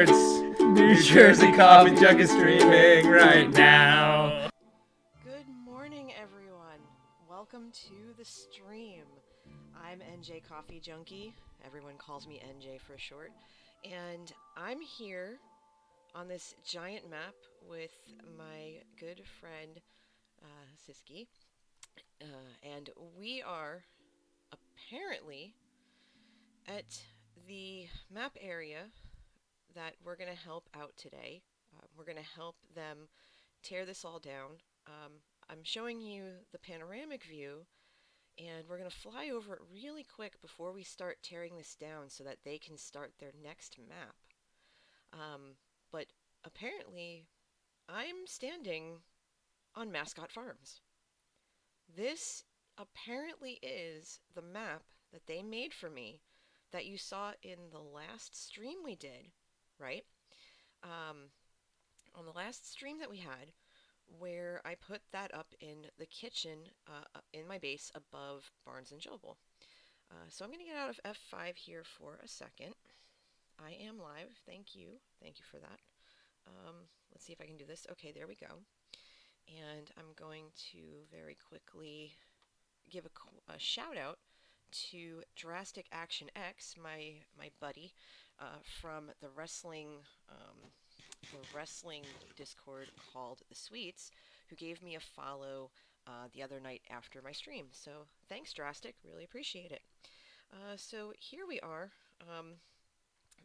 starts. New Jersey Coffee Jug is streaming right now. Good morning, everyone. Welcome to the stream. I'm NJ Coffee Junkie. Everyone calls me NJ for short. And I'm here on this giant map with my good friend, Syksy. And we are apparently at the map area that we're going to help out today. We're going to help them tear this all down. I'm showing you the panoramic view, and we're going to fly over it really quick before we start tearing this down so that they can start their next map. But apparently, I'm standing on Mascot Farms. This apparently is the map that they made for me that you saw in the last stream we did, right? On the last stream that we had, where I put that up in the kitchen in my base above Barnes and Noble. So I'm going to get out of F5 here for a second. I am live. Thank you. Thank you for that. Let's see if I can do this. Okay, there we go. And I'm going to very quickly give a shout out to Drastic Action X, my buddy from the wrestling Discord called The Sweets, who gave me a follow the other night after my stream. So thanks, Drastic. Really appreciate it. So here we are.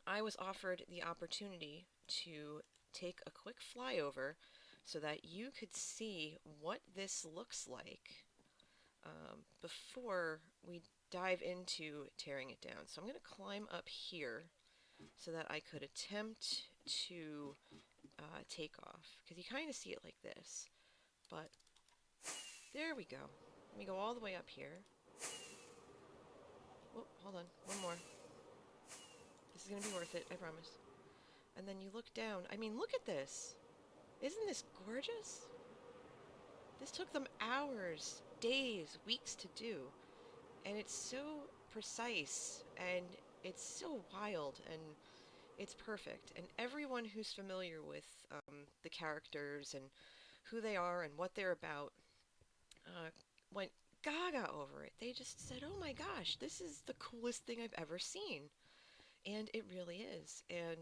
I was offered the opportunity to take a quick flyover so that you could see what this looks like before we dive into tearing it down. So I'm going to climb up here so that I could attempt to take off, because you kind of see it like this, but there we go. Let me go all the way up here. Oh, hold on, one more. This is going to be worth it, I promise. And then you look down. I mean, look at this. Isn't this gorgeous? This took them hours, days, weeks to do. And it's so precise, and it's so wild, and it's perfect. And everyone who's familiar with the characters and who they are and what they're about went gaga over it. They just said, oh my gosh, this is the coolest thing I've ever seen. And it really is. And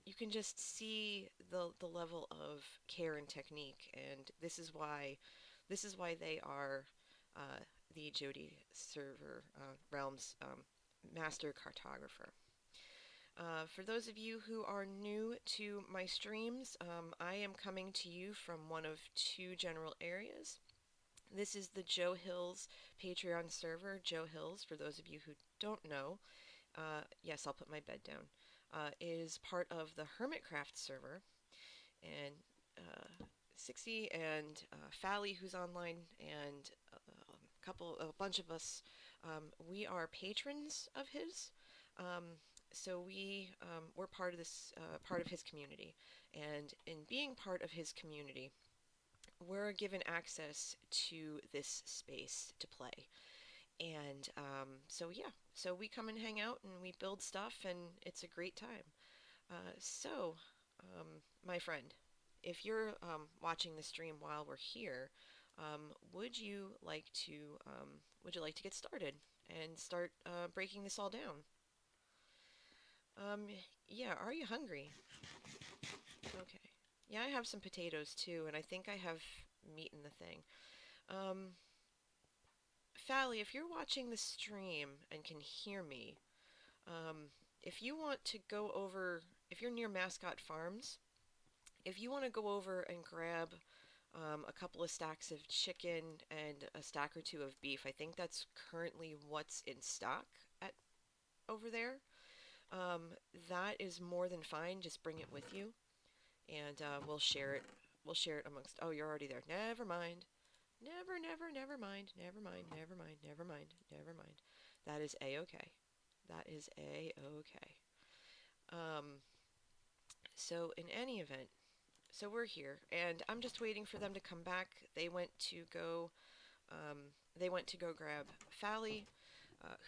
you can just see the level of care and technique. And this is why they are the JOHTY server realm's master cartographer. For those of you who are new to my streams, I am coming to you from one of two general areas. This is the Joe Hills Patreon server. Joe Hills, for those of you who don't know, yes, I'll put my bed down, is part of the Hermitcraft server. And Syksy and Phali, who's online, and a bunch of us, we are patrons of his. So we're part of this, part of his community, and in being part of his community, we're given access to this space to play. And so yeah, so we come and hang out and we build stuff, and it's a great time. My friend, if you're watching the stream while we're here, would you like to get started and start breaking this all down? Yeah, are you hungry? Okay. Yeah, I have some potatoes too, and I think I have meat in the thing. Phali, if you're watching the stream and can hear me, if you want to go over, if you're near Mascot Farms, if you want to go over and grab a couple of stacks of chicken and a stack or two of beef, I think that's currently what's in stock over there. That is more than fine. Just bring it with you, and we'll share it. We'll share it amongst. Oh, you're already there. Never mind. Never mind. Never mind. That is a-okay. That is a-okay. So in any event, so we're here, and I'm just waiting for them to come back. They went to go grab Phali,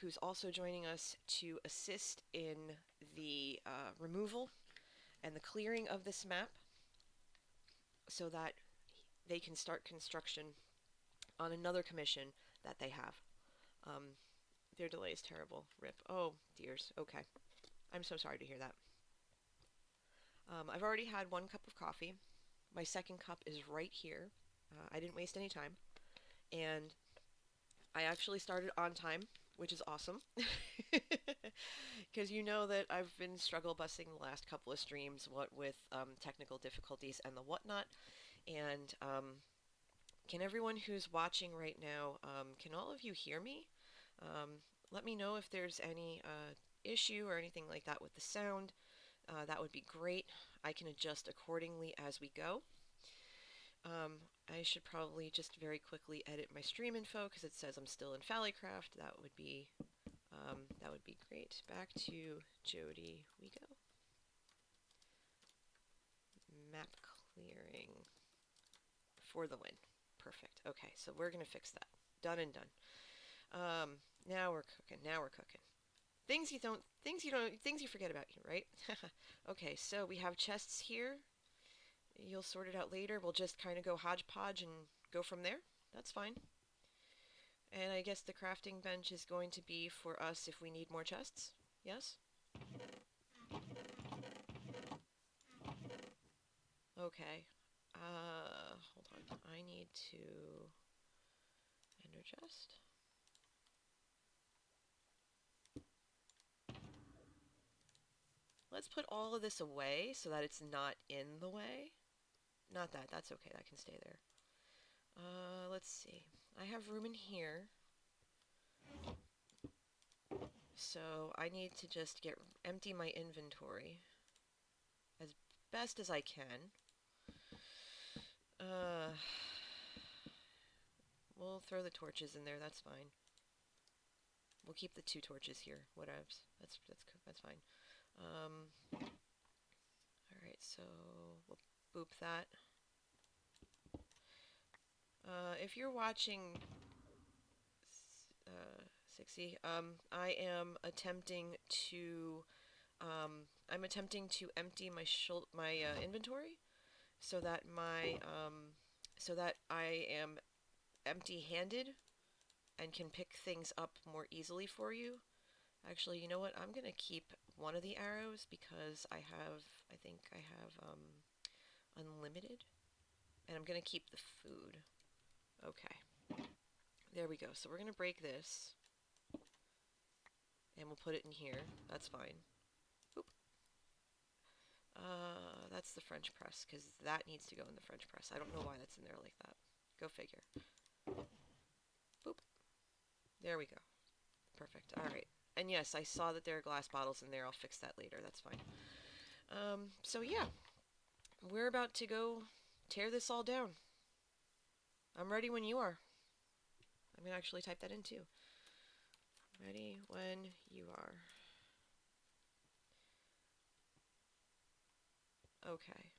who's also joining us to assist in the removal and the clearing of this map so that they can start construction on another commission that they have. Um, their delay is terrible. Rip. Oh, dears. Okay. I'm so sorry to hear that. I've already had 1 cup of coffee. My second cup is right here. I didn't waste any time. And I actually started on time, which is awesome. Because you know that I've been struggle busing the last couple of streams what with technical difficulties and the whatnot. And can everyone who's watching right now, can all of you hear me? Um, Let me know if there's any issue or anything like that with the sound. That would be great. I can adjust accordingly as we go. I should probably just very quickly edit my stream info because it says I'm still in Phalleycraft. That would be great. Back to JOHTY we go. Map clearing for the win. Perfect. Okay, so we're gonna fix that. Done and done. Now we're cooking. Now we're cooking. Things you forget about here, right? Okay, so we have chests here. You'll sort it out later. We'll just kind of go hodgepodge and go from there. That's fine. And I guess the crafting bench is going to be for us if we need more chests. Yes? Okay. Hold on. I need to ender chest. Let's put all of this away so that it's not in the way. Not that. That's okay. That can stay there. Let's see. I have room in here. So I need to just empty my inventory as best as I can. We'll throw the torches in there. That's fine. We'll keep the 2 torches here. Whatevs. That's fine. All right. So we'll boop that. If you're watching Syksy, I am attempting to empty my inventory so that I am empty-handed and can pick things up more easily for you. Actually, you know what? I'm gonna keep one of the arrows because I think I have unlimited, and I'm gonna keep the food. Okay, there we go. So we're gonna break this, and we'll put it in here. That's fine. Oop. That's the French press, because that needs to go in the French press. I don't know why that's in there like that. Go figure. Boop. There we go. Perfect. Alright. And yes, I saw that there are glass bottles in there. I'll fix that later. That's fine. So yeah. We're about to go tear this all down. I'm ready when you are. I'm going to actually type that in too. Ready when you are. Okay.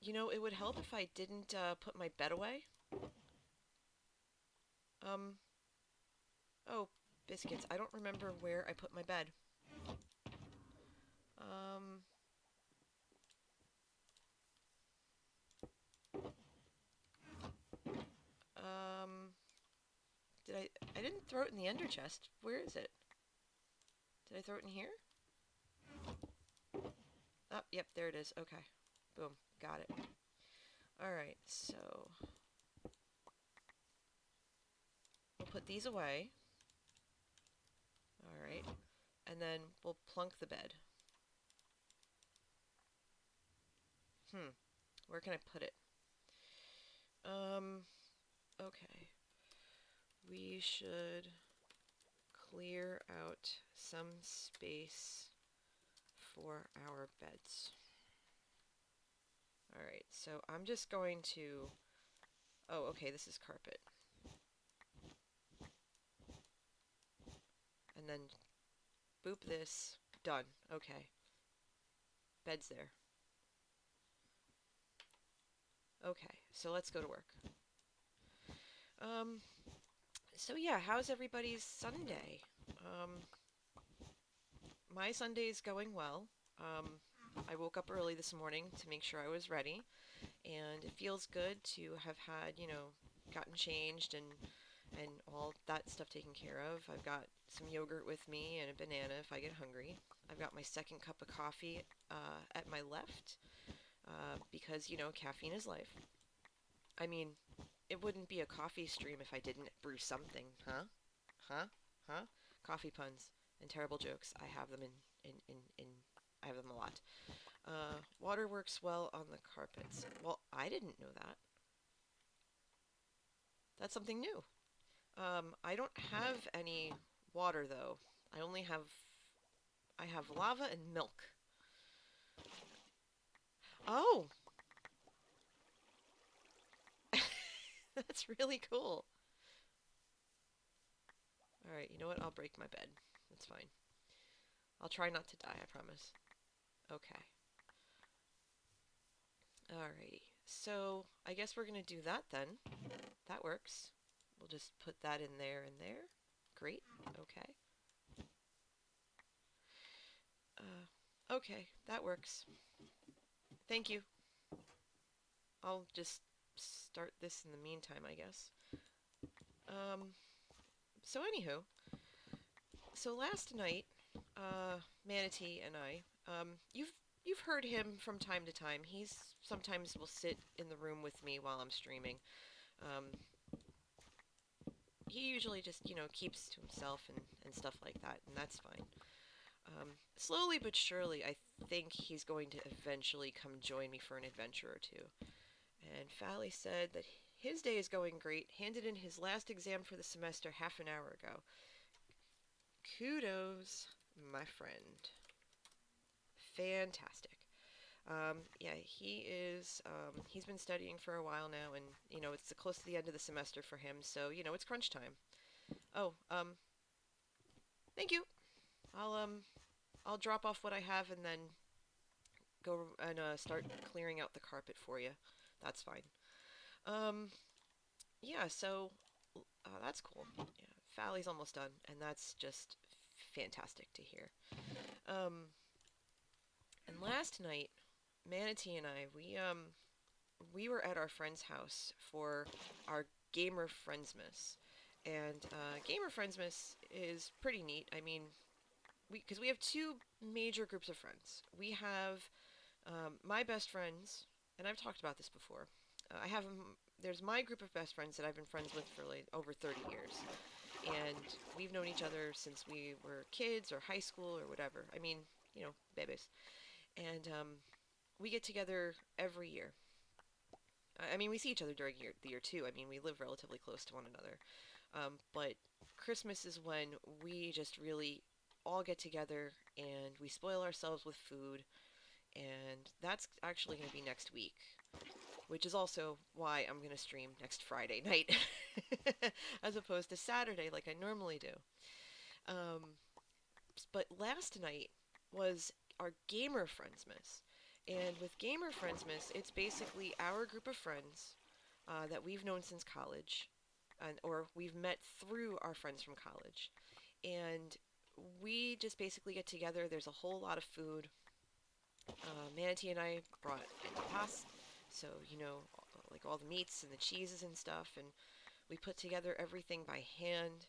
You know, it would help if I didn't put my bed away. Oh, biscuits. I don't remember where I put my bed. I didn't throw it in the ender chest. Where is it? Did I throw it in here? Oh, yep, there it is. Okay. Boom. Got it. Alright, so we'll put these away. Alright. And then we'll plunk the bed. Where can I put it? Okay. We should clear out some space for our beds. Alright, so I'm just going to... Oh, okay, this is carpet. And then boop this. Done. Okay. Bed's there. Okay, so let's go to work. So yeah, how's everybody's Sunday? my Sunday's going well. Um, I woke up early this morning to make sure I was ready, and it feels good to have had, gotten changed and all that stuff taken care of. I've got some yogurt with me and a banana if I get hungry. I've got my second cup of coffee at my left because, caffeine is life. I mean, it wouldn't be a coffee stream if I didn't brew something, huh? Huh? Huh? Coffee puns and terrible jokes. I have them in I have them a lot. Water works well on the carpets. Well, I didn't know that. That's something new. I don't have any water though. I only have I have lava and milk. Oh, that's really cool. All right, you know what? I'll break my bed. That's fine. I'll try not to die, I promise. Okay. Alrighty. So, I guess we're gonna do that then. That works. We'll just put that in there and there. Great. Okay. Okay, that works. Thank you. I'll just start this in the meantime, I guess. Um, so anywho, so last night, Manatee and I, you've heard him from time to time. He's sometimes will sit in the room with me while I'm streaming. Um, he usually just, keeps to himself and stuff like that, and that's fine. Slowly but surely, I think he's going to eventually come join me for an adventure or two. And Phali said that his day is going great, handed in his last exam for the semester half an hour ago. Kudos, my friend. Fantastic. Yeah, he's been studying for a while now, and, it's close to the end of the semester for him, so, it's crunch time. Oh, thank you. I'll, um, I'll drop off what I have and then go and start clearing out the carpet for you. That's fine. Um, yeah, so that's cool. Yeah, Phali's almost done, and that's just fantastic to hear. Um, and last night, Manatee and I, we were at our friend's house for our Gamer Friendsmas. And Gamer Friendsmas is pretty neat. I mean, because we have two major groups of friends. We have my best friends, and I've talked about this before. There's my group of best friends that I've been friends with for like over 30 years. And we've known each other since we were kids or high school or whatever. I mean, babies. And we get together every year. I mean, we see each other during the year too. I mean, we live relatively close to one another. But Christmas is when we just really all get together and we spoil ourselves with food. And that's actually going to be next week, which is also why I'm going to stream next Friday night as opposed to Saturday like I normally do. Um, but last night was our Gamer Friendsmas. And with Gamer Friendsmas, it's basically our group of friends that we've known since college, or we've met through our friends from college. And we just basically get together. There's a whole lot of food. Manatee and I brought antipas, so like all the meats and the cheeses and stuff, and we put together everything by hand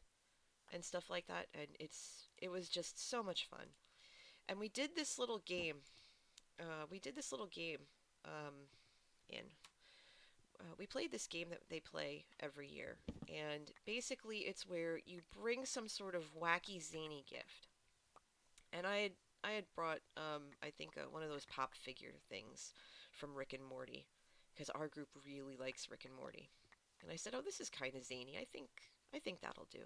and stuff like that, and it was just so much fun. And we did this little game. We did this little game, um, and we played this game that they play every year, and basically it's where you bring some sort of wacky zany gift. And I had brought I think one of those pop figure things from Rick and Morty because our group really likes Rick and Morty. And I said, "Oh, this is kind of zany. I think that'll do."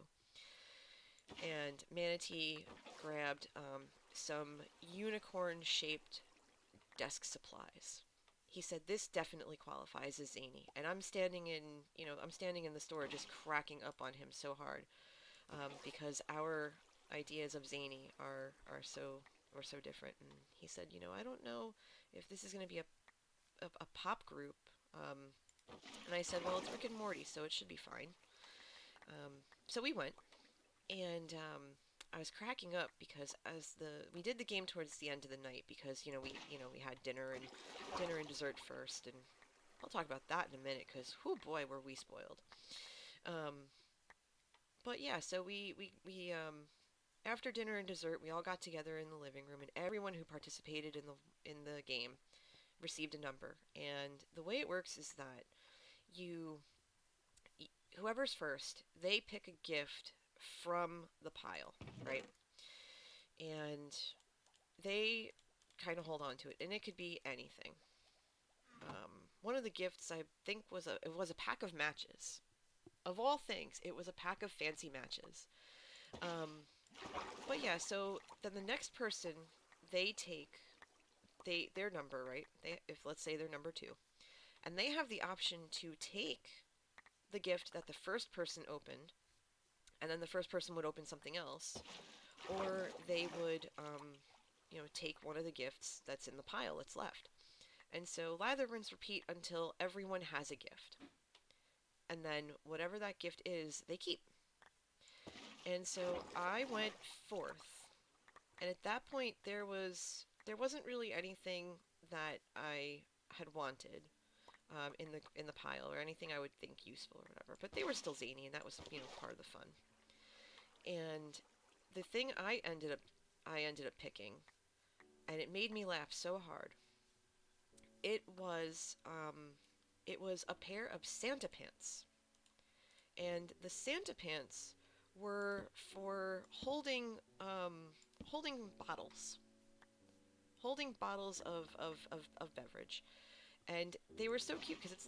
And Manatee grabbed some unicorn-shaped desk supplies. He said this definitely qualifies as zany, and I'm standing in the store just cracking up on him so hard because our ideas of zany are so different. And he said, I don't know if this is going to be a pop group. Um, and I said, well, it's Rick and Morty, so it should be fine. So we went, and I was cracking up because we did the game towards the end of the night because we had dinner and dessert first, and I'll talk about that in a minute because whoo boy were we spoiled. Um, but yeah, so we after dinner and dessert we all got together in the living room, and everyone who participated in the game received a number. And the way it works is that you whoever's first, they pick a gift from the pile, right? And they kind of hold on to it, and it could be anything. One of the gifts I think was a pack of matches. Of all things, it was a pack of fancy matches. Um, but yeah, so then the next person, they take their number, right? If let's say they're number two, and they have the option to take the gift that the first person opened, and then the first person would open something else, or they would take one of the gifts that's in the pile that's left. And so lather, rinse, repeat until everyone has a gift. And then whatever that gift is, they keep. And so I went fourth. And at that point there wasn't really anything that I had wanted in the pile or anything I would think useful or whatever. But they were still zany, and that was part of the fun. And the thing I ended up picking, and it made me laugh so hard. It was a pair of Santa pants, and the Santa pants were for holding bottles, holding bottles of beverage, and they were so cute because it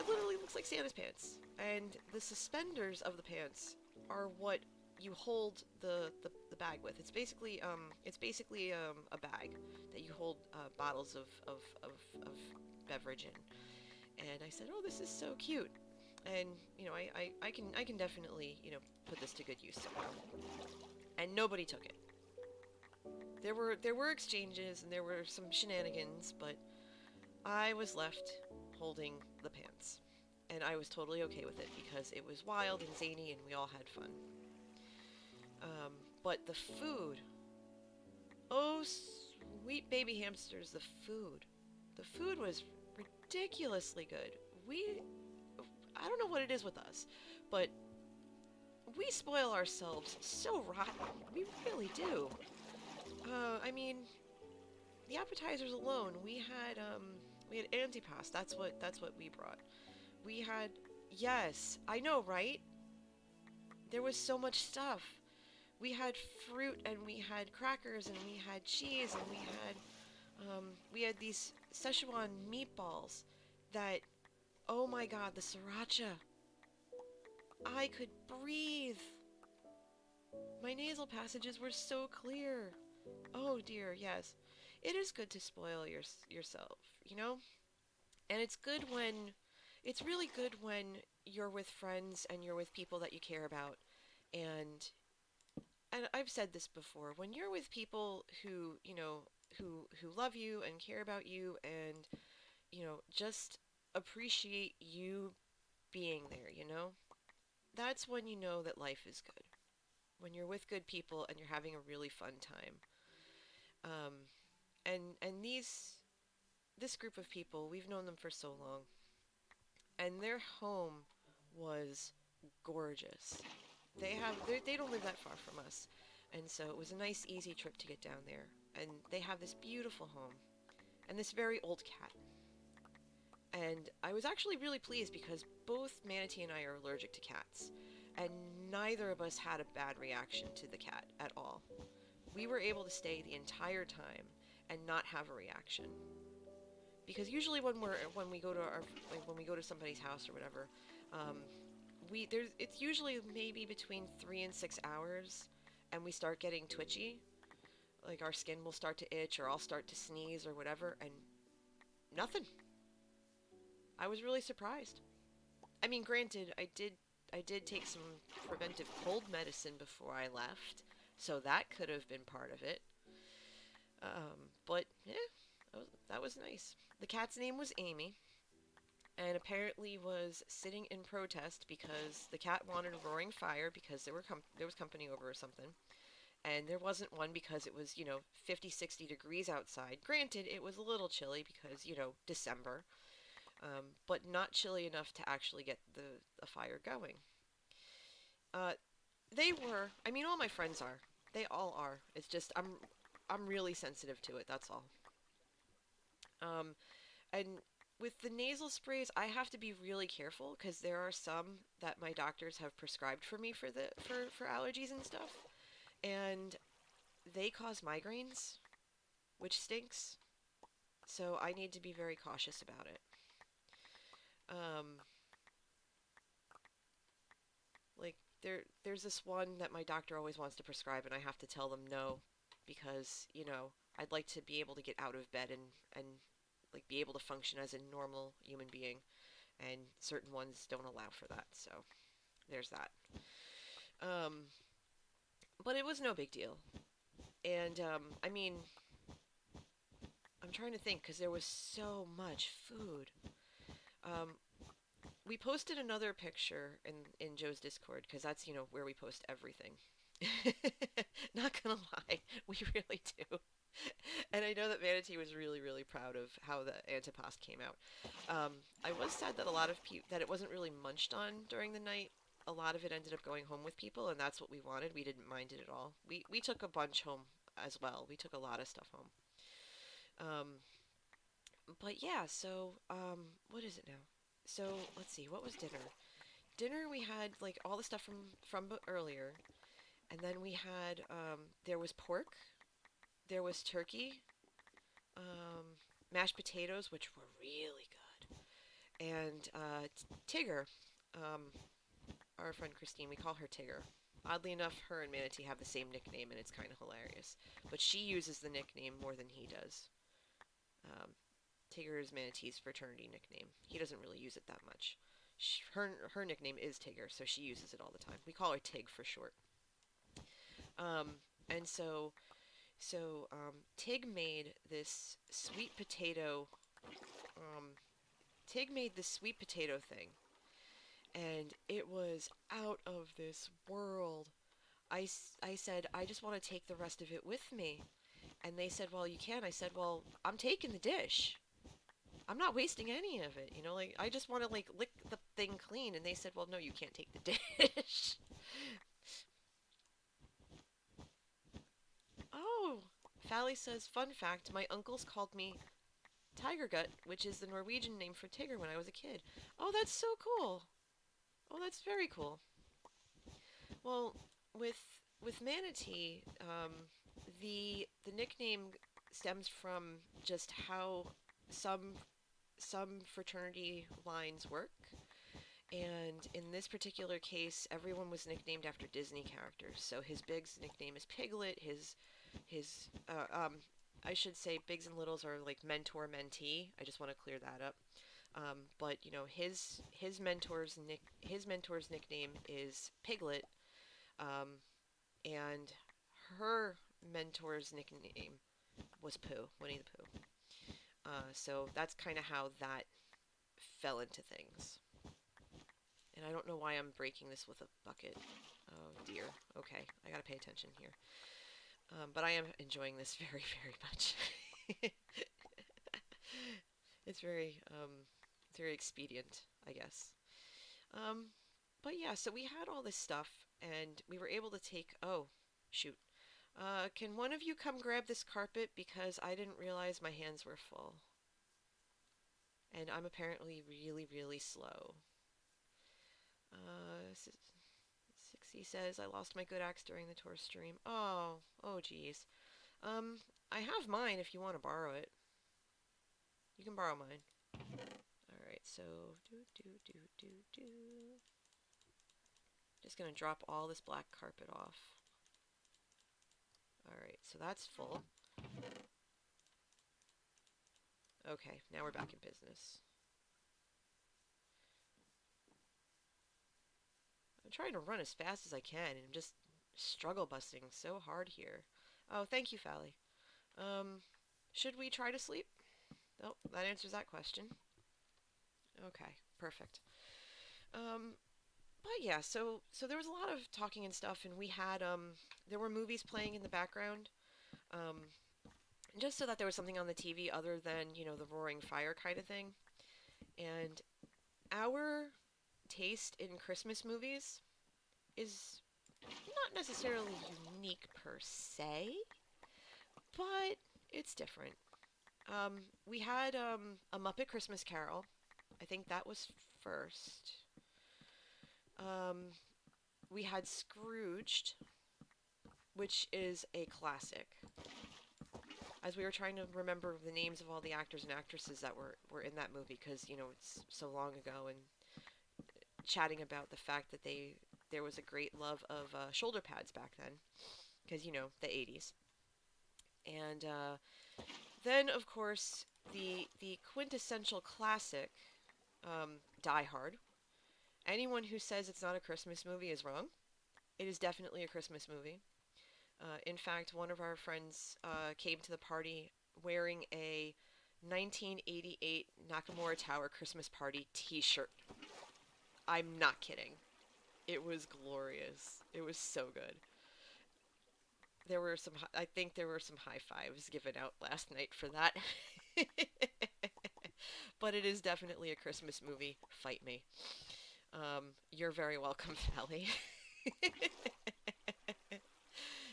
literally looks like Santa's pants, and the suspenders of the pants are what you hold the bag with. It's basically a bag that you hold bottles of beverage in. And I said, "Oh, this is so cute." And I can definitely put this to good use somehow. And nobody took it. There were exchanges and there were some shenanigans, but I was left holding the pants. And I was totally okay with it because it was wild and zany and we all had fun. Um, but the food, oh sweet baby hamsters, the food. The food was ridiculously good. I don't know what it is with us, but we spoil ourselves so rotten. We really do. I mean, the appetizers alone, we had antipasto. That's what we brought. We had yes, I know, right? There was so much stuff. We had fruit and we had crackers and we had cheese and we had these Szechuan meatballs that oh my god, the sriracha. I could breathe. My nasal passages were so clear. Oh dear, yes. It is good to spoil yourself, you know? And it's really good when you're with friends and you're with people that you care about. And and I've said this before, when you're with people who love you and care about you and, just appreciate you being there, that's when you know that life is good. When you're with good people and you're having a really fun time. Um, and this group of people, we've known them for so long, and their home was gorgeous. They don't live that far from us, and so it was a nice, easy trip to get down there. And they have this beautiful home and this very old cat. And I was actually really pleased because both Manatee and I are allergic to cats, and neither of us had a bad reaction to the cat at all. We were able to stay the entire time and not have a reaction. Because usually when we go to our like when we go to somebody's house or whatever, um, it's usually maybe between 3 and 6 hours, and we start getting twitchy. Like our skin will start to itch, or I'll start to sneeze or whatever, and nothing. I was really surprised. I mean, granted, I did take some preventive cold medicine before I left, so that could have been part of it. But yeah, that was nice. The cat's name was Amy, and apparently was sitting in protest because the cat wanted a roaring fire because there was company over or something. And there wasn't one because it was, 50, 60 degrees outside. Granted, it was a little chilly because, December, but not chilly enough to actually get the fire going. Uh, they were, I mean, all my friends are. They all are. It's just I'm really sensitive to it. That's all. Um, and with the nasal sprays, I have to be really careful because there are some that my doctors have prescribed for me for allergies and stuff, and they cause migraines, which stinks. So I need to be very cautious about it. Um, like there's this one that my doctor always wants to prescribe, and I have to tell them no because I'd like to be able to get out of bed and like be able to function as a normal human being, and certain ones don't allow for that. So there's that. Um, but it was no big deal, and I mean, I'm trying to think because there was so much food. Um, we posted another picture in Joe's Discord because that's where we post everything. Not gonna lie, we really do. And I know that Manatee was really, really proud of how the antipasto came out. I was sad that a lot of people that it wasn't really munched on during the night. A lot of it ended up going home with people, and that's what we wanted. We didn't mind it at all. We took a bunch home as well. We took a lot of stuff home. Um, but yeah, so what is it now? So let's see, what was dinner? Dinner we had like all the stuff from earlier, and then we had there was pork, there was turkey, um, mashed potatoes, which were really good, and Tigger, um, our friend Christine, we call her Tigger. Oddly enough, her and Manatee have the same nickname, and it's kind of hilarious. But she uses the nickname more than he does. Um, Tigger is Manatee's fraternity nickname. He doesn't really use it that much. Her nickname is Tigger, so she uses it all the time. We call her Tig for short. Um, and Tig made this sweet potato. Um, Tig made this sweet potato thing, and it was out of this world. I said, I just want to take the rest of it with me. And they said, well, you can. I said, well, I'm taking the dish. I'm not wasting any of it. Like I just want to like lick the thing clean. And they said, well, no, you can't take the dish. Oh, Phali says, fun fact, my uncles called me Tiger Gut, which is the Norwegian name for Tigger when I was a kid. Oh, that's so cool. Oh, that's very cool. Well, with with Manatee, the nickname stems from just how some some fraternity lines work. And in this particular case, everyone was nicknamed after Disney characters. So his Big's nickname is Piglet. His I should say Biggs and Littles are like mentor mentee. I just want to clear that up. But his mentor's nickname is Piglet, um, and her mentor's nickname was Pooh, Winnie the Pooh. So that's kind of how that fell into things. And I don't know why I'm breaking this with a bucket. Oh dear. Okay, I gotta pay attention here. But I am enjoying this very, very much. it's very, um, it's very expedient, I guess. Um, but yeah, so we had all this stuff, and we were able to take. Oh, shoot. Can one of you come grab this carpet because I didn't realize my hands were full, and I'm apparently really, really slow. Syksy says I lost my good axe during the tour stream. Oh, geez. Um, I have mine if you want to borrow it. You can borrow mine. All right, so do. Just gonna drop all this black carpet off. All right, so that's full. Okay, now we're back in business. I'm trying to run as fast as I can, and I'm just struggle busting so hard here. Oh, thank you, Phali. Um, should we try to sleep? Oh, that answers that question. Okay, perfect. Um, But yeah, so there was a lot of talking and stuff, and we had there were movies playing in the background, um, just so that there was something on the TV other than the roaring fire kind of thing. And our taste in Christmas movies is not necessarily unique per se, but it's different. We had a Muppet Christmas Carol. I think that was first. Um, we had Scrooged, which is a classic. As we were trying to remember the names of all the actors and actresses that were in that movie, because it's so long ago, and chatting about the fact that there was a great love of shoulder pads back then, because the 80s, and then of course the quintessential classic, Die Hard. Anyone who says it's not a Christmas movie is wrong. It is definitely a Christmas movie. In fact, one of our friends came to the party wearing a 1988 Nakamura Tower Christmas Party T-shirt. I'm not kidding. It was glorious. It was so good. I think there were some high fives given out last night for that. But it is definitely a Christmas movie. Fight me. You're very welcome, Phali.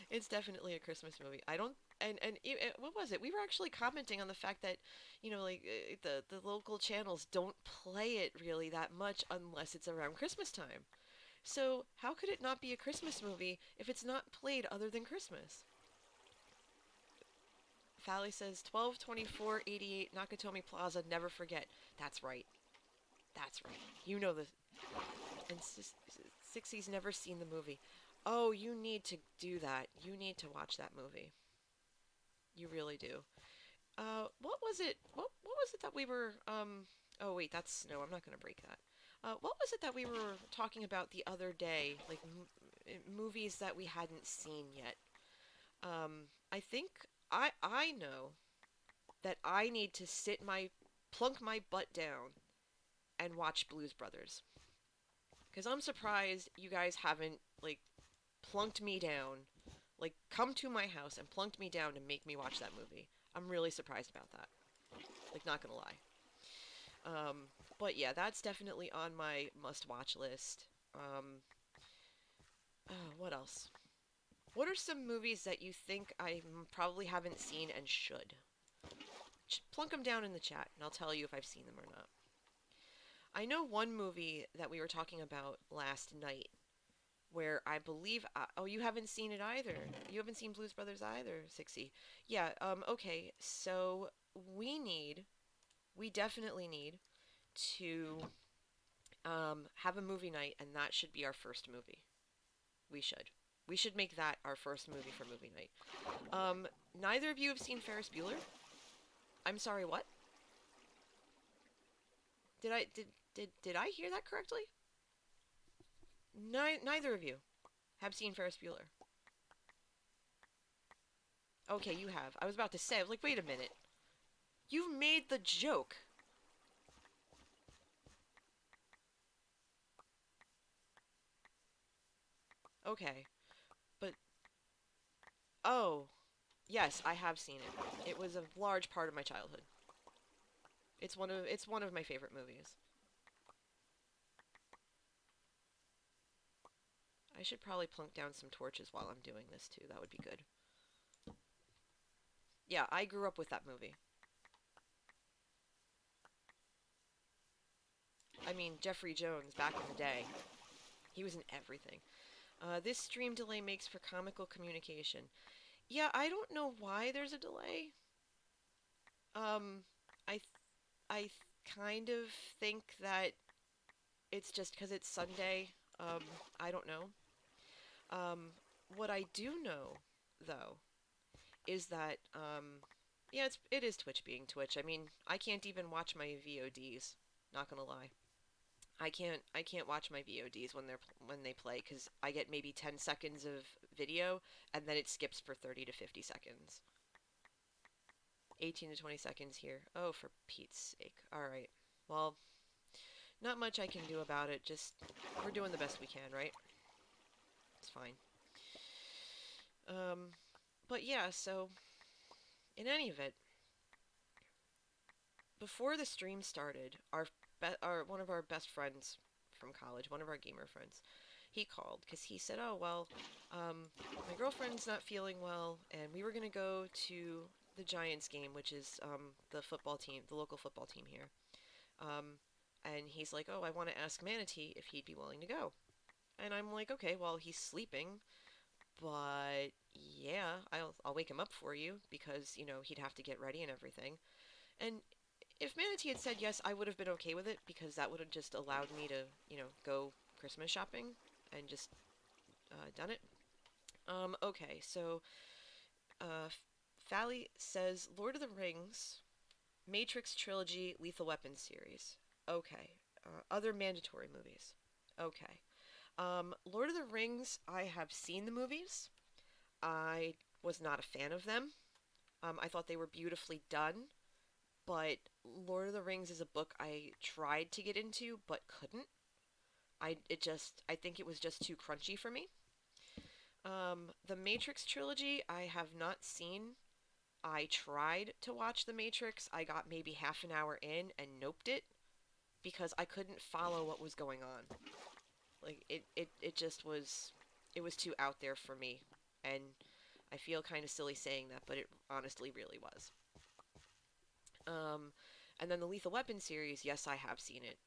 It's definitely a Christmas movie. I don't and what was it? We were actually commenting on the fact that, like the local channels don't play it really that much unless it's around Christmas time. So, how could it not be a Christmas movie if it's not played other than Christmas? Fally says 12/24/88 Nakatomi Plaza, never forget. That's right. That's right. You know the and Sixy's never seen the movie. Oh, you need to do that. You need to watch that movie. You really do. What was it? What was it that we were? Oh wait, that's no. I'm not gonna break that. What was it that we were talking about the other day? Like movies that we hadn't seen yet. I think I know that I need to plunk my butt down and watch Blues Brothers. Because I'm surprised you guys haven't like plunked me down, like come to my house and plunked me down to make me watch that movie. I'm really surprised about that. Like, not gonna lie. Um, but yeah, that's definitely on my must-watch list. Um, what else? What are some movies that you think I probably haven't seen and should? Plunk them down in the chat, and I'll tell you if I've seen them or not. I know one movie that we were talking about last night where I believe oh, you haven't seen it either. You haven't seen Blues Brothers either, Syksy. Yeah, okay. So we definitely need to have a movie night, and that should be our first movie. We should. We should make that our first movie for movie night. Neither of you have seen Ferris Bueller? I'm sorry, what? Did I did I hear that correctly? Neither of you have seen Ferris Bueller. Okay, you have. I was about to say, I was like, wait a minute. You've made the joke. Okay, but oh, yes, I have seen it. It was a large part of my childhood. It's one of my favorite movies. I should probably plunk down some torches while I'm doing this too. That would be good. Yeah, I grew up with that movie. I mean, Jeffrey Jones back in the day. He was in everything. This stream delay makes for comical communication. Yeah, I don't know why there's a delay. Um, I th I kind of think that it's just because it's Sunday. Um, I don't know. Um, what I do know, though, is that yeah, it is Twitch being Twitch. I mean, I can't even watch my VODs. Not gonna lie. I can't watch my VODs when they play because I get maybe 10 seconds of video and then it skips for 30 to 50 seconds. 18 to 20 seconds here. Oh, for Pete's sake. All right. Well, Not much I can do about it, just we're doing the best we can, right? It's fine. Um, but yeah, so in any event, before the stream started, our one of our best friends from college, one of our gamer friends, he called because he said, "Oh well, my girlfriend's not feeling well, and we were gonna go to the Giants game, which is the football team, the local football team here." Um, and he's like, "Oh, I want to ask Manatee if he'd be willing to go." And I'm like, "Okay, well he's sleeping, but yeah, I'll wake him up for you because he'd have to get ready and everything." And if Manatee had said yes, I would have been okay with it because that would have just allowed me to, go Christmas shopping and just done it. Okay, so uh, Phali says Lord of the Rings, Matrix trilogy, Lethal Weapon series. Okay. Other mandatory movies. Okay. Lord of the Rings, I have seen the movies. I was not a fan of them. I thought they were beautifully done, but Lord of the Rings is a book I tried to get into but couldn't. I think it was just too crunchy for me. The Matrix trilogy I have not seen. I tried to watch The Matrix. I got maybe half an hour in and noped it because I couldn't follow what was going on. Like it just was it was too out there for me. And I feel kind of silly saying that, but it honestly really was. Um, and then the Lethal Weapon series, yes, I have seen it.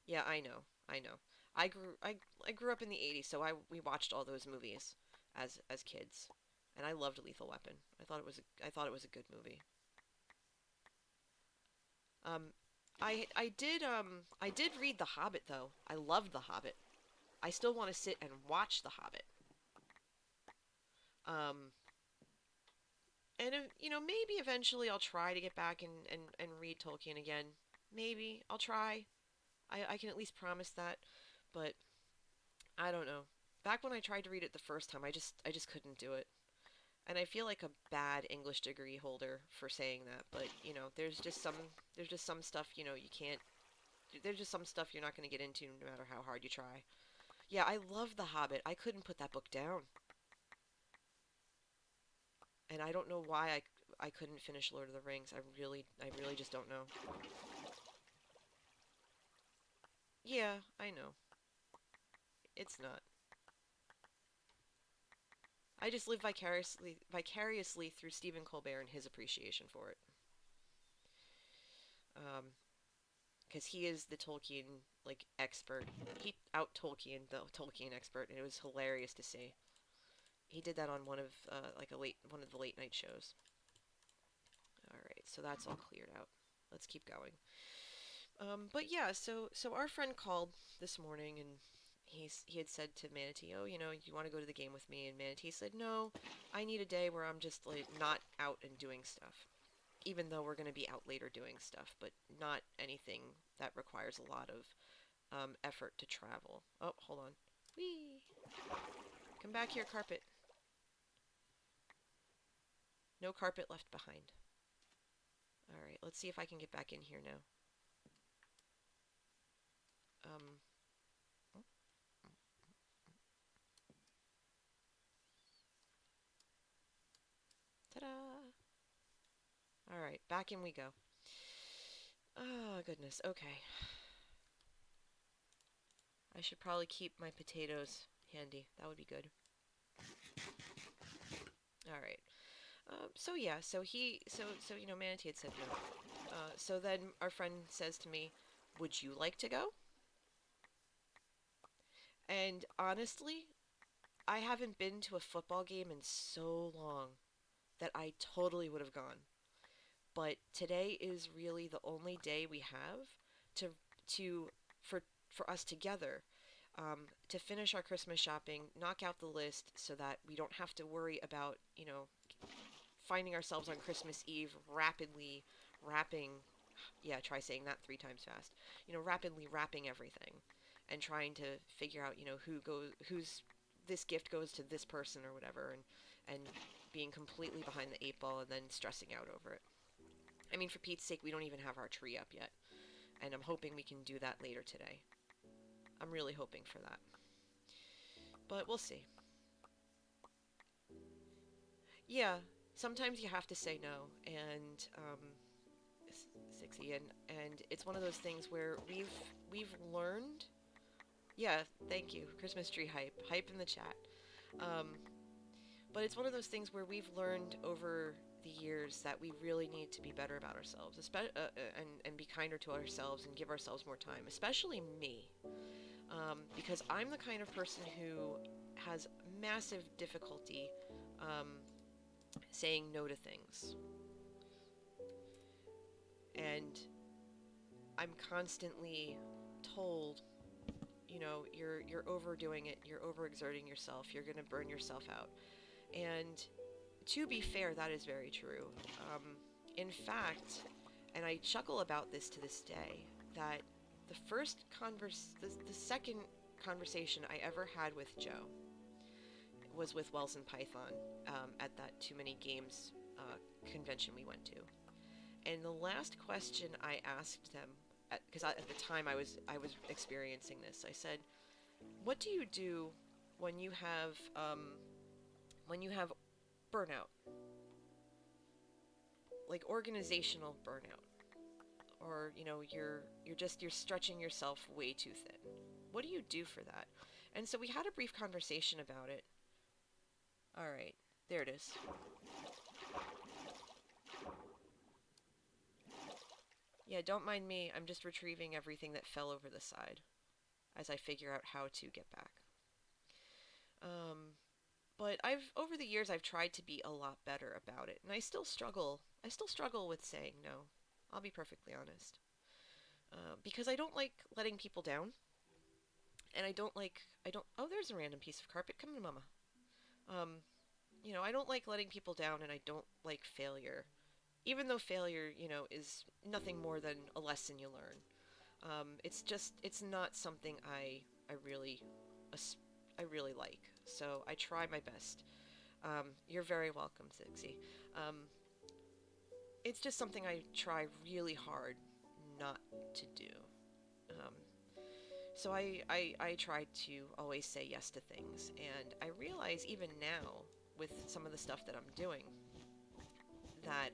Yeah, I know. I know. I grew up in the 80s, so I we watched all those movies as kids. And I loved Lethal Weapon. I thought it was a good movie. Um I did read The Hobbit though. I loved The Hobbit. I still want to sit and watch The Hobbit. Um and maybe eventually I'll try to get back and read Tolkien again. Maybe I'll try. I can at least promise that. But I don't know. Back when I tried to read it the first time, I just couldn't do it. And I feel like a bad English degree holder for saying that, but there's just some stuff, you can't there's just some stuff you're not going to get into no matter how hard you try. Yeah, I love The Hobbit. I couldn't put that book down. And I don't know why I couldn't finish Lord of the Rings. I really just don't know. Yeah, I know. It's not. I just live vicariously through Stephen Colbert and his appreciation for it. Um, because he is the Tolkien like expert. He out Tolkien the Tolkien expert, and it was hilarious to see. He did that on one of the late night shows. All right, so that's all cleared out. Let's keep going. But yeah, so our friend called this morning, and he had said to Manatee, "Oh, you want to go to the game with me?" And Manatee said, "No, I need a day where I'm just like not out and doing stuff. Even though we're going to be out later doing stuff, but not anything that requires a lot of effort to travel." Oh, hold on. Whee! Come back here, carpet. No carpet left behind. All right, let's see if I can get back in here now. Um, ta-da! All right, back in we go. Oh, goodness. Okay. I should probably keep my potatoes handy. That would be good. All right. So yeah, Manatee had said no. So then our friend says to me, "Would you like to go?" And honestly, I haven't been to a football game in so long that I totally would have gone. But today is really the only day we have to to for us together to finish our Christmas shopping, knock out the list so that we don't have to worry about finding ourselves on Christmas Eve rapidly wrapping. Yeah, try saying that 3 times fast. Rapidly wrapping everything and trying to figure out who's this gift goes to this person or whatever, and being completely behind the 8 ball and then stressing out over it. I mean, for Pete's sake, we don't even have our tree up yet, and I'm hoping we can do that later today. I'm really hoping for that. But we'll see. Yeah, sometimes you have to say no, and Syksy, and it's one of those things where we've learned. Yeah, thank you. Christmas tree hype in the chat. Um, but it's one of those things where we've learned over the years that we really need to be better about ourselves, and be kinder to ourselves and give ourselves more time, especially me, because I'm the kind of person who has massive difficulty um, saying no to things, and I'm constantly told, you're overdoing it, you're overexerting yourself, you're going to burn yourself out. And to be fair, that is very true. Um, in fact, and I chuckle about this to this day, that the second conversation I ever had with Joe was with Wells and Python at that Too Many Games convention we went to. And the last question I asked them, because at the time I was experiencing this, I said, "What do you do when you have burnout, like organizational burnout, or you're stretching yourself way too thin? What do you do for that?" And so we had a brief conversation about it. All right, there it is. Yeah, don't mind me. I'm just retrieving everything that fell over the side as I figure out how to get back. Um, but over the years I've tried to be a lot better about it, and I still struggle. I still struggle with saying no. I'll be perfectly honest, because I don't like letting people down, and I don't. Oh, there's a random piece of carpet. Come to mama. Um, I don't like letting people down, and I don't like failure. Even though failure, is nothing more than a lesson you learn. It's not something I really, I really like. So I try my best. You're very welcome, Syksy. Um, it's just something I try really hard not to do. Um, so I try to always say yes to things, and I realize even now with some of the stuff that I'm doing that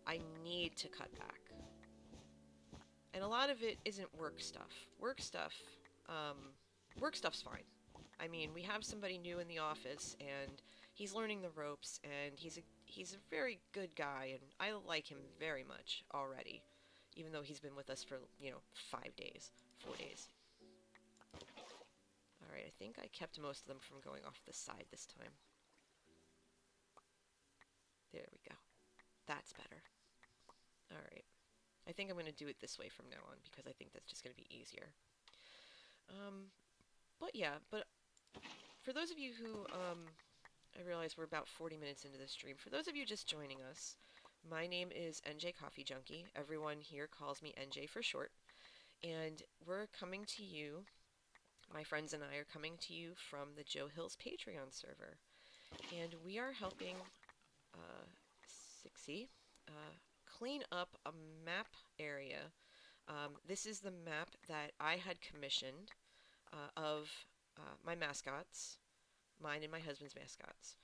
I need to cut back. And a lot of it isn't work stuff. Um, work stuff's fine. I mean, we have somebody new in the office, and he's learning the ropes, and he's a very good guy, and I like him very much already, even though he's been with us for 5 days, 4 days. All right, I think I kept most of them from going off the side this time. There we go. That's better. All right. I think I'm going to do it this way from now on because I think that's just going to be easier. Um, but yeah, but for those of you who, I realize we're about 40 minutes into the stream. For those of you just joining us, my name is NJ Coffee Junkie. Everyone here calls me NJ for short. And we're coming to you, my friends and I are coming to you from the Joe Hills Patreon server. And we are helping Syksy clean up a map area. This is the map that I had commissioned of my mascots, mine and my husband's mascots,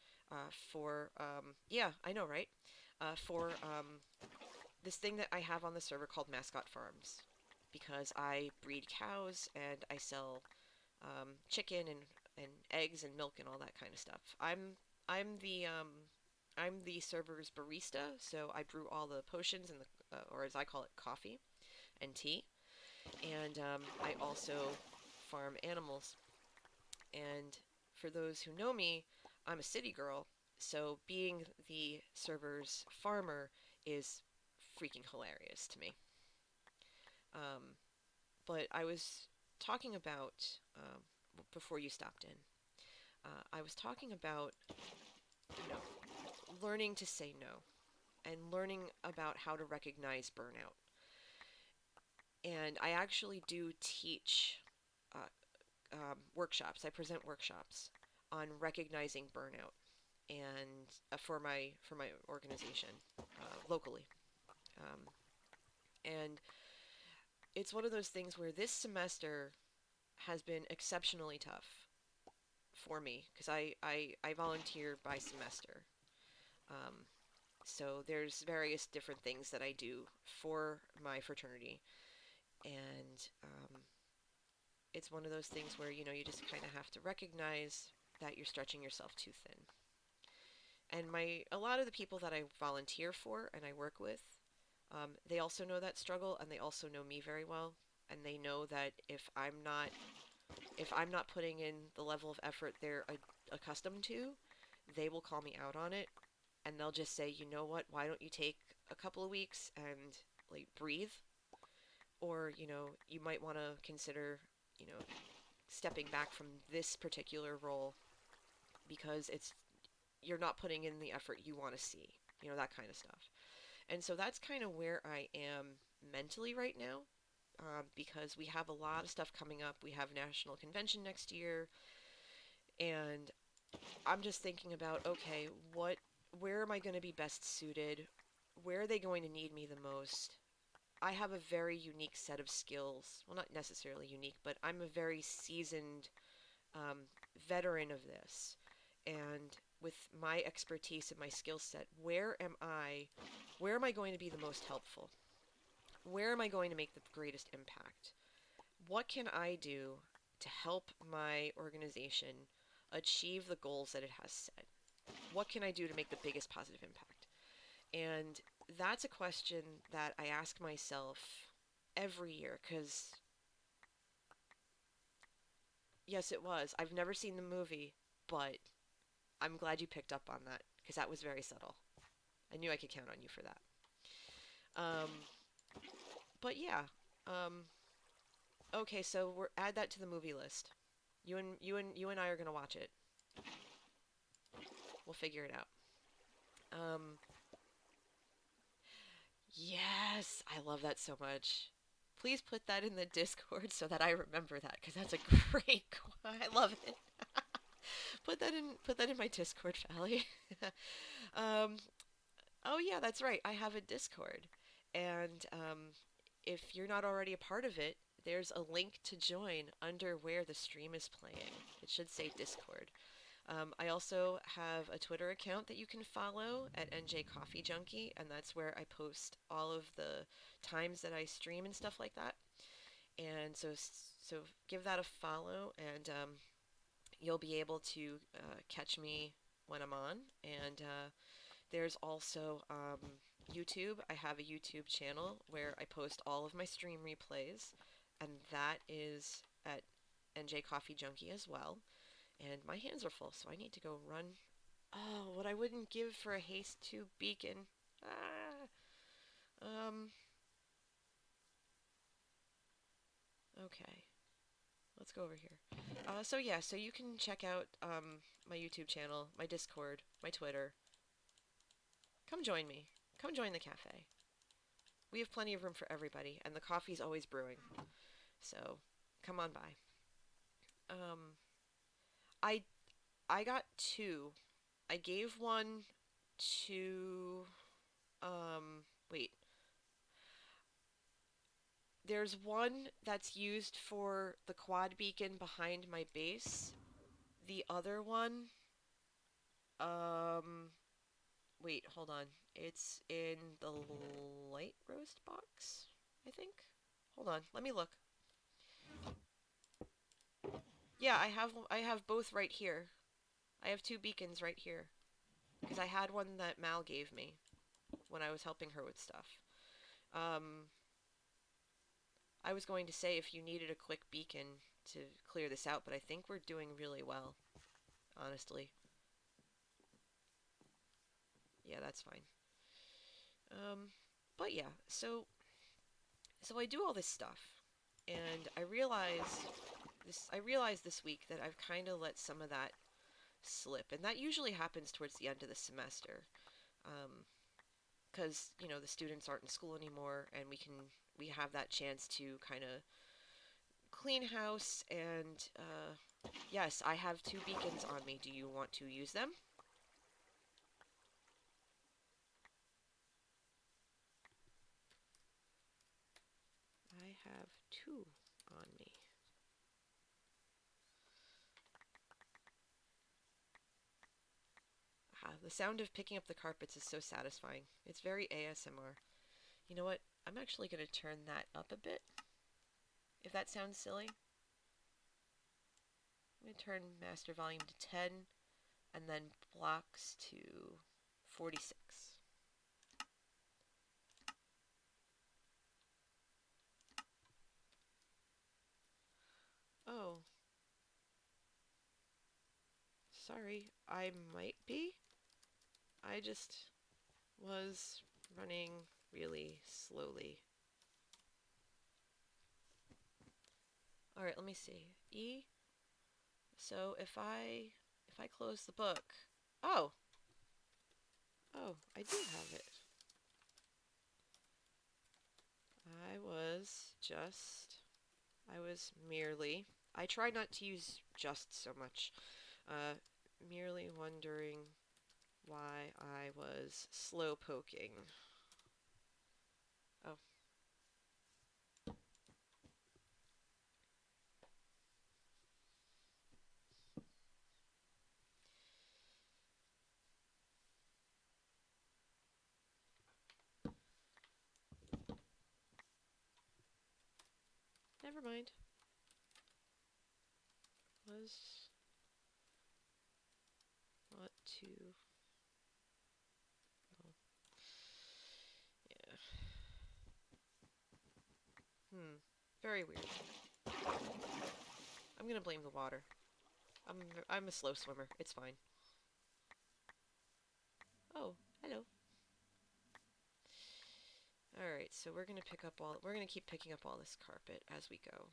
yeah, I know, right? For this thing that I have on the server called Mascot Farms, because I breed cows and I sell chicken and eggs and milk and all that kind of stuff. I'm the I'm the server's barista, so I brew all the potions and or as I call it, coffee and tea. And I also farm animals. And for those who know me, I'm a city girl, so being the server's farmer is freaking hilarious to me. Um, but I was talking about, before you stopped in, I was talking about, learning to say no and learning about how to recognize burnout. And I actually do teach uh, workshops. I present workshops on recognizing burnout, and for my organization locally. And it's one of those things where this semester has been exceptionally tough for me because I volunteer by semester. Um, so there's various different things that I do for my fraternity, and it's one of those things where you just kind of have to recognize that you're stretching yourself too thin. And my a lot of the people that I volunteer for and I work with, they also know that struggle, and they also know me very well, and they know that if I'm not putting in the level of effort they're accustomed to, they will call me out on it, and they'll just say, you know what, why don't you take a couple of weeks and like breathe, or you might want to consider you know stepping back from this particular role because it's you're not putting in the effort you want to see, that kind of stuff. And so that's kind of where I am mentally right now, because we have a lot of stuff coming up. We have national convention next year, and I'm just thinking about, okay, where am I going to be best suited? Where are they going to need me the most? I have a very unique set of skills. Well, not necessarily unique, but I'm a very seasoned um, veteran of this. And with my expertise and my skill set, where am I going to be the most helpful? Where am I going to make the greatest impact? What can I do to help my organization achieve the goals that it has set? What can I do to make the biggest positive impact? And that's a question that I ask myself every year because, yes, it was. I've never seen the movie, but I'm glad you picked up on that because that was very subtle. I knew I could count on you for that. Um, but yeah. Um, okay, so we're add that to the movie list. You and I are gonna watch it. We'll figure it out. Um, yes, I love that so much. Please put that in the Discord so that I remember that because that's a great. I love it. Put that in my Discord, Phali. um, oh yeah, that's right. I have a Discord, and if you're not already a part of it, there's a link to join under where the stream is playing. It should say Discord. I also have a Twitter account that you can follow at NJ Coffee Junkie, and that's where I post all of the times that I stream and stuff like that. And so give that a follow, and you'll be able to catch me when I'm on. And there's also YouTube. I have a YouTube channel where I post all of my stream replays, and that is at NJ Coffee Junkie as well. And my hands are full, so I need to go run. Oh, what I wouldn't give for a haste 2 beacon. Ah, um, okay. Let's go over here. So yeah, so you can check out my YouTube channel, my Discord, my Twitter. Come join me. Come join the cafe. We have plenty of room for everybody, and the coffee's always brewing. So come on by. Um, I I got two. I gave one to wait. There's one that's used for the quad beacon behind my base. The other one, um, wait, hold on. It's in the light roast box, I think. Hold on, let me look. Yeah, I have both right here. I have two beacons right here because I had one that Mal gave me when I was helping her with stuff. Um, I was going to say if you needed a quick beacon to clear this out, but I think we're doing really well, honestly. Yeah, that's fine. Um, but yeah, so I do all this stuff, and I realized this week that I've kind of let some of that slip, and that usually happens towards the end of the semester, because the students aren't in school anymore, and we have that chance to kind of clean house. And yes, I have two beacons on me. Do you want to use them? I have two on me. The sound of picking up the carpets is so satisfying. It's very ASMR. You know what? I'm actually going to turn that up a bit. If that sounds silly. I'm going to turn master volume to 10 and then blocks to 46. Oh. Sorry, I might be. I just was running really slowly. Alright, let me see. E. So if I close the book. Oh! Oh, I do have it. I was merely, I try not to use just so much, merely wondering why I was slow poking. Oh. Never mind. Was not to. Oh. Yeah. Very weird. I'm gonna blame the water. I'm a slow swimmer. It's fine. Oh, hello. Alright, so we're gonna keep picking up all this carpet as we go.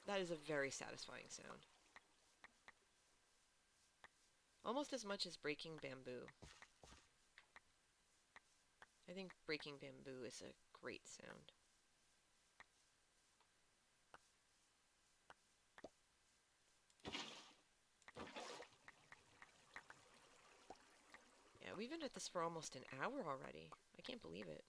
That is a very satisfying sound. Almost as much as breaking bamboo. I think breaking bamboo is a great sound. Yeah, we've been at this for almost an hour already. I can't believe it.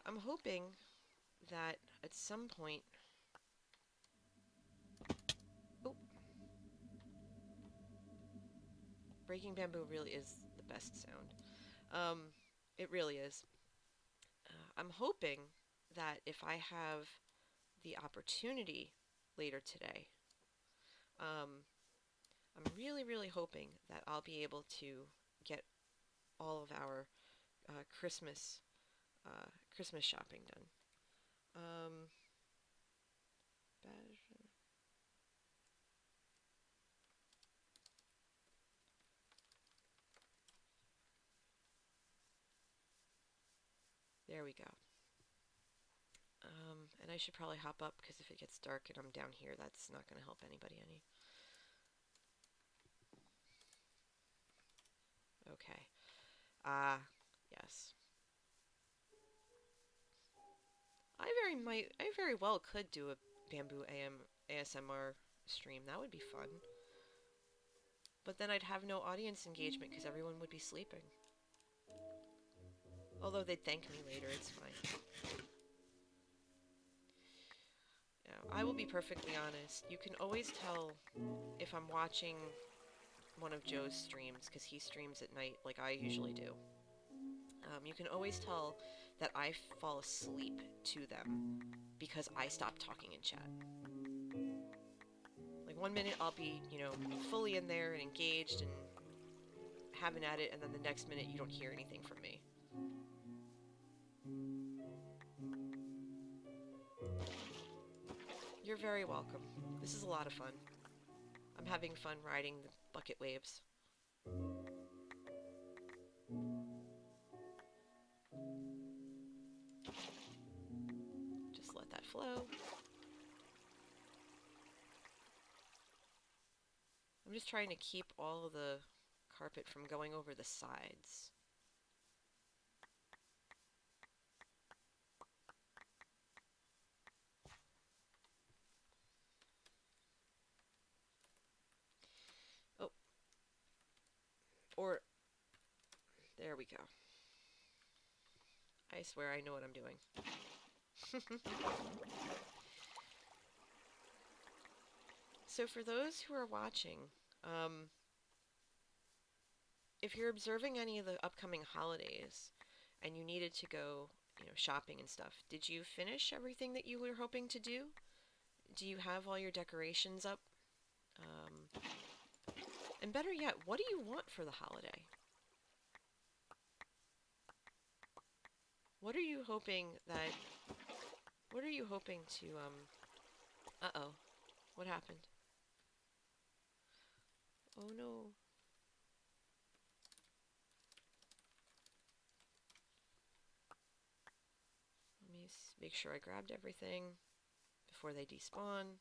I'm hoping that at some point... Oh! Breaking bamboo really is the best sound. It really is. I'm hoping that if I have the opportunity later today, I'm really, really hoping that I'll be able to get all of our Christmas shopping done. There we go. And I should probably hop up because if it gets dark and I'm down here, that's not going to help anybody any. Okay. Yes. I very well could do a bamboo ASMR stream. That would be fun. But then I'd have no audience engagement because everyone would be sleeping. Although they'd thank me later, it's fine. Now, I will be perfectly honest. You can always tell if I'm watching one of Joe's streams, because he streams at night like I usually do. You can always tell that I fall asleep to them because I stop talking in chat. Like 1 minute I'll be, fully in there and engaged and having at it, and then the next minute you don't hear anything from me. You're very welcome. This is a lot of fun. I'm having fun riding the bucket waves. Just let that flow. I'm just trying to keep all of the carpet from going over the sides. Or, there we go. I swear I know what I'm doing. So for those who are watching, um, if you're observing any of the upcoming holidays and you needed to go, shopping and stuff, did you finish everything that you were hoping to do? Do you have all your decorations up? Um, and better yet, what do you want for the holiday? What are you hoping that, what are you hoping to, uh-oh, what happened? Oh no. Let me make sure I grabbed everything before they despawn.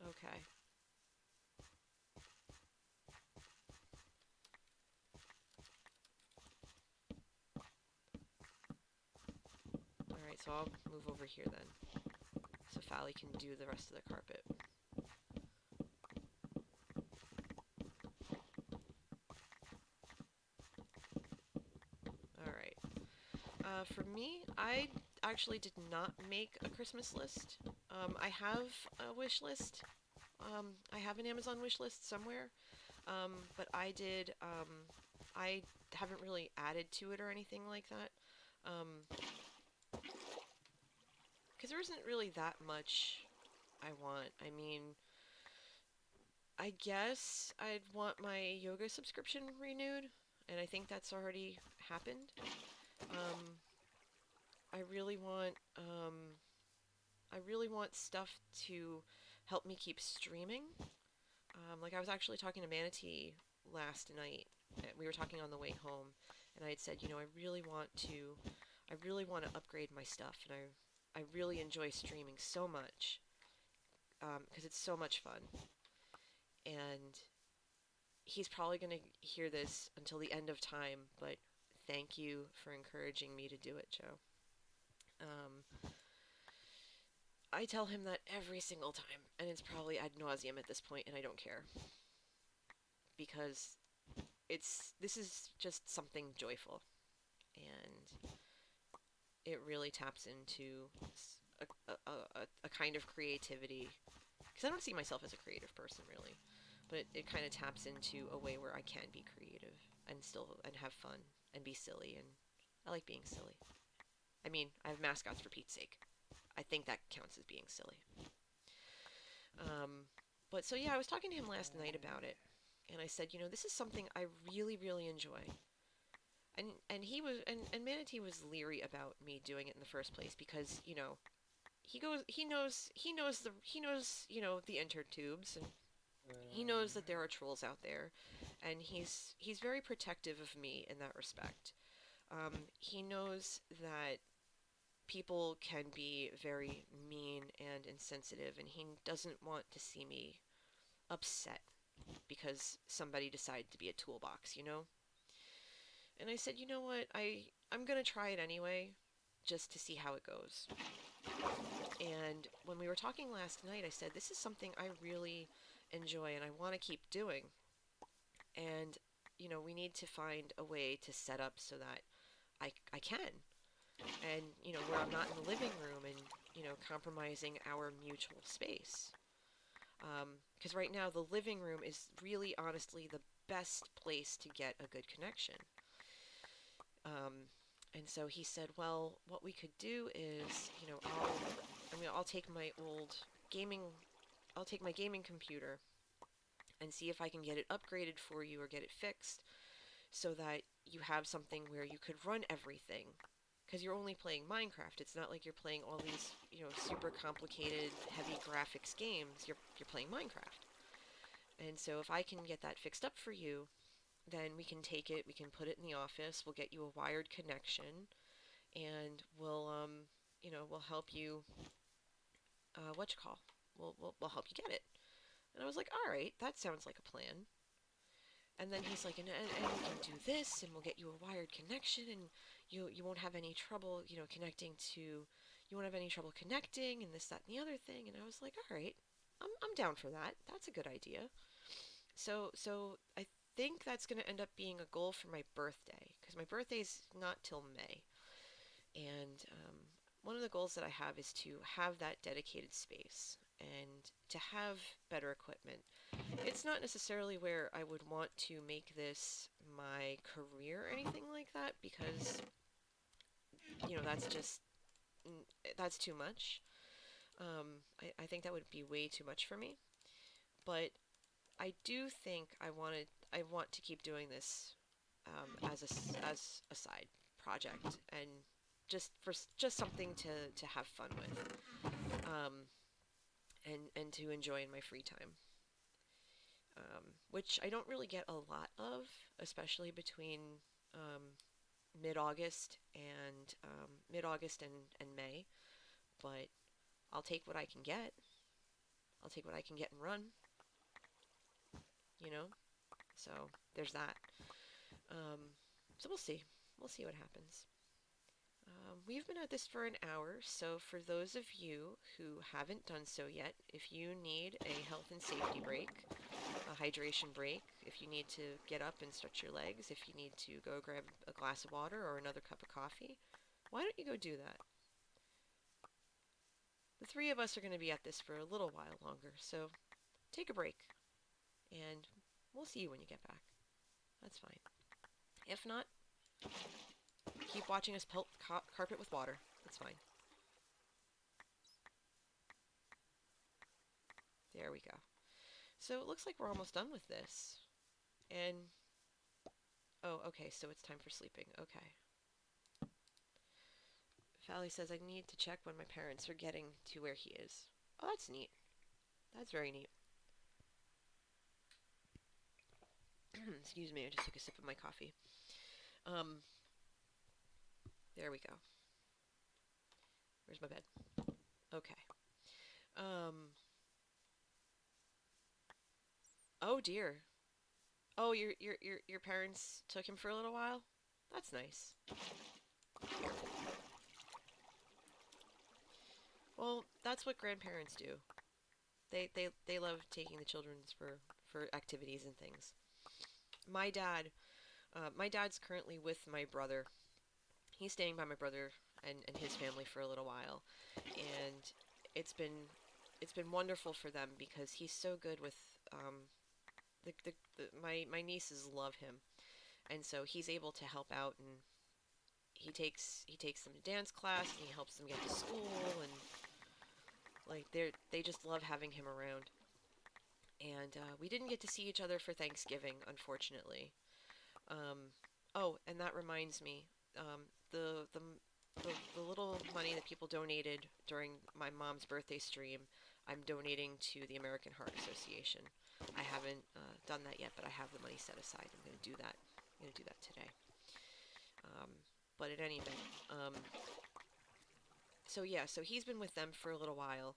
Okay. Alright, so I'll move over here then, so Phali can do the rest of the carpet. Alright. For me, I actually did not make a Christmas list. I have a wish list. I have an Amazon wish list somewhere. But I haven't really added to it or anything like that. Because there isn't really that much I want. I mean, I guess I'd want my yoga subscription renewed, and I think that's already happened. Um, I really want, I really want stuff to help me keep streaming. Like I was actually talking to Manatee last night. We were talking on the way home, and I had said, I really want to upgrade my stuff, and I really enjoy streaming so much, because it's so much fun. And he's probably going to hear this until the end of time, but thank you for encouraging me to do it, Joe. I tell him that every single time, and it's probably ad nauseum at this point, and I don't care because this is just something joyful, and it really taps into a kind of creativity because I don't see myself as a creative person really, but it kind of taps into a way where I can be creative and have fun and be silly, and I like being silly. I mean, I have mascots for Pete's sake. I think that counts as being silly. Um, but so yeah, I was talking to him last night about it, and I said, this is something I really, really enjoy. And he was and Manatee was leery about me doing it in the first place because, he knows, the intertubes, and he knows that there are trolls out there, and he's very protective of me in that respect. He knows that people can be very mean and insensitive, and he doesn't want to see me upset because somebody decided to be a toolbox. And I said, you know what, I'm gonna try it anyway, just to see how it goes. And when we were talking last night, I said, this is something I really enjoy and I want to keep doing. And, we need to find a way to set up so that I can. And, where I'm not in the living room and, compromising our mutual space. Because right now, the living room is really, honestly, the best place to get a good connection. Um, and so he said, well, what we could do is, I'll take my old gaming, I'll take my gaming computer and see if I can get it upgraded for you or get it fixed so that you have something where you could run everything. Because you're only playing Minecraft. It's not like you're playing all these, super complicated, heavy graphics games. You're playing Minecraft. And so if I can get that fixed up for you, then we can take it, we can put it in the office, we'll get you a wired connection, and we'll help you, what you call, we'll help you get it. And I was like, all right, that sounds like a plan. And then he's like, and we can do this, and we'll get you a wired connection, and you won't have any trouble, connecting to you won't have any trouble connecting and this, that, and the other thing. And I was like, all right, I'm down for that. That's a good idea. So I think that's going to end up being a goal for my birthday because my birthday's not till May. And one of the goals that I have is to have that dedicated space and to have better equipment. It's not necessarily where I would want to make this my career or anything like that because, that's just, that's too much. I think that would be way too much for me. But I do think I want to keep doing this as a side project and just something to have fun with and to enjoy in my free time, which I don't really get a lot of, especially between um, mid August and May. But I'll take what I can get. I'll take what I can get and run. You know. So there's that. Um, so we'll see. We'll see what happens. We've been at this for an hour, so for those of you who haven't done so yet, if you need a health and safety break, a hydration break, if you need to get up and stretch your legs, if you need to go grab a glass of water or another cup of coffee, why don't you go do that? The three of us are going to be at this for a little while longer, so take a break, and we'll see you when you get back. That's fine. If not, keep watching us pelt carpet with water. That's fine. There we go. So it looks like we're almost done with this. And, oh, okay, so it's time for sleeping. Okay. Phali says I need to check when my parents are getting to where he is. Oh, that's neat. That's very neat. Excuse me, I just took a sip of my coffee. There we go. Where's my bed? Okay. Oh dear. Oh, your parents took him for a little while? That's nice. Well, that's what grandparents do. They love taking the children for activities and things. My dad, my dad's currently with my brother. He's staying by my brother and his family for a little while, and it's been it's been wonderful for them because he's so good with my nieces love him, and so he's able to help out and he takes them to dance class and he helps them get to school and like they just love having him around. And we didn't get to see each other for Thanksgiving, unfortunately. Um, oh, and that reminds me, um, the, the the little money that people donated during my mom's birthday stream, I'm donating to the American Heart Association. I haven't done that yet, but I have the money set aside. I'm going to do that. I'm going to do that today. Um, but in any event, so yeah, so he's been with them for a little while,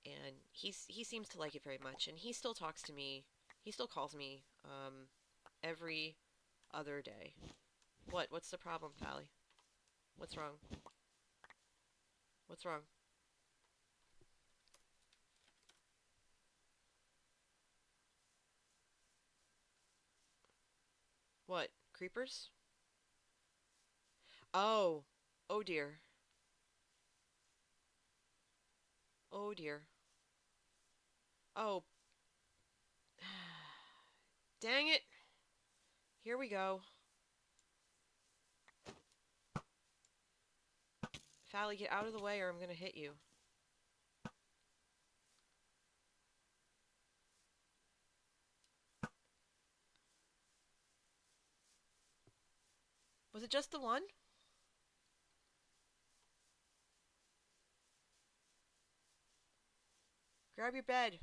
and he seems to like it very much, and he still talks to me. He still calls me every other day. What? What's the problem, Pally? What's wrong? What's wrong? What? Creepers? Oh. Oh dear. Oh dear. Oh. Dang it. Here we go. Fally, get out of the way or I'm gonna hit you. Was it just the one? Grab your bed.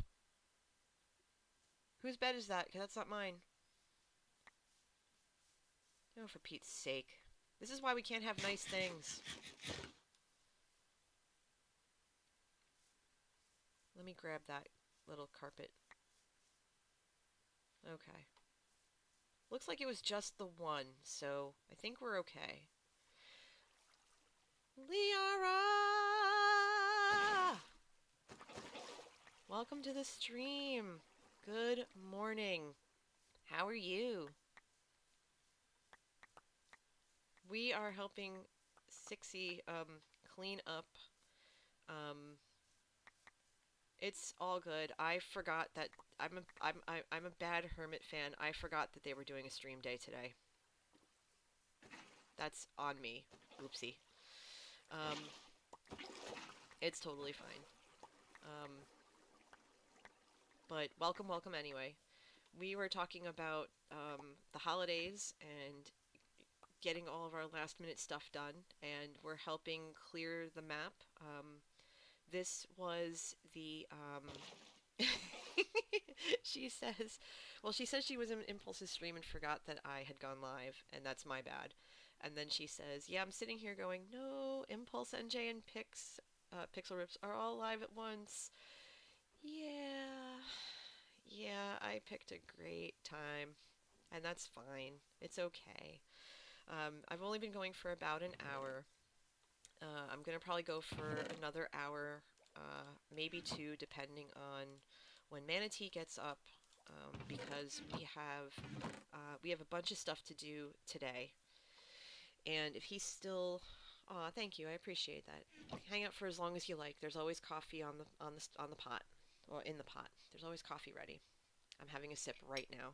Whose bed is that? 'Cause that's not mine. Oh, for Pete's sake. This is why we can't have nice things. Let me grab that little carpet. Okay. Looks like it was just the one, so I think we're okay. Liara! Welcome to the stream. Good morning. How are you? We are helping Syksy clean up. Um, it's all good. I forgot that I'm a bad Hermit fan. I forgot that they were doing a stream day today. That's on me. Oopsie. Um, it's totally fine. Um, but welcome, welcome anyway. We were talking about the holidays and getting all of our last minute stuff done, and we're helping clear the map. This was the she says, well, she says she was in Impulse's stream and forgot that I had gone live, and that's my bad. And then she says, yeah, I'm sitting here going, no, Impulse, NJ, and Pixel Rips are all live at once. Yeah, yeah, I picked a great time, and that's fine. It's okay. I've only been going for about an hour. I'm gonna probably go for another hour, maybe two, depending on when Manatee gets up, because we have a bunch of stuff to do today. And if he's still, aw, thank you, I appreciate that. Hang out for as long as you like. There's always coffee on the pot, or in the pot. There's always coffee ready. I'm having a sip right now.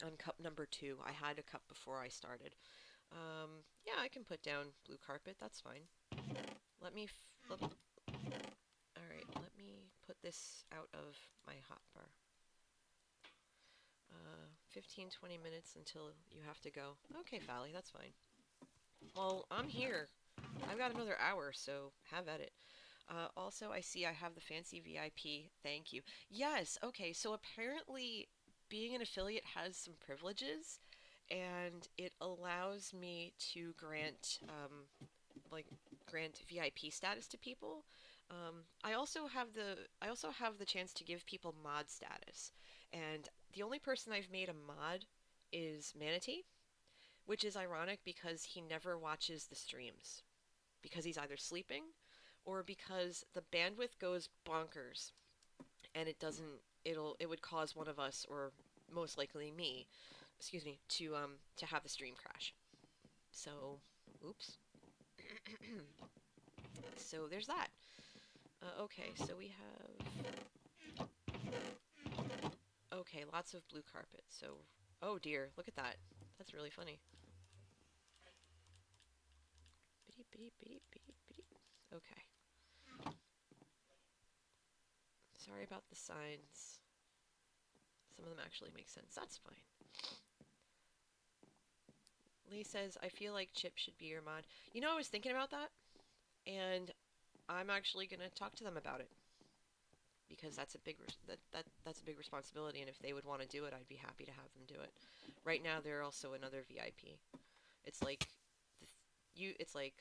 On cup number two. I had a cup before I started. Yeah, I can put down blue carpet. That's fine. Let me, all right, let me put this out of my hotbar. 15, 20 minutes until you have to go. Okay, Phali, that's fine. Well, I'm here. I've got another hour, so have at it. Also, I see I have the fancy VIP. Thank you. Yes, okay, so apparently being an affiliate has some privileges, and it allows me to like grant VIP status to people. I also have the chance to give people mod status, and the only person I've made a mod is Manatee, which is ironic because he never watches the streams because he's either sleeping or because the bandwidth goes bonkers and it would cause one of us, or most likely me, excuse me, to have the stream crash. So, oops. So there's that. Okay, so we have okay, lots of blue carpet. So, oh dear, look at that. That's really funny. Okay. Sorry about the signs. Some of them actually make sense. That's fine. Lee says, I feel like Chip should be your mod. You know, I was thinking about that, and I'm actually going to talk to them about it because that's a that's a big responsibility, and if they would want to do it, I'd be happy to have them do it. Right now, they're also another VIP. It's like it's like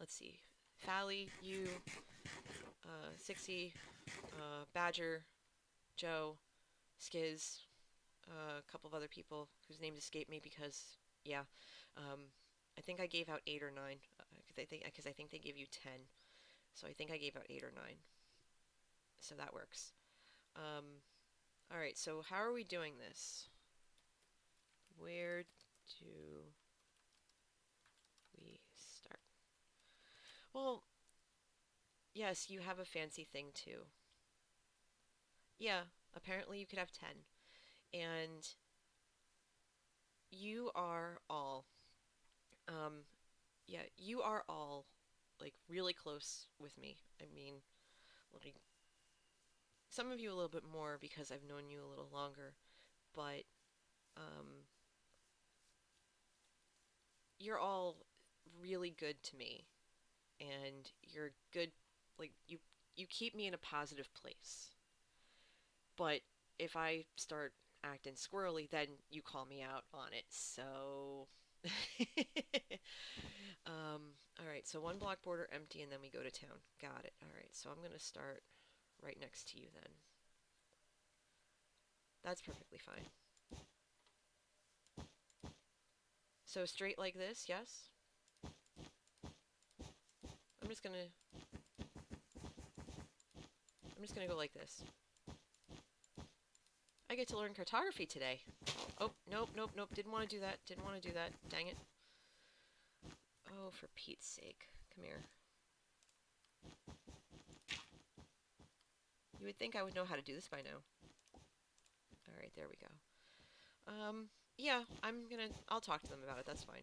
let's see, Phali, you, Syksy, Badger, Joe, Skiz, a couple of other people whose names escape me because, yeah, um, I think I gave out 8 or 9 because I think they give you 10, so I think I gave out 8 or 9, so that works. Um, all right, so how are we doing this? Where do we start? Well, yes, you have a fancy thing too. Yeah, apparently you could have 10, and you are all um, yeah, you are all like really close with me. I mean, like some of you a little bit more because I've known you a little longer, but um, you're all really good to me, and you're good. Like you keep me in a positive place. But if I start acting squirrely, then you call me out on it. So. All right, so one block border empty, and then we go to town. Got it. All right, so I'm going to start right next to you then. That's perfectly fine. So straight like this, yes? I'm just going to I'm just gonna go like this. I get to learn cartography today. Oh, nope, nope, nope. Didn't want to do that. Didn't want to do that. Dang it. Oh, for Pete's sake. Come here. You would think I would know how to do this by now. Alright, there we go. Yeah, I'll talk to them about it. That's fine.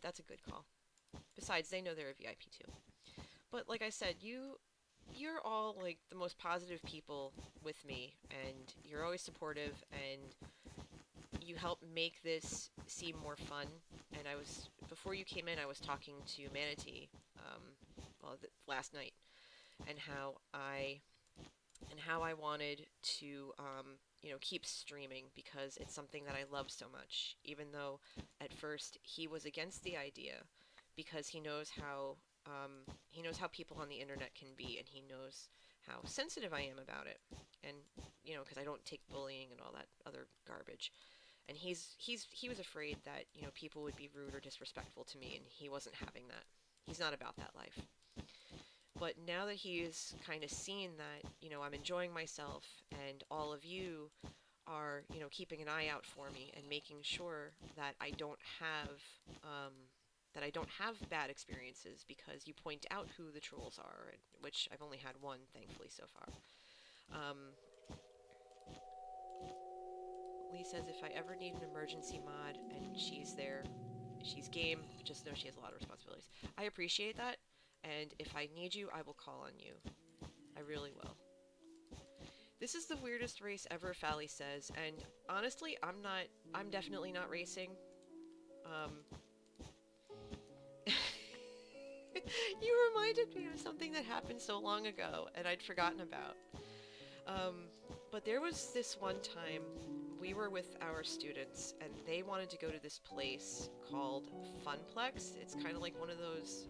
That's a good call. Besides, they know they're a VIP too. But like I said, you're all like the most positive people with me, and you're always supportive, and you help make this seem more fun. And before you came in, I was talking to Manatee, last night, and how I wanted to, keep streaming because it's something that I love so much. Even though at first he was against the idea, because he knows how people on the internet can be, and he knows how sensitive I am about it, and because I don't take bullying and all that other garbage. And he was afraid that people would be rude or disrespectful to me, and he wasn't having that. He's not about that life. But now that he's kind of seen that, I'm enjoying myself, and all of you are, keeping an eye out for me and making sure that um, I don't have bad experiences, because you point out who the trolls are, which I've only had one, thankfully, so far. Um, Lee says if I ever need an emergency mod and she's there, she's game, just know she has a lot of responsibilities. I appreciate that, and if I need you, I will call on you. I really will. This is the weirdest race ever, Phali says, and honestly, I'm definitely not racing. Um, you reminded me of something that happened so long ago, and I'd forgotten about. Um, but there was this one time we were with our students, and they wanted to go to this place called Funplex. It's kind of like one of those,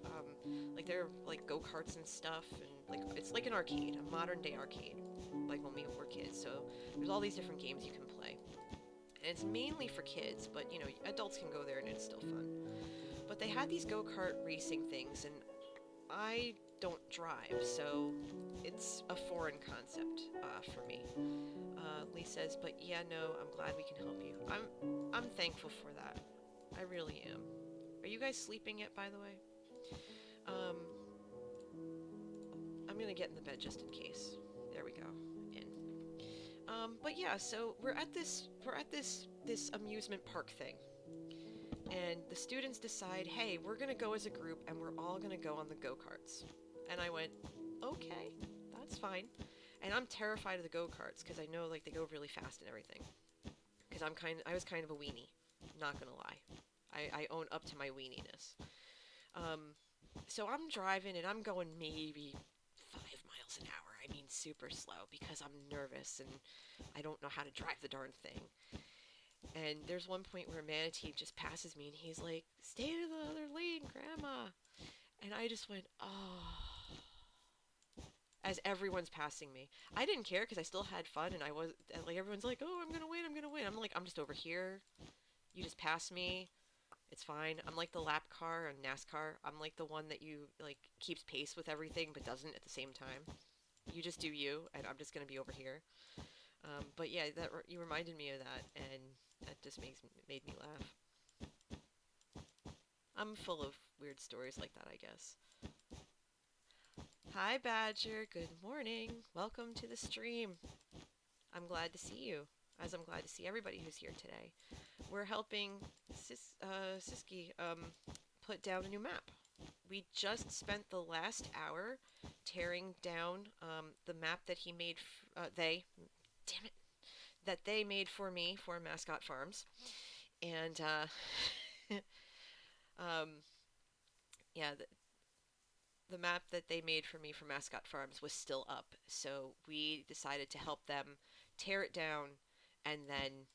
like they're like go-karts and stuff, and like it's like an arcade, a modern-day arcade, like when we were kids. So there's all these different games you can play, and it's mainly for kids, but adults can go there and it's still fun. But they had these go-kart racing things, and I don't drive, so it's a foreign concept for me. Lee says, but yeah, no, I'm glad we can help you. I'm thankful for that. I really am. Are you guys sleeping yet, by the way? Um, I'm gonna get in the bed just in case. There we go. In. But yeah, so we're at this amusement park thing, and the students decide, hey, we're gonna go as a group, and we're all gonna go on the go-karts. And I went, okay, that's fine. And I'm terrified of the go-karts because I know like they go really fast and everything. Because I was kind of a weenie, not gonna lie. I own up to my weeniness. Um, so I'm driving and I'm going maybe 5 miles an hour. I mean, super slow because I'm nervous and I don't know how to drive the darn thing. And there's one point where Manatee just passes me and he's like, "Stay to the other lane, Grandma." And I just went, "Oh." As everyone's passing me. I didn't care because I still had fun, and I was like, everyone's like, "Oh, I'm gonna win, I'm gonna win." I'm like, I'm just over here. You just pass me. It's fine. I'm like the lap car on NASCAR. I'm like the one that you like keeps pace with everything but doesn't at the same time. You just do you, and I'm just gonna be over here. But yeah, you reminded me of that, and that just made me laugh. I'm full of weird stories like that, I guess. Hi, Badger. Good morning. Welcome to the stream. I'm glad to see you, as I'm glad to see everybody who's here today. We're helping Syksy put down a new map. We just spent the last hour tearing down the map that he made. Damn it, that they made for me for Mascot Farms, and um, yeah, the map that they made for me for Mascot Farms was still up, so we decided to help them tear it down, and then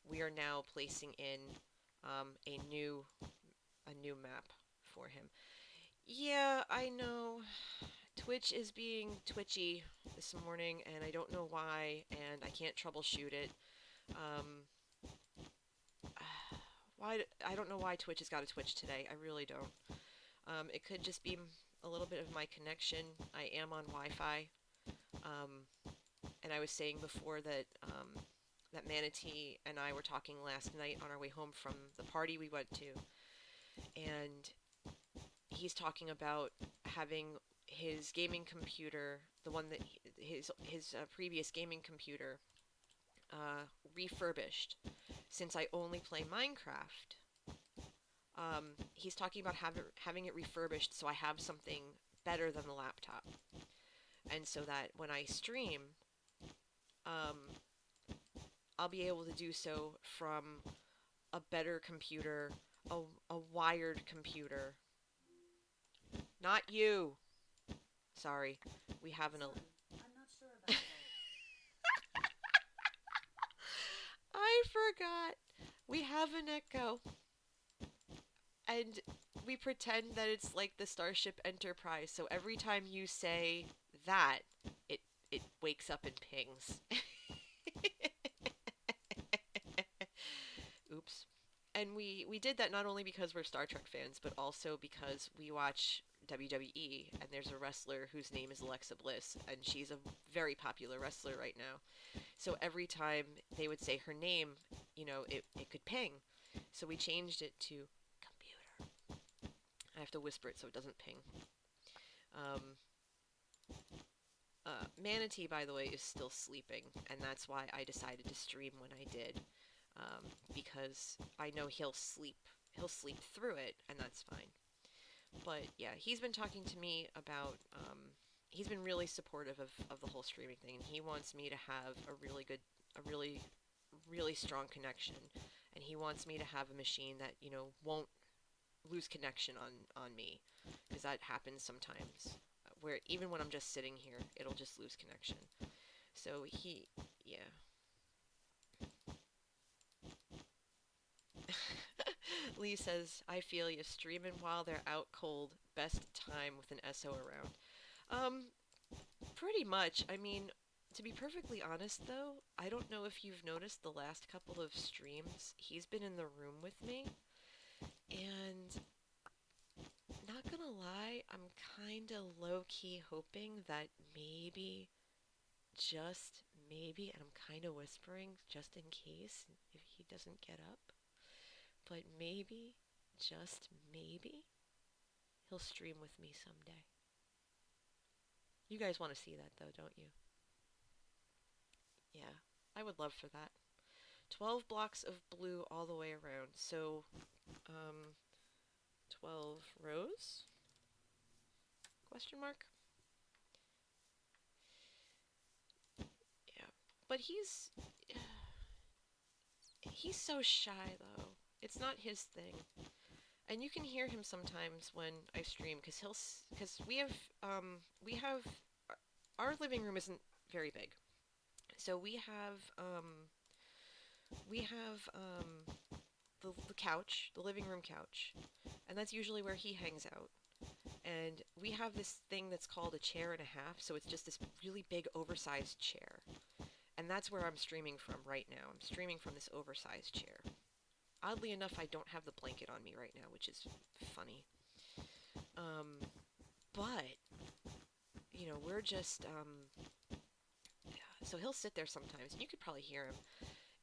we are now placing in a new map for him. Yeah, I know. Twitch is being twitchy this morning, and I don't know why, and I can't troubleshoot it. Um, why? I don't know why Twitch has got a Twitch today. I really don't. It could just be a little bit of my connection. I am on Wi-Fi, Um, and I was saying before that that Manatee and I were talking last night on our way home from the party we went to, and he's talking about having his gaming computer, the one that his previous gaming computer, refurbished. Since I only play Minecraft, he's talking about having it refurbished so I have something better than the laptop, and so that when I stream, um, I'll be able to do so from a better computer, a, a wired computer. Not you. Sorry, we have an. I'm not sure about that. I forgot. We have an echo, and we pretend that it's like the Starship Enterprise. So every time you say that, it it wakes up and pings. Oops. And we did that not only because we're Star Trek fans, but also because we watch WWE, and there's a wrestler whose name is Alexa Bliss, and she's a very popular wrestler right now. So every time they would say her name, it could ping. So we changed it to computer. I have to whisper it so it doesn't ping. Um, Manatee, by the way, is still sleeping, and that's why I decided to stream when I did, because I know he'll sleep. He'll sleep through it, and that's fine. But yeah, he's been talking to me about. He's been really supportive of the whole streaming thing, and he wants me to have a really strong connection, and he wants me to have a machine that won't lose connection on me, because that happens sometimes. Where even when I'm just sitting here, it'll just lose connection. So yeah. Lee says, I feel you streaming while they're out cold. Best time with an SO around. Um, Pretty much. I mean, to be perfectly honest though, I don't know if you've noticed the last couple of streams, he's been in the room with me, and not gonna lie, I'm kinda low-key hoping that maybe, just maybe, and I'm kinda whispering just in case if he doesn't get up, but maybe, just maybe, he'll stream with me someday. You guys want to see that though, don't you? Yeah, I would love for that. 12 blocks of blue all the way around. So, um, 12 rows? Question mark? Yeah. But he's so shy though. It's not his thing. And you can hear him sometimes when I stream cuz we have our living room isn't very big. So we have the couch, the living room couch, and that's usually where he hangs out. And we have this thing that's called a chair and a half, so it's just this really big oversized chair. And that's where I'm streaming from right now. I'm streaming from this oversized chair. Oddly enough, I don't have the blanket on me right now, which is funny. Um, but, we're just, so he'll sit there sometimes, and you could probably hear him.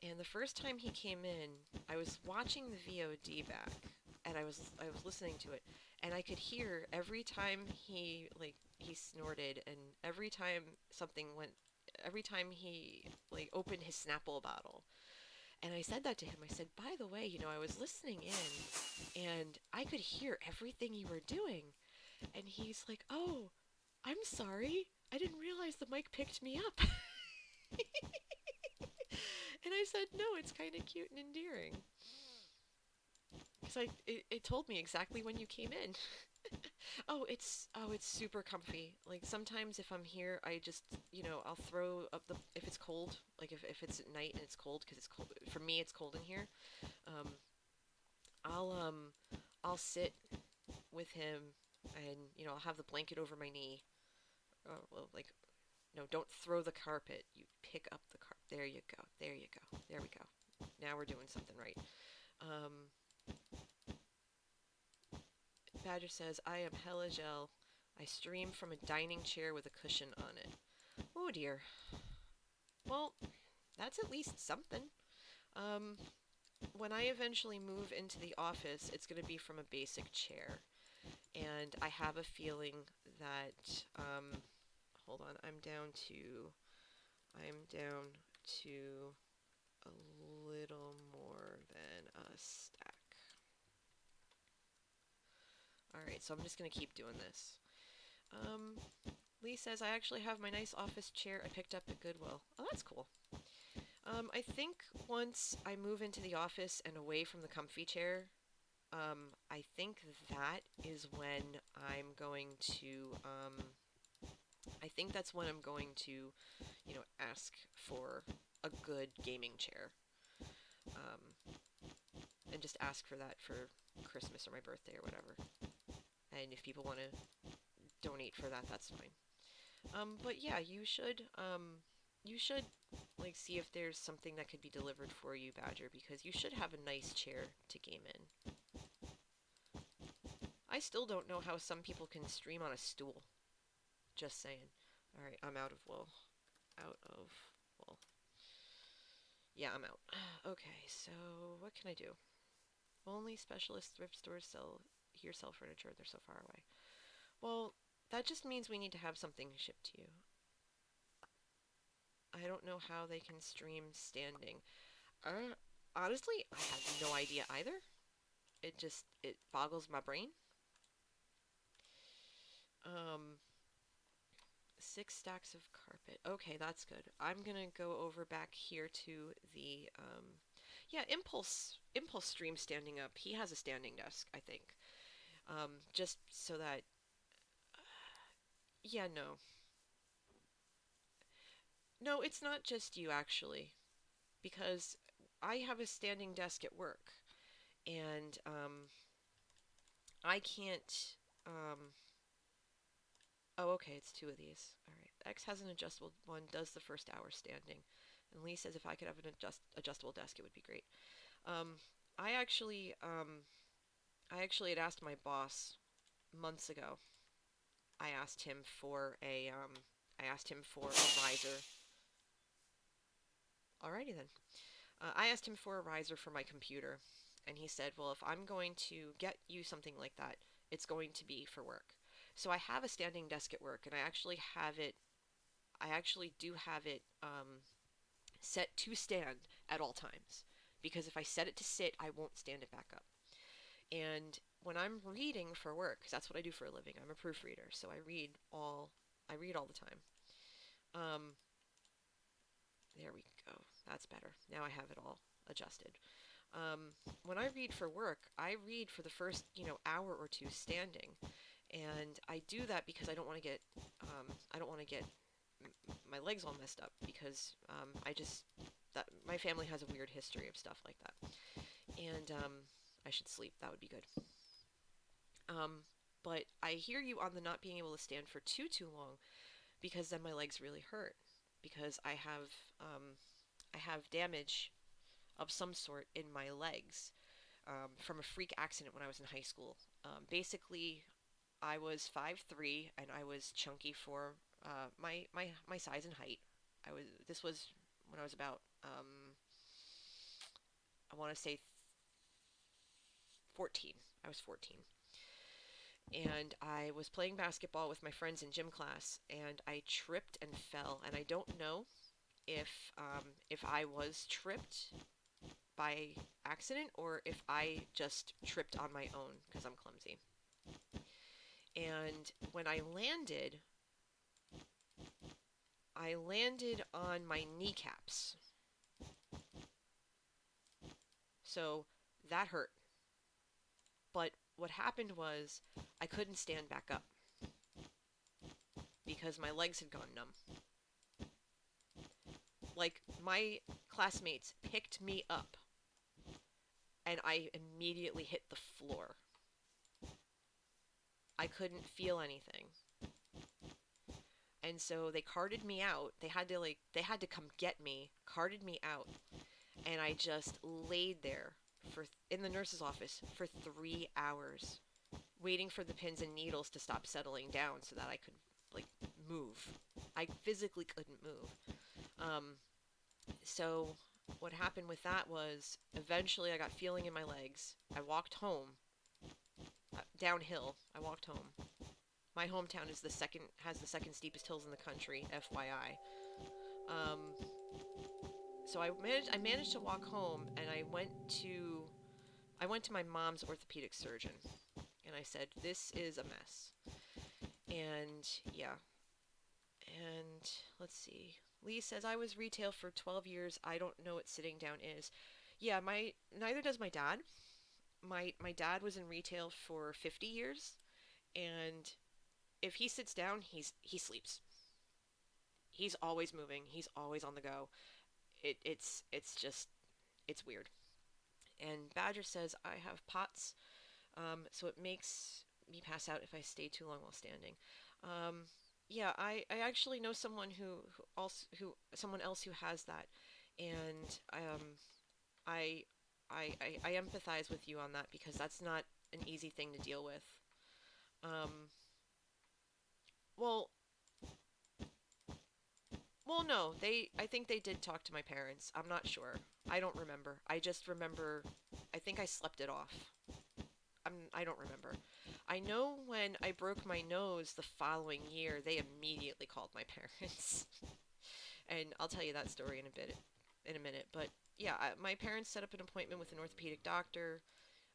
And the first time he came in, I was watching the VOD back, and I was listening to it, and I could hear every time he snorted, and every time he opened his Snapple bottle. And I said that to him. I said, by the way, I was listening in, and I could hear everything you were doing. And he's like, oh, I'm sorry. I didn't realize the mic picked me up. And I said, no, it's kind of cute and endearing. Because it told me exactly when you came in. Oh, it's super comfy. Like sometimes if I'm here, I just, I'll throw up if it's cold, like if it's at night and it's cold, because it's cold, for me it's cold in here. Um, I'll sit with him, and I'll have the blanket over my knee. Well, like, no, don't throw the carpet. You pick up the carpet. There you go. There you go. There we go. Now we're doing something right. Um, Badger says, I am hella gel. I stream from a dining chair with a cushion on it. Ooh, Oh dear. Well, that's at least something. Um, when I eventually move into the office, it's going to be from a basic chair. And I have a feeling that, hold on, I'm down to a little more than a stack. Alright, so I'm just going to keep doing this. Lee says, I actually have my nice office chair I picked up at Goodwill. Oh, that's cool. I think once I move into the office and away from the comfy chair, I think that is when I'm going to, I think that's when I'm going to, ask for a good gaming chair. And just ask for that for Christmas or my birthday or whatever. And if people want to donate for that, that's fine. But yeah, you should like see if there's something that could be delivered for you, Badger, because you should have a nice chair to game in. I still don't know how some people can stream on a stool. Just saying. Alright, I'm out of wool. Out of wool. Yeah, I'm out. Okay, so what can I do? Only specialist thrift stores sell furniture. They're so far away. Well, that just means we need to have something shipped to you. I don't know how they can stream standing. Honestly, I have no idea either. It boggles my brain. Um, 6 stacks of carpet. Okay, that's good. I'm gonna go over back here to the, yeah, Impulse stream standing up. He has a standing desk, I think. Just so that, yeah, no. No, it's not just you, actually, because I have a standing desk at work, and, I can't, um, oh, okay, it's two of these. All right. X has an adjustable one, does the first hour standing. And Lee says if I could have an adjustable desk, it would be great. Um, I actually, um, I actually had asked my boss months ago. I asked him for I asked him for a riser. Alrighty then. I asked him for a riser for my computer, and he said, well, if I'm going to get you something like that, it's going to be for work. So I have a standing desk at work, and I actually do have it set to stand at all times. Because if I set it to sit, I won't stand it back up. And when I'm reading for work, because that's what I do for a living, I'm a proofreader, so I read all the time. Um, there we go. That's better. Now I have it all adjusted. When I read for work, I read for the first, hour or two standing, and I do that because I don't want to get my legs all messed up because my family has a weird history of stuff like that, and I should sleep. That would be good. Um, but I hear you on the not being able to stand for too long because then my legs really hurt because I have damage of some sort in my legs from a freak accident when I was in high school. Basically, I was 5'3" and I was chunky for my size and height. This was when I was about I want to say 14. I was 14. And I was playing basketball with my friends in gym class, and I tripped and fell. And I don't know if I was tripped by accident or if I just tripped on my own because I'm clumsy. And when I landed on my kneecaps. So that hurt. But what happened was I couldn't stand back up because my legs had gone numb. Like, my classmates picked me up and I immediately hit the floor. I couldn't feel anything. And so they carted me out. They had to come get me, carted me out, and I just laid there in the nurse's office for 3 hours, waiting for the pins and needles to stop settling down so that I could like move. I physically couldn't move. Um, so what happened with that was eventually I got feeling in my legs. I walked home, downhill. I walked home. My hometown is the second has the second steepest hills in the country, FYI. Um, so I managed to walk home, and I went to my mom's orthopedic surgeon, and I said, "This is a mess." And yeah, and let's see. Lee says I was retail for 12 years. I don't know what sitting down is. Yeah, my neither does my dad. My dad was in retail for 50 years, and if he sits down, he sleeps. He's always moving. He's always on the go. It's just it's weird. And Badger says I have POTS, so it makes me pass out if I stay too long while standing. Um, yeah, I actually know someone who someone else who has that, and I, I empathize with you on that because that's not an easy thing to deal with. Um, well, well, no, I think they did talk to my parents. I'm not sure. I don't remember. I just remember. I think I slept it off. I don't remember. I know when I broke my nose the following year, they immediately called my parents. And I'll tell you that story in a minute. But yeah, my parents set up an appointment with an orthopedic doctor,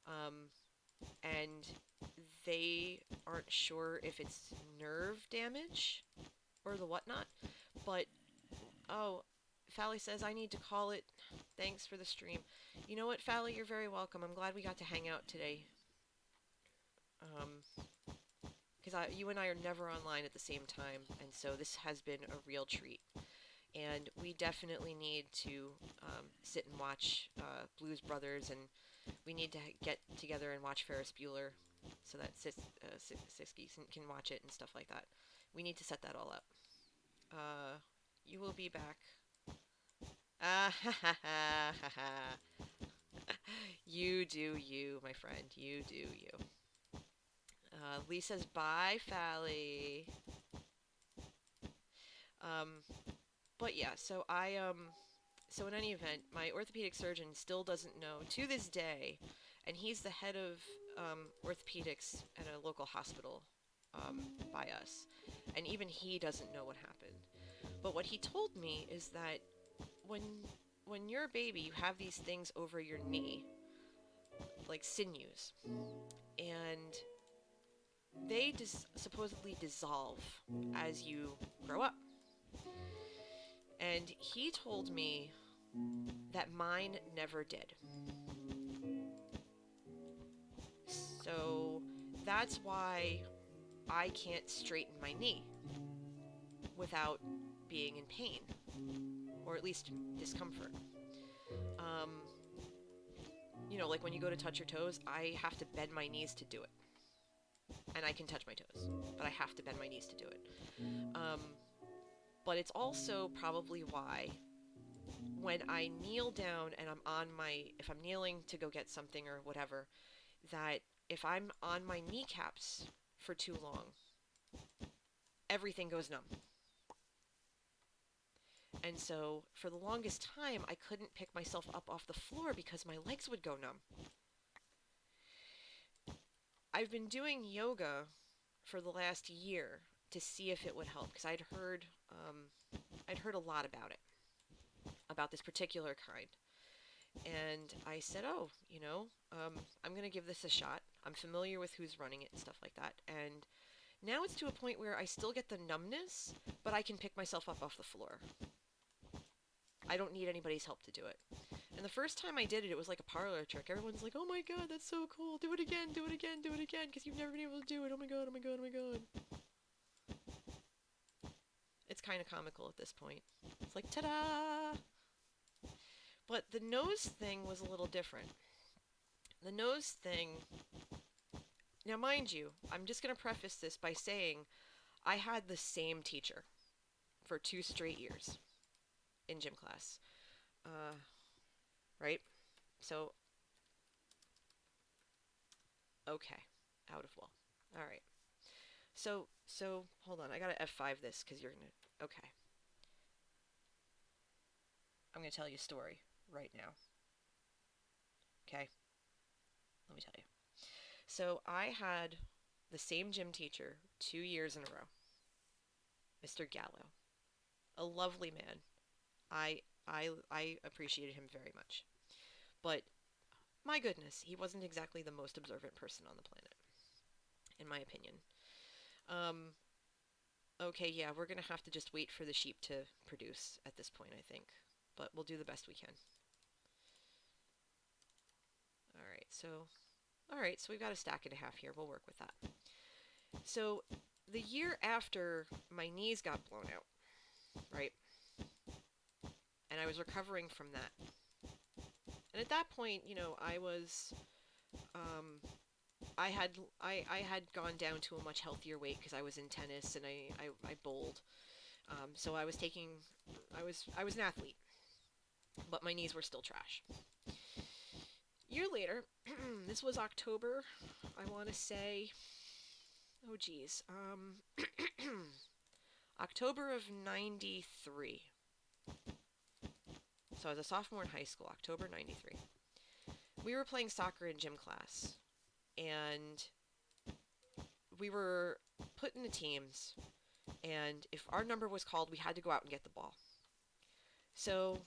um, and they aren't sure if it's nerve damage or the whatnot. But oh, Phali says I need to call it. Thanks for the stream. You know what, Phali? You're very welcome. I'm glad we got to hang out today. Because you and I are never online at the same time, and so this has been a real treat. And we definitely need to sit and watch Blues Brothers, and we need to get together and watch Ferris Bueller so that Syksy can watch it and stuff like that. We need to set that all up. Uh, you will be back. Ah, ha, ha, ha, ha, ha. You do you, my friend. You do you. Lee says, bye, Phali. Um, but yeah, so in any event, my orthopedic surgeon still doesn't know to this day, and he's the head of orthopedics at a local hospital by us, and even he doesn't know what happened. But what he told me is that when when you're a baby, you have these things over your knee, like sinews, and they supposedly dissolve as you grow up. And he told me that mine never did. So that's why I can't straighten my knee without being in pain, or at least discomfort. Um, like when you go to touch your toes, I have to bend my knees to do it. And I can touch my toes, but I have to bend my knees to do it. Um, but it's also probably why when I kneel down and if I'm kneeling to go get something or whatever, that if I'm on my kneecaps for too long, everything goes numb. And so for the longest time, I couldn't pick myself up off the floor because my legs would go numb. I've been doing yoga for the last year to see if it would help because I'd heard a lot about this particular kind. And I said, oh, I'm going to give this a shot. I'm familiar with who's running it and stuff like that. And now it's to a point where I still get the numbness, but I can pick myself up off the floor. I don't need anybody's help to do it. And the first time I did it, it was like a parlor trick. Everyone's like, oh my god, that's so cool. Do it again, do it again, do it again, because you've never been able to do it. Oh my god, oh my god, oh my god. It's kind of comical at this point. It's like, ta-da! But the nose thing was a little different. The nose thing... Now, mind you, I'm just going to preface this by saying I had the same teacher for 2 straight years in gym class. Right? So, okay. Out of wall. Alright. So, So, hold on. I gotta F5 this because you're gonna. Okay. I'm gonna tell you a story right now. Okay? Let me tell you. So, I had the same gym teacher 2 years in a row, Mr. Gallo. A lovely man. I appreciated him very much. But my goodness, he wasn't exactly the most observant person on the planet, in my opinion. Um, okay, yeah, we're gonna have to just wait for the sheep to produce at this point, I think. But we'll do the best we can. Alright, so we've got a stack and a half here. We'll work with that. So the year after my knees got blown out, right? And I was recovering from that. And at that point, I was um I had gone down to a much healthier weight because I was in tennis and I bowled. So I was an athlete, but my knees were still trash. Year later, this was October, I want to say, oh geez, October of 93. So I was a sophomore in high school, October 93. We were playing soccer in gym class, and we were put in the teams, and if our number was called, we had to go out and get the ball. So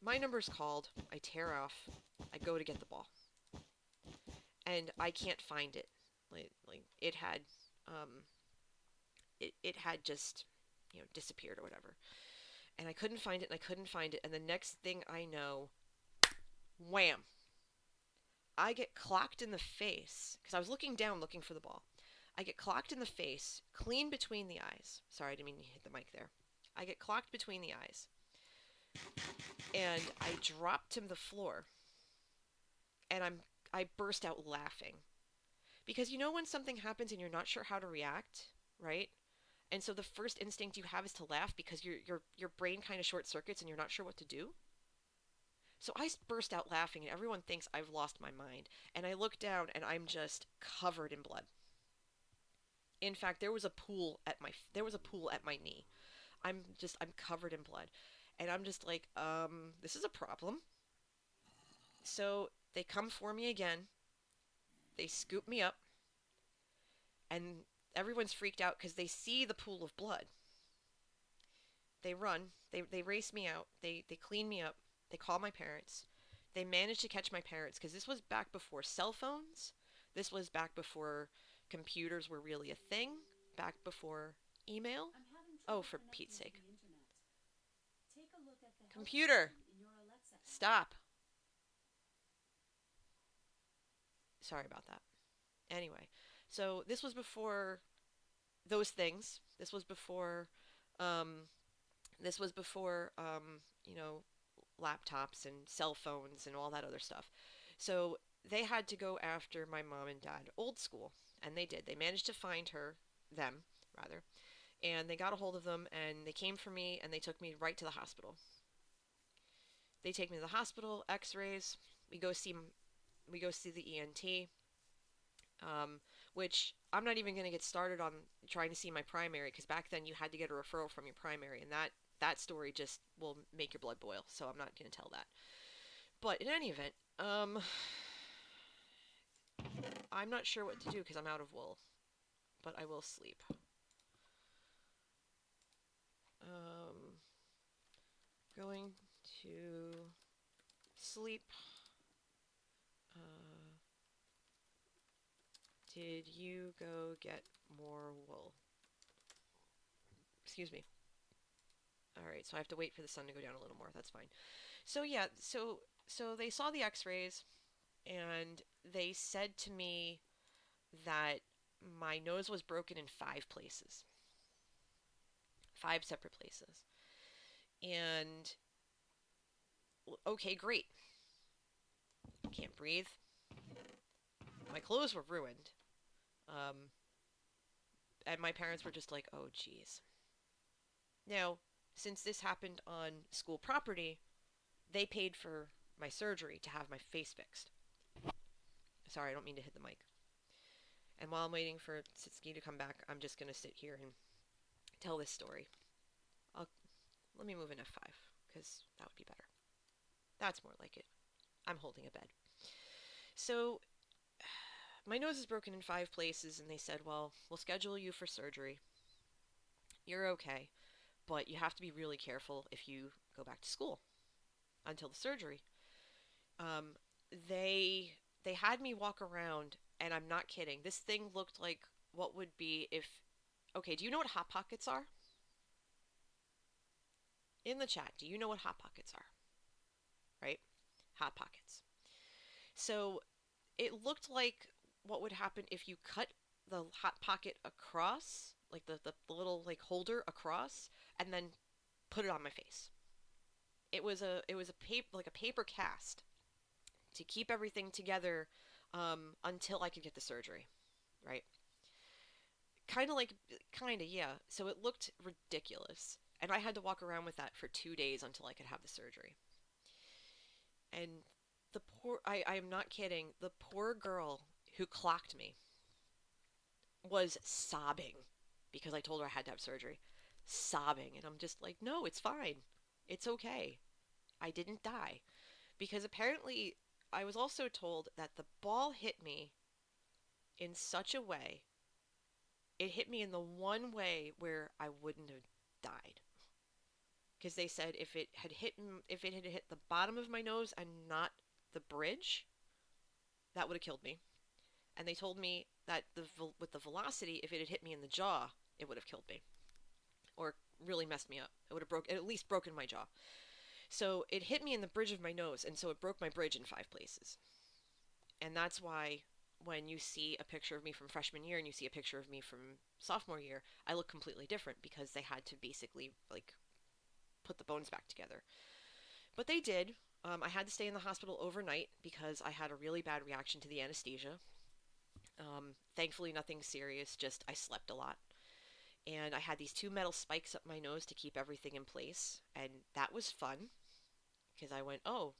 my number's called, I tear off, I go to get the ball, and I can't find it. Like it had, it had just, disappeared or whatever. And I couldn't find it, and I couldn't find it, and the next thing I know, wham! I get clocked in the face because I was looking down looking for the ball. I get clocked in the face, clean between the eyes. Sorry, I didn't mean to hit the mic there. I get clocked between the eyes, and I drop to the floor, and I burst out laughing because when something happens and you're not sure how to react, right? And so the first instinct you have is to laugh because your brain kind of short circuits and you're not sure what to do. So I burst out laughing, and everyone thinks I've lost my mind. And I look down, and I'm just covered in blood. In fact, there was a pool at my knee. I'm covered in blood, and I'm just like, this is a problem. So they come for me again. They scoop me up, and everyone's freaked out because they see the pool of blood. They run. They race me out. They clean me up. They call my parents. They manage to catch my parents because this was back before cell phones. This was back before computers were really a thing. Back before email. Oh, for Pete's sake. Computer, stop. Sorry about that. Anyway, so this was before those things. Um, this was before, laptops and cell phones and all that other stuff. So they had to go after my mom and dad old school, and they did. They managed to find them, rather, and they got a hold of them, and they came for me, and they took me right to the hospital. They take me to the hospital, X-rays. We go see we go see the ENT, um, which I'm not even going to get started on trying to see my primary because back then you had to get a referral from your primary, and that story just will make your blood boil. So I'm not going to tell that. But in any event, I'm not sure what to do because I'm out of wool, but I will sleep. Um, Going to sleep. Uh, did you go get more wool? Excuse me. Alright, so I have to wait for the sun to go down a little more. That's fine. So yeah, so they saw the x-rays and they said to me that my nose was broken in 5 places. 5 separate places. And okay, great. Can't breathe. My clothes were ruined. Um, and my parents were just like, oh, geez. Now, since this happened on school property, they paid for my surgery to have my face fixed. Sorry, I don't mean to hit the mic. And while I'm waiting for Syksy to come back, I'm just going to sit here and tell this story. I'll, Let me move in F5 because that would be better. That's more like it. I'm holding a bed. So my nose is broken in 5 places, and they said, well, we'll schedule you for surgery. You're okay, but you have to be really careful if you go back to school until the surgery. Um, they they had me walk around, and I'm not kidding. This thing looked like what would be if. Okay, do you know what hot pockets are? In the chat, do you know what hot pockets are? Right? Hot pockets. So it looked like what would happen if you cut the hot pocket across, like the little like holder across, and then put it on my face. It was a paper like a paper cast to keep everything together until I could get the surgery, right? Kind of like, kind of, yeah. So it looked ridiculous. And I had to walk around with that for 2 days until I could have the surgery. And I am not kidding, the poor girl who clocked me was sobbing because I told her I had to have surgery. Sobbing. And I'm just like, no, it's fine. It's okay. I didn't die. Because apparently, I was also told that the ball hit me in such a way, it hit me in the one way where I wouldn't have died. Because they said if it had hit the bottom of my nose and not the bridge, that would have killed me. And they told me that with the velocity, if it had hit me in the jaw, it would have killed me or really messed me up. It would have at least broken my jaw. So it hit me in the bridge of my nose, and so it broke my bridge in 5 places. And that's why when you see a picture of me from freshman year and you see a picture of me from sophomore year, I look completely different because they had to basically like put the bones back together. But they did. I had to stay in the hospital overnight because I had a really bad reaction to the anesthesia. Thankfully, nothing serious, just I slept a lot. And I had these 2 metal spikes up my nose to keep everything in place. And that was fun because I went, oh,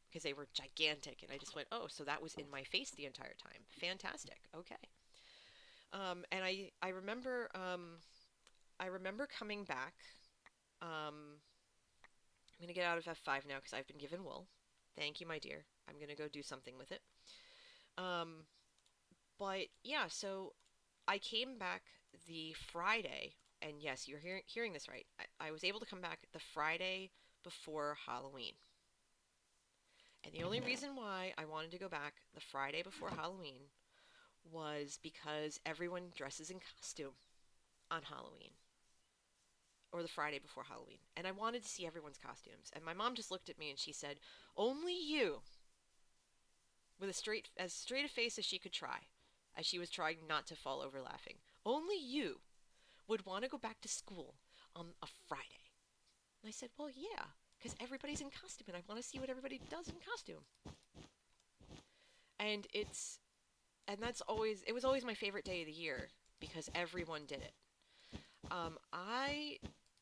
because they were gigantic. And I just went, oh, so that was in my face the entire time. Fantastic. Okay. And I remember coming back. I'm going to get out of F5 now because I've been given wool. Thank you, my dear. I'm going to go do something with it. Um, but yeah, so I came back the Friday, and yes, you're hearing this right. I was able to come back the Friday before Halloween. And the only reason why I wanted to go back the Friday before Halloween was because everyone dresses in costume on Halloween or the Friday before Halloween. And I wanted to see everyone's costumes. And my mom just looked at me and she said, "Only you," with as straight a face as she could try, as she was trying not to fall over laughing. "Only you would want to go back to school on a Friday." And I said, "Well, yeah, because everybody's in costume and I want to see what everybody does in costume." And it was always my favorite day of the year because everyone did it. I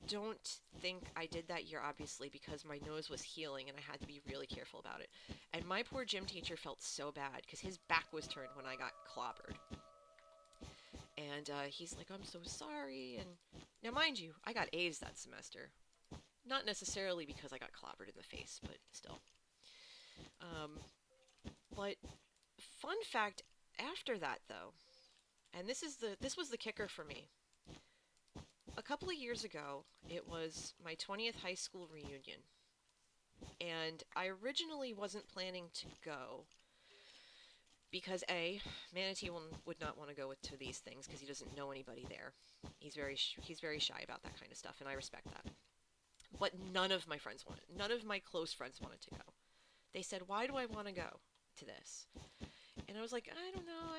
don't think I did that year, obviously, because my nose was healing and I had to be really careful about it. And my poor gym teacher felt so bad because his back was turned when I got clobbered. And he's like, "I'm so sorry." And now, mind you, I got A's that semester. Not necessarily because I got clobbered in the face, but still. Um, but fun fact after that, though, and this was the kicker for me. A couple of years ago, it was my 20th high school reunion. And I originally wasn't planning to go because Manatee would not want to go to these things because he doesn't know anybody there. He's very shy about that kind of stuff, and I respect that. But none of my close friends wanted to go. They said, "Why do I want to go to this?" And I was like, "I don't know.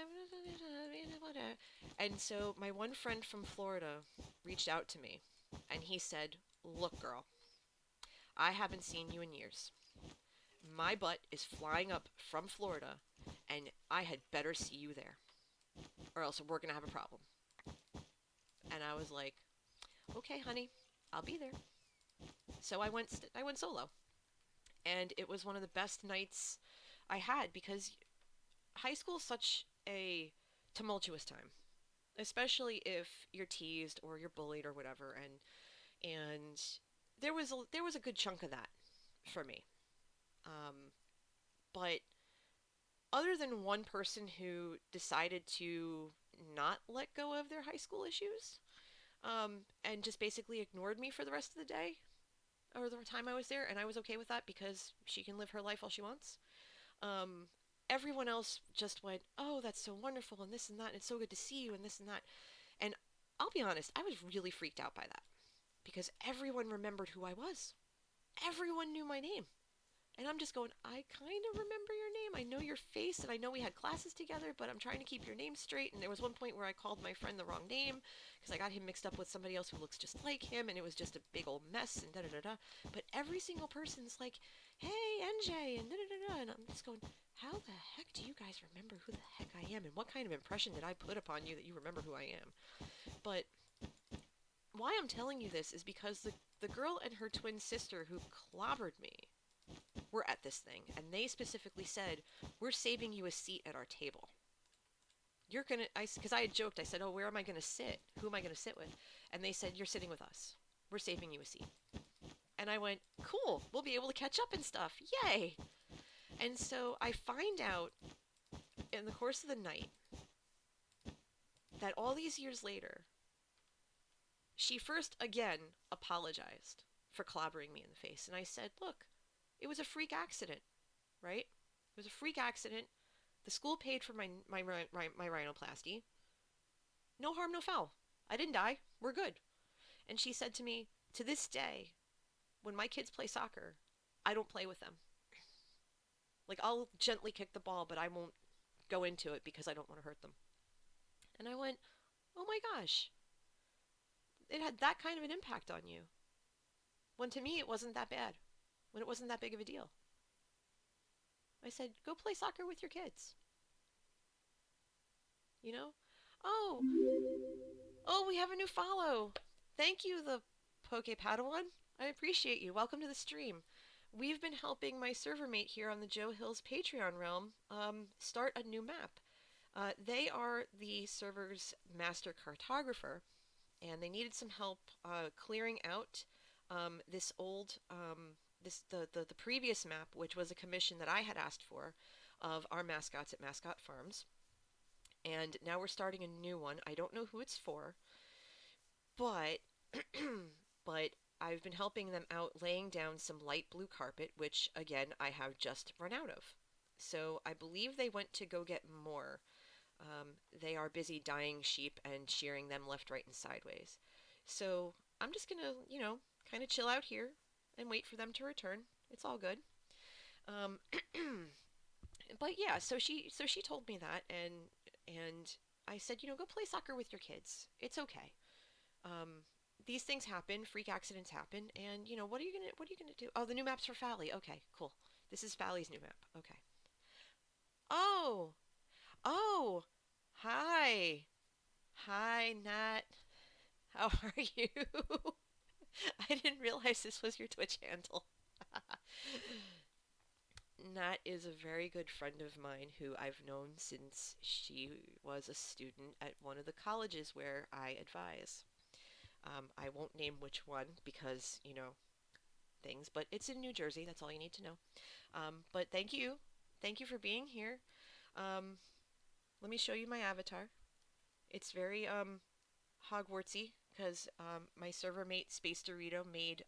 And so my one friend from Florida reached out to me, and he said, "Look, girl, I haven't seen you in years. My butt is flying up from Florida, and I had better see you there, or else we're going to have a problem." And I was like, "Okay, honey, I'll be there." So I went solo. And it was one of the best nights I had because high school is such a tumultuous time, especially if you're teased or you're bullied or whatever. And there was a good chunk of that for me. Um, but other than one person who decided to not let go of their high school issues, and just basically ignored me for the rest of the day or the time I was there, and I was okay with that because she can live her life all she wants. Um, Everyone else just went, "Oh, that's so wonderful," and this and that, and it's so good to see you, and this and that. And I'll be honest, I was really freaked out by that because everyone remembered who I was. Everyone knew my name. And I'm just going, I kind of remember your name. I know your face, and I know we had classes together, but I'm trying to keep your name straight. And there was one point where I called my friend the wrong name because I got him mixed up with somebody else who looks just like him, and it was just a big old mess, and da da da da. But every single person's like, hey, NJ, and da da da da. And I'm just going, how the heck do you guys remember who the heck I am? And what kind of impression did I put upon you that you remember who I am? But why I'm telling you this is because the girl and her twin sister who clobbered me were at this thing, and they specifically said, "We're saving you a seat at our table. You're gonna," because I had joked, I said, "Oh, where am I gonna sit? Who am I gonna sit with?" And they said, "You're sitting with us. We're saving you a seat." And I went, "Cool. We'll be able to catch up and stuff. Yay!" And so I find out in the course of the night that all these years later, she first again apologized for clobbering me in the face, and I said, "Look, it was a freak accident, right? It was a freak accident. The school paid for my rhinoplasty. No harm, no foul. I didn't die. We're good." And she said to me, "To this day, when my kids play soccer, I don't play with them. Like, I'll gently kick the ball, but I won't go into it because I don't want to hurt them." And I went, "Oh my gosh, it had that kind of an impact on you. When to me, it wasn't that bad. When it wasn't that big of a deal." I said, "Go play soccer with your kids. You know?" Oh, oh, we have a new follow. Thank you, the Poke Padawan. I appreciate you. Welcome to the stream. We've been helping my server mate here on the Joe Hills Patreon realm start a new map. They are the server's master cartographer, and they needed some help clearing out this old the previous map, which was a commission that I had asked for of our mascots at Mascot Farms. And now we're starting a new one. I don't know who it's for, but but I've been helping them out laying down some light blue carpet, which again I have just run out of. So I believe they went to go get more. They are busy dyeing sheep and shearing them left, right, and sideways. So I'm just gonna, kind of chill out here and wait for them to return. It's all good. Um, but yeah, so she told me that, and I said, go play soccer with your kids. It's okay. Um, these things happen, freak accidents happen, and what are you gonna do? Oh, the new map's for Phali. Okay, cool. This is Phali's new map. Okay. Oh, oh, hi, hi, Nat. How are you? I didn't realize this was your Twitch handle. Nat is a very good friend of mine who I've known since she was a student at one of the colleges where I advise. I won't name which one because, things, but it's in New Jersey. That's all you need to know. But thank you. Thank you for being here. Um, Let me show you my avatar. It's very Hogwartsy because my server mate Space Dorito made.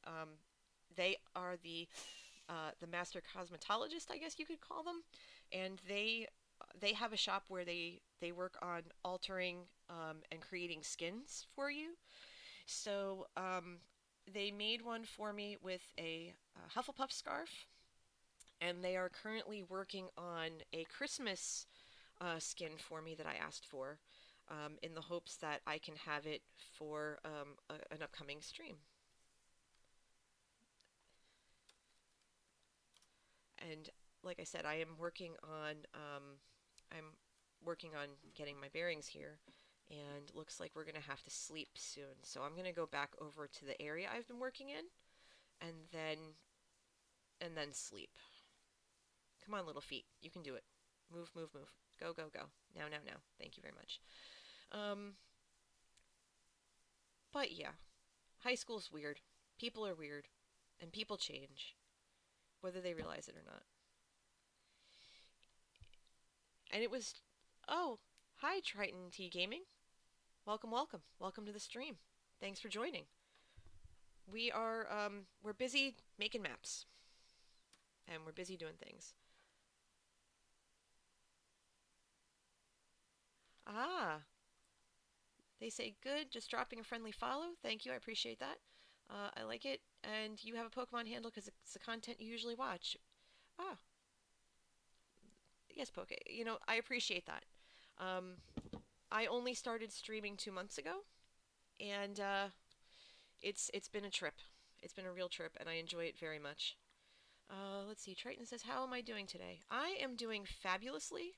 They are the master cosmetologist, I guess you could call them, and they have a shop where they work on altering and creating skins for you. So they made one for me with a Hufflepuff scarf, and they are currently working on a Christmas skin for me that I asked for, in the hopes that I can have it for an upcoming stream. And like I said, I'm working on getting my bearings here, and looks like we're gonna have to sleep soon. So I'm gonna go back over to the area I've been working in, and then sleep. Come on, little feet, you can do it. Move, move, move. Go, go, go. Now, now, now. Thank you very much. Um, but yeah, high school's weird. People are weird, and people change, whether they realize it or not. And it was, oh, hi Triton T Gaming. Welcome, welcome, welcome to the stream. Thanks for joining. We're busy making maps, and we're busy doing things. Ah, they say good. Just dropping a friendly follow. Thank you, I appreciate that. I like it. And you have a Pokemon handle because it's the content you usually watch. Ah, yes, Poke. You know, I appreciate that. Um, I only started streaming 2 months ago, and it's been a trip. It's been a real trip, and I enjoy it very much. Let's see. Triton says, "How am I doing today?" I am doing fabulously.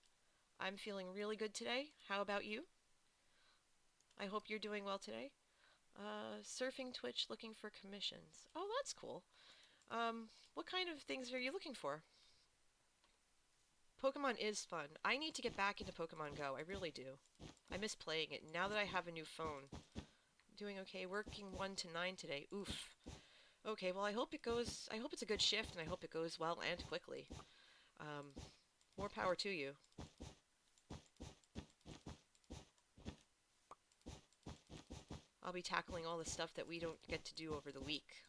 I'm feeling really good today. How about you? I hope you're doing well today. Surfing Twitch looking for commissions. Oh, that's cool. What kind of things are you looking for? Pokemon is fun. I need to get back into Pokemon Go. I really do. I miss playing it. Now that I have a new phone. Doing okay. Working 1 to 9 today. Oof. Okay, well, I hope it's a good shift, and I hope it goes well and quickly. Um, more power to you. I'll be tackling all the stuff that we don't get to do over the week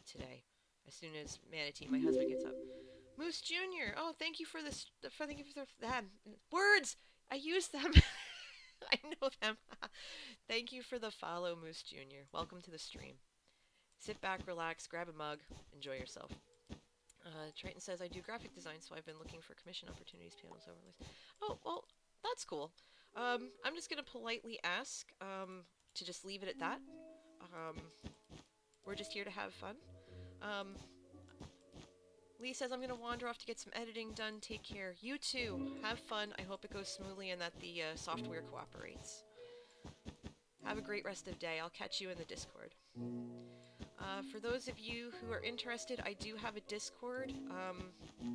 today. As soon as Manatee, my husband, gets up. Moose Jr. Oh, thank you for this. Thank you for the words. I use them. I know them. Thank you for the follow, Moose Jr. Welcome to the stream. Sit back, relax, grab a mug, enjoy yourself. Triton says, I do graphic design, so I've been looking for commission opportunities, panels, overlays. Oh, well, that's cool. I'm just going to politely ask to just leave it at that. Um, we're just here to have fun. Um, Lee says, I'm going to wander off to get some editing done. Take care. You too. Have fun. I hope it goes smoothly and that the software cooperates. Have a great rest of the day. I'll catch you in the Discord. For those of you who are interested, I do have a Discord.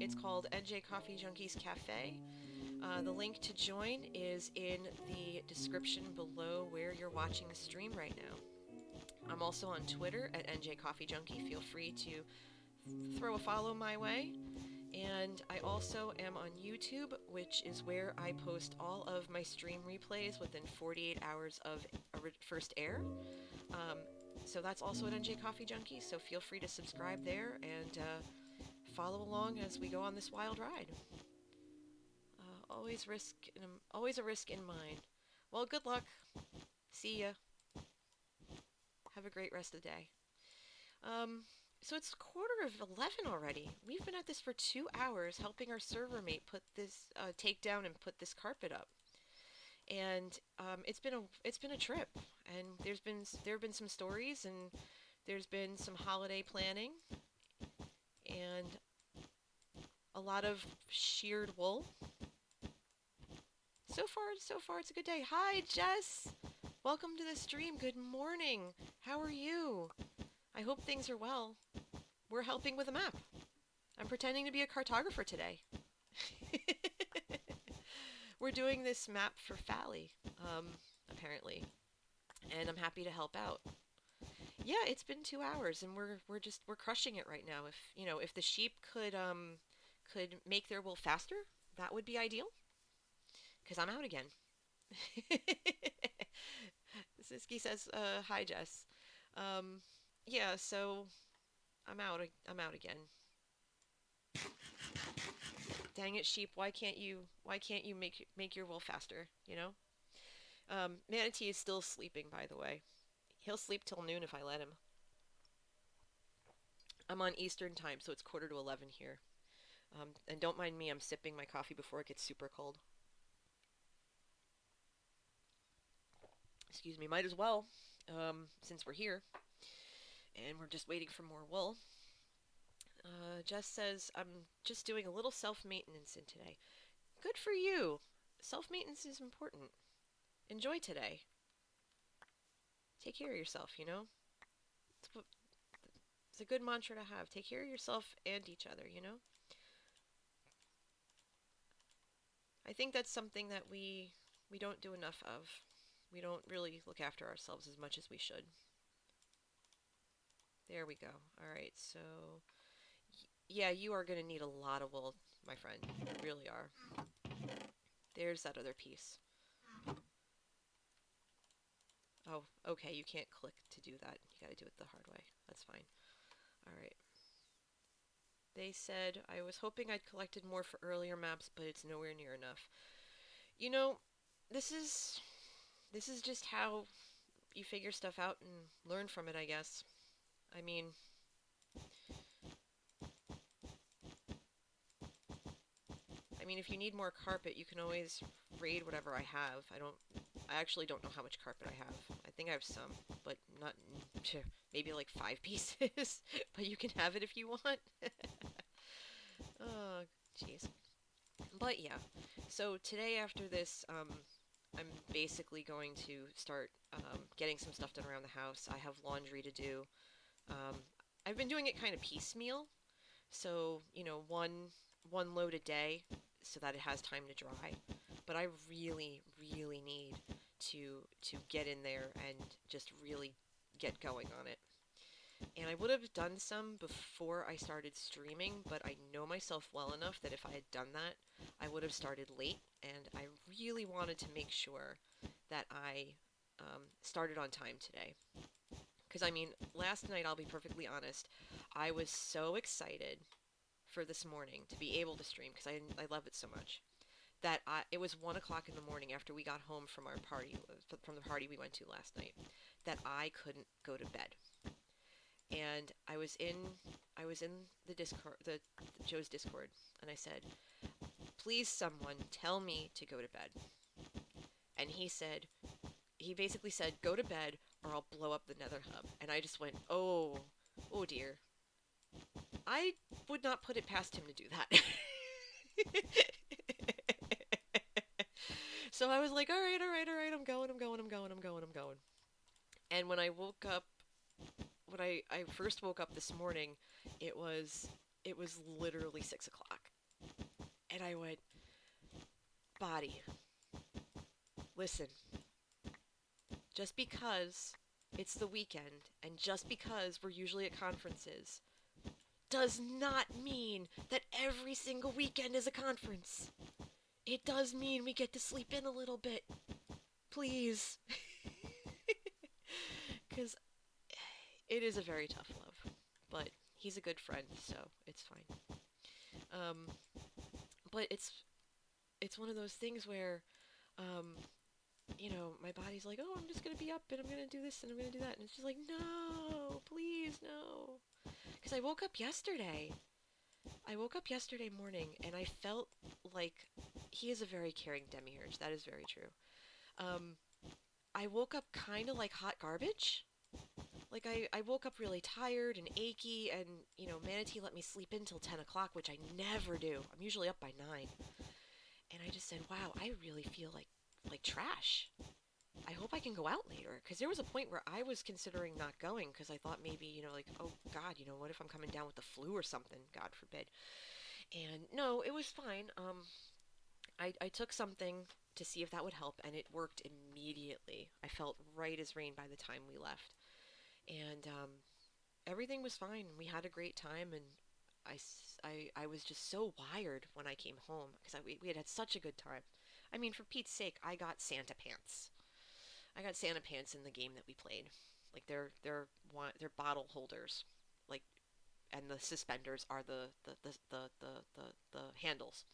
It's called NJ Coffee Junkies Cafe. The link to join is in the description below where you're watching the stream right now. I'm also on Twitter at NJ Coffee Junkie. Feel free to throw a follow my way. And I also am on YouTube, which is where I post all of my stream replays within 48 hours of first air. So that's also at NJ Coffee Junkie, so feel free to subscribe there and follow along as we go on this wild ride. Always a risk in mind. Well, good luck. See ya. Have a great rest of the day. So it's 11:15 already. We've been at this for 2 hours, helping our server mate put this take down and put this carpet up. And it's been a trip. And there have been some stories, and there's been some holiday planning, and a lot of sheared wool. So far, it's a good day. Hi, Jess. Welcome to the stream. Good morning. How are you? I hope things are well. We're helping with a map. I'm pretending to be a cartographer today. We're doing this map for Phali, apparently, and I'm happy to help out. Yeah, it's been 2 hours, and we're crushing it right now. If the sheep could make their wool faster, that would be ideal. Cause I'm out again. Syksy says, "Hi, Jess." Yeah, so I'm out. I'm out again. Dang it, sheep! Why can't you make your wool faster? You know. Manatee is still sleeping, by the way. He'll sleep till noon if I let him. I'm on Eastern time, so it's 11:15 here. And don't mind me, I'm sipping my coffee before it gets super cold. Excuse me, might as well, since we're here. And we're just waiting for more wool. Jess says, I'm just doing a little self-maintenance in today. Good for you. Self-maintenance is important. Enjoy today. Take care of yourself, you know? It's a good mantra to have. Take care of yourself and each other, you know? I think that's something that we don't do enough of. We don't really look after ourselves as much as we should. There we go. All right, so yeah, you are going to need a lot of wool, my friend. You really are. There's that other piece. Oh, okay, you can't click to do that. You got to do it the hard way. That's fine. All right. They said, I was hoping I'd collected more for earlier maps, but it's nowhere near enough. You know, this is this is just how you figure stuff out and learn from it, I guess. I mean, if you need more carpet, you can always raid whatever I have. I actually don't know how much carpet I have. I think I have some, but not, maybe like 5 pieces, but you can have it if you want. Oh, jeez. But yeah, so today after this, I'm basically going to start getting some stuff done around the house. I have laundry to do. Um, I've been doing it kind of piecemeal, so one load a day, so that it has time to dry. But I really, really need to get in there and just really get going on it. And I would have done some before I started streaming, but I know myself well enough that if I had done that, I would have started late, and I really wanted to make sure that I started on time today. Because, last night, I'll be perfectly honest, I was so excited for this morning to be able to stream because I love it so much that it was 1 o'clock in the morning after we got home from our party, from the party we went to last night, that I couldn't go to bed. And I was in the Discord, the Joe's Discord, and I said, "Please, someone tell me to go to bed." And he basically said, "Go to bed, or I'll blow up the Nether hub." And I just went, "Oh, oh dear." I would not put it past him to do that. So I was like, "All right, all right, all right. I'm going, I'm going, I'm going, I'm going, I'm going." And when I first woke up this morning, it was it was literally 6 o'clock. And I went, "Body, listen, just because it's the weekend and just because we're usually at conferences does not mean that every single weekend is a conference. It does mean we get to sleep in a little bit. Please." Because it is a very tough love. But he's a good friend, so it's fine. Um, but it's one of those things where um, my body's like, "Oh, I'm just gonna be up and I'm gonna do this and I'm gonna do that," and it's just like, "No, please, no." Because I woke up yesterday morning and I felt like he is a very caring demiurge. That is very true. Um, I woke up kind of like hot garbage. Like I woke up really tired and achy, and Manatee let me sleep in till 10 o'clock, which I never do. I'm usually up by 9. And I just said, wow, I really feel like trash. I hope I can go out later. Because there was a point where I was considering not going because I thought maybe, like, oh God, what if I'm coming down with the flu or something? God forbid. And no, it was fine. I took something to see if that would help, and it worked immediately. I felt right as rain by the time we left. And everything was fine. We had a great time, and I was just so wired when I came home because we had such a good time. For Pete's sake, I got Santa pants. I got Santa pants in the game that we played. Like they're bottle holders, like, and the suspenders are the handles,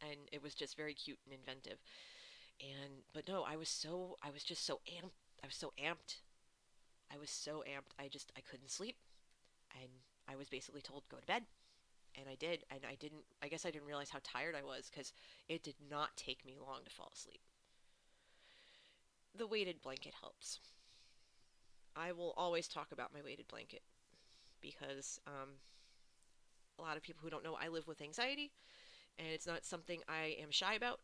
and it was just very cute and inventive. And but no, I was just so amped. I was so amped. I was so amped. I couldn't sleep, and I was basically told go to bed. And I did, and I guess I didn't realize how tired I was because it did not take me long to fall asleep. The weighted blanket helps. I will always talk about my weighted blanket because a lot of people who don't know, I live with anxiety, and it's not something I am shy about,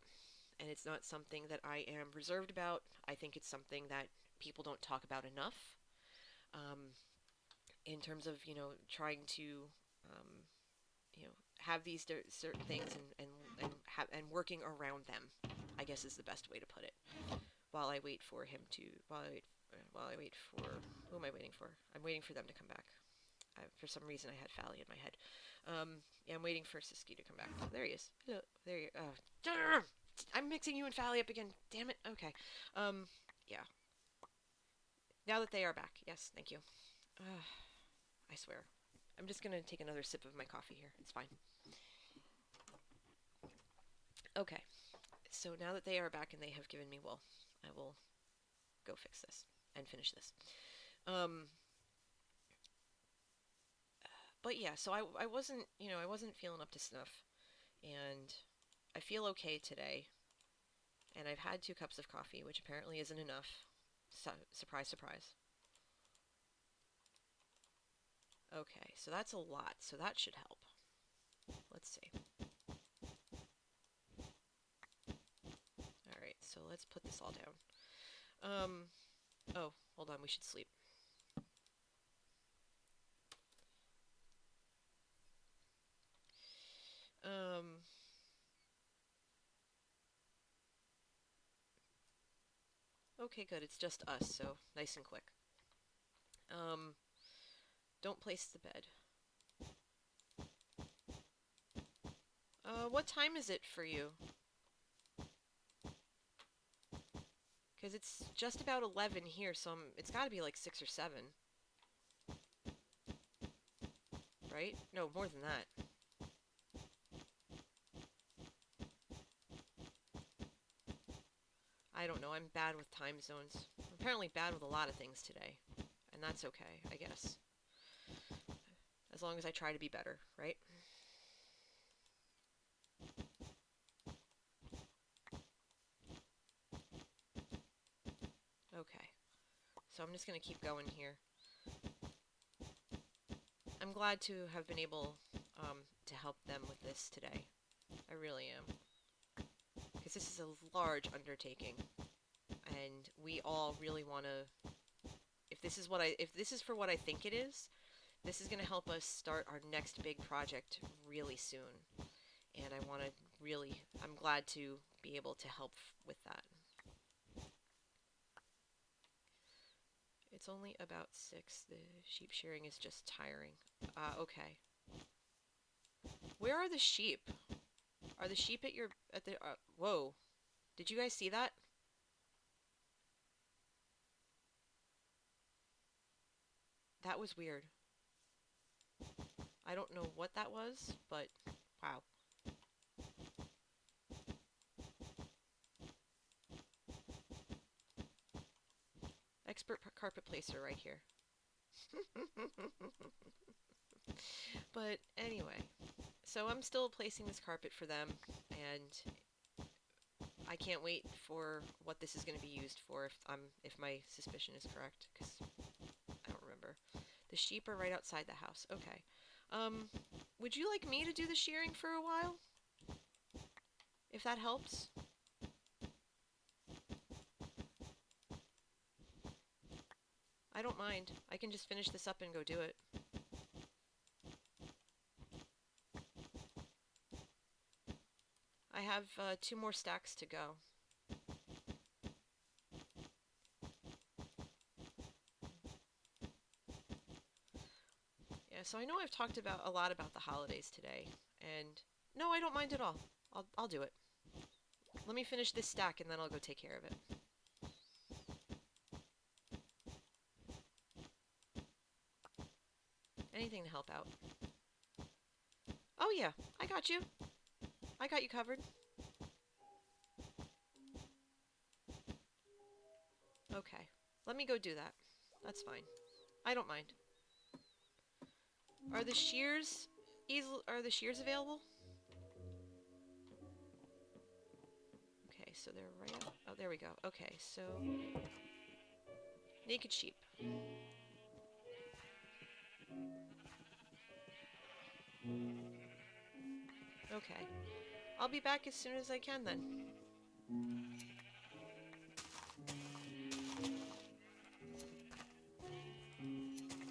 and it's not something that I am reserved about. I think it's something that people don't talk about enough, um, in terms of trying to um, you know, have these certain things and working around them, I guess is the best way to put it. While I wait for him to, while I wait for, who am I waiting for? I'm waiting for them to come back. For some reason, I had Phali in my head. Yeah, I'm waiting for Syksy to come back. Oh, there he is. Hello. There you. I'm mixing you and Phali up again. Damn it. Okay. Yeah. Now that they are back, yes, thank you. I swear. I'm just gonna take another sip of my coffee here. It's fine. Okay. So now that they are back and they have given me wool, I will go fix this and finish this. Um, but yeah, so I wasn't, I wasn't feeling up to snuff, and I feel okay today. And I've had 2 cups of coffee, which apparently isn't enough. Surprise, surprise. Okay, so that's a lot, so that should help. Let's see. Alright, so let's put this all down. Oh, hold on, we should sleep. Okay, good, it's just us, so nice and quick. Don't place the bed. What time is it for you? Because it's just about 11 here, so it's gotta be like 6 or 7. Right? No, more than that. I don't know, I'm bad with time zones. I'm apparently bad with a lot of things today. And that's okay, I guess. As long as I try to be better, right? Okay. So I'm just gonna keep going here. I'm glad to have been able to help them with this today. I really am. Because this is a large undertaking. And we all really want to... If this is for what I think it is, this is going to help us start our next big project really soon. And I want to really... I'm glad to be able to help with that. It's only about 6. The sheep shearing is just tiring. Okay. Where are the sheep? Are the sheep at the, whoa. Did you guys see that? That was weird. I don't know what that was, but wow. Expert carpet placer right here. But anyway, so I'm still placing this carpet for them, and I can't wait for what this is going to be used for if my suspicion is correct, because I don't remember. The sheep are right outside the house. Okay. Would you like me to do the shearing for a while? If that helps? I don't mind. I can just finish this up and go do it. I have 2 more stacks to go. Yeah, so I know I've talked about a lot about the holidays today, and no, I don't mind at all. I'll do it. Let me finish this stack and then I'll go take care of it. Anything to help out. Oh yeah, I got you. I got you covered. Okay, let me go do that. That's fine. I don't mind. Are the shears available? Okay, so they're right up. Oh, there we go. Okay, so naked sheep. Okay. I'll be back as soon as I can then.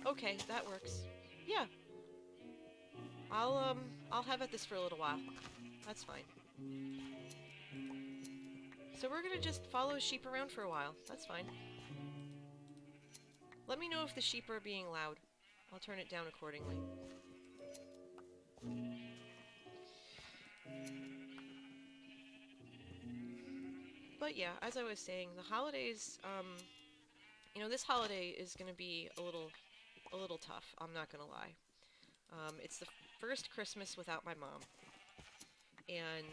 Okay, that works. Yeah. I'll have at this for a little while. That's fine. So we're gonna just follow sheep around for a while. That's fine. Let me know if the sheep are being loud. I'll turn it down accordingly. But yeah, as I was saying, the holidays, this holiday is gonna be a little tough. I'm not gonna lie. It's the first Christmas without my mom, and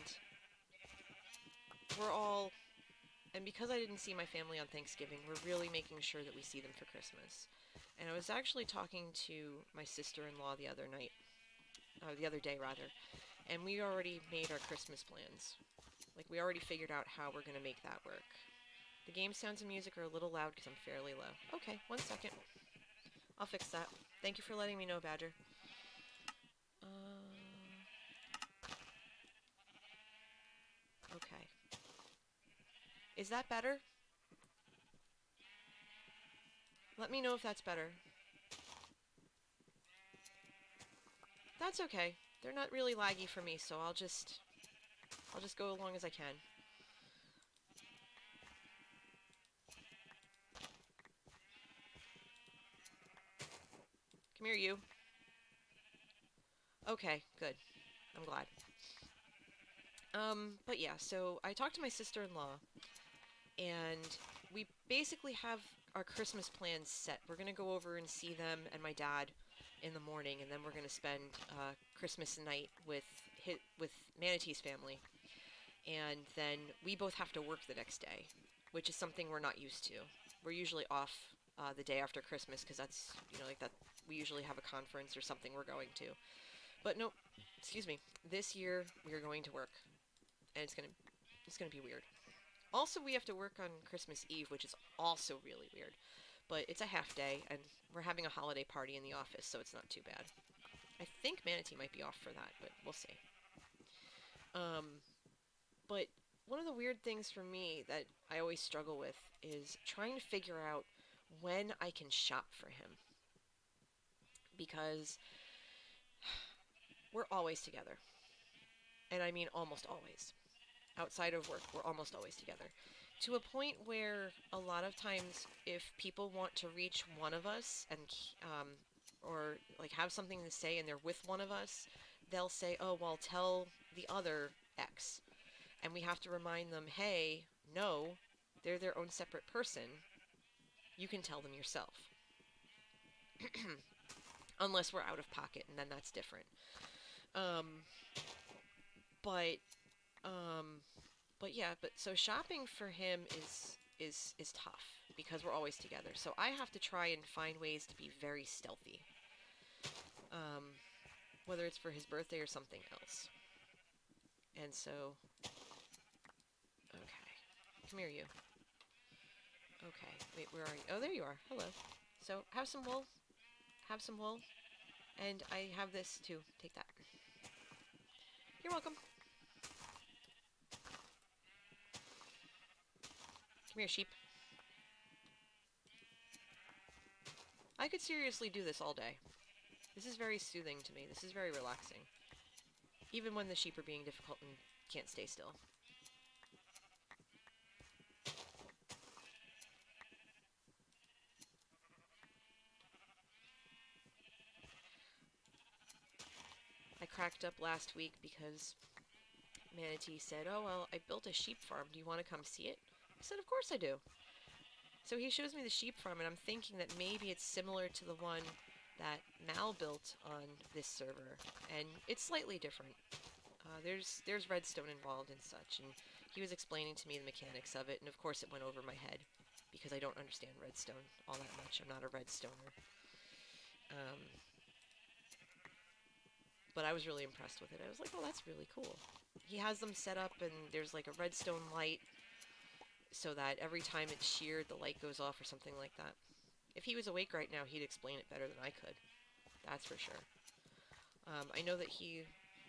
we're all, and because I didn't see my family on Thanksgiving, we're really making sure that we see them for Christmas. And I was actually talking to my sister-in-law the other day rather, and we already made our Christmas plans. Like, we already figured out how we're gonna make that work. The game sounds and music are a little loud because I'm fairly low. Okay, 1 second. I'll fix that. Thank you for letting me know, Badger. Okay. Is that better? Let me know if that's better. That's okay. They're not really laggy for me, so I'll just go along as I can. Come here, you. Okay, good. I'm glad. But yeah, so I talked to my sister-in-law, and we basically have our Christmas plans set. We're gonna go over and see them and my dad in the morning, and then we're gonna spend Christmas night with Manatee's family. And then we both have to work the next day, which is something we're not used to. We're usually off the day after Christmas because that's, like that. We usually have a conference or something we're going to. But no, excuse me. This year we are going to work, and it's gonna be weird. Also, we have to work on Christmas Eve, which is also really weird. But it's a half day, and we're having a holiday party in the office, so it's not too bad. I think Manatee might be off for that, but we'll see. Um, but one of the weird things for me that I always struggle with is trying to figure out when I can shop for him. Because we're always together. And I mean almost always. Outside of work, we're almost always together. To a point where a lot of times, if people want to reach one of us and, or like have something to say and they're with one of us, they'll say, "Oh, well, tell the other X." And we have to remind them, "Hey, no, they're their own separate person. You can tell them yourself." Unless we're out of pocket, and then that's different. Um, but um, but yeah, but so shopping for him is tough because we're always together. So I have to try and find ways to be very stealthy. Um, whether it's for his birthday or something else. And so, okay, come here, you. Okay, wait, where are you? Oh, there you are. Hello. So have some wool. Have some wool. And I have this too. Take that. You're welcome. Come here, sheep. I could seriously do this all day. This is very soothing to me. This is very relaxing. Even when the sheep are being difficult and can't stay still. I cracked up last week because Manatee said, "Oh, well, I built a sheep farm. Do you want to come see it?" I said, "Of course I do." So he shows me the sheep farm, and I'm thinking that maybe it's similar to the one that Mal built on this server, and it's slightly different. There's redstone involved and such, and he was explaining to me the mechanics of it, and of course it went over my head because I don't understand redstone all that much. I'm not a redstoner. Um, but I was really impressed with it. I was like, "Oh, that's really cool." He has them set up, and there's like a redstone light so that every time it's sheared, the light goes off or something like that. If he was awake right now, he'd explain it better than I could. That's for sure. I know that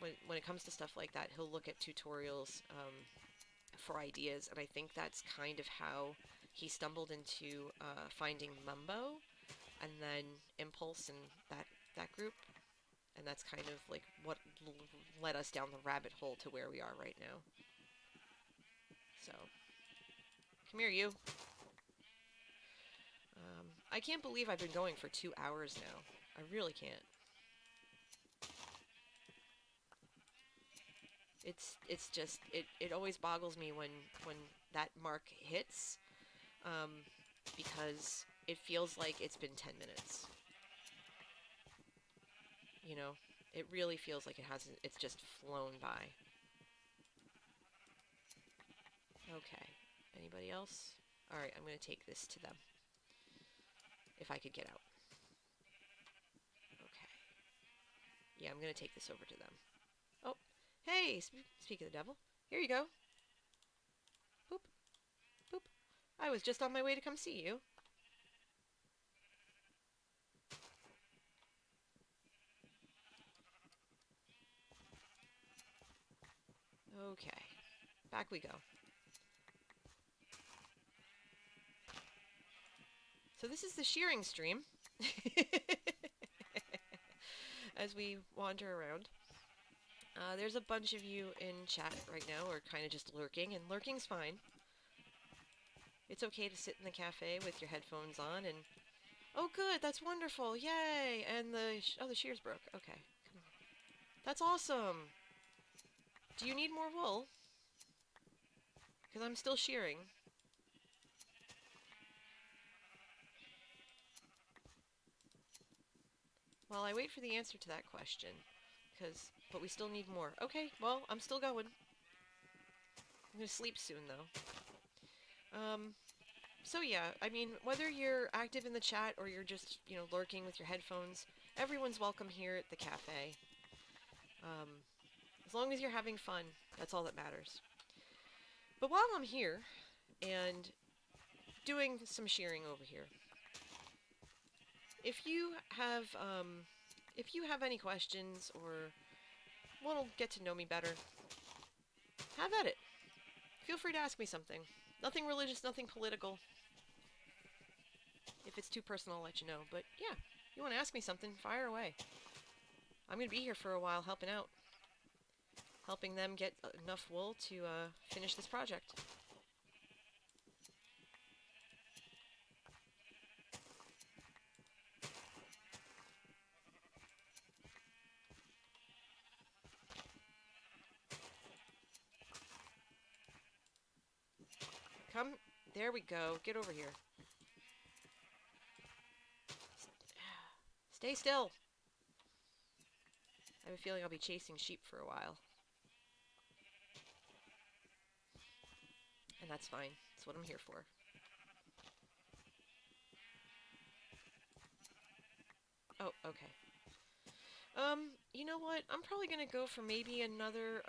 when it comes to stuff like that, he'll look at tutorials for ideas, and I think that's kind of how he stumbled into finding Mumbo, and then Impulse and that group, And that's kind of like what led us down the rabbit hole to where we are right now. So, come here, you. I can't believe I've been going for 2 hours now. I really can't. It's just it always boggles me when that mark hits, because it feels like it's been 10 minutes. You know, it really feels like it hasn't. It's just flown by. Okay. Anybody else? All right, I'm gonna take this to them. If I could get out. Okay. Yeah, I'm gonna take this over to them. Oh, hey! Speak of the devil. Here you go. Boop, boop. I was just on my way to come see you. Okay. Back we go. So this is the shearing stream. As we wander around. There's a bunch of you in chat right now, or kind of just lurking, and lurking's fine. It's okay to sit in the cafe with your headphones on and... Oh, good, that's wonderful, yay! And the shears broke. Okay, come on. That's awesome! Do you need more wool? Because I'm still shearing. Well, I wait for the answer to that question. But we still need more. Okay, well, I'm still going. I'm gonna sleep soon, though. So yeah, I mean, whether you're active in the chat or you're just, lurking with your headphones, everyone's welcome here at the cafe. As long as you're having fun, that's all that matters. But while I'm here and doing some shearing over here, if you have any questions or want to get to know me better, have at it. Feel free to ask me something. Nothing religious, nothing political. If it's too personal, I'll let you know. But yeah, you want to ask me something, fire away. I'm going to be here for a while helping out. Helping them get enough wool to finish this project. Come, there we go. Get over here. Stay still. I have a feeling I'll be chasing sheep for a while. And that's fine. That's what I'm here for. Oh, okay. You know what? I'm probably gonna go for maybe another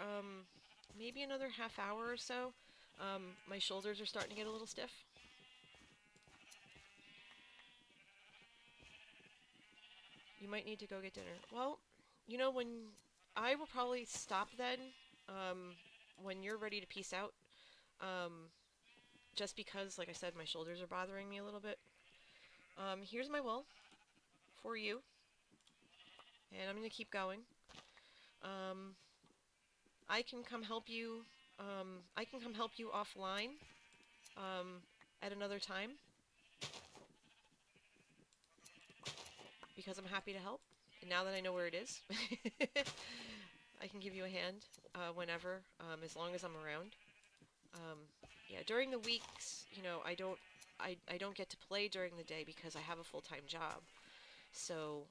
half hour or so. My shoulders are starting to get a little stiff. You might need to go get dinner. Well, when I will probably stop then, when you're ready to peace out, just because, like I said, my shoulders are bothering me a little bit. Here's my wool for you, and I'm gonna keep going. Um, I can come help you. I can come help you offline, at another time, because I'm happy to help. And now that I know where it is, I can give you a hand whenever, as long as I'm around. Um, yeah, during the weeks, I don't get to play during the day because I have a full-time job. So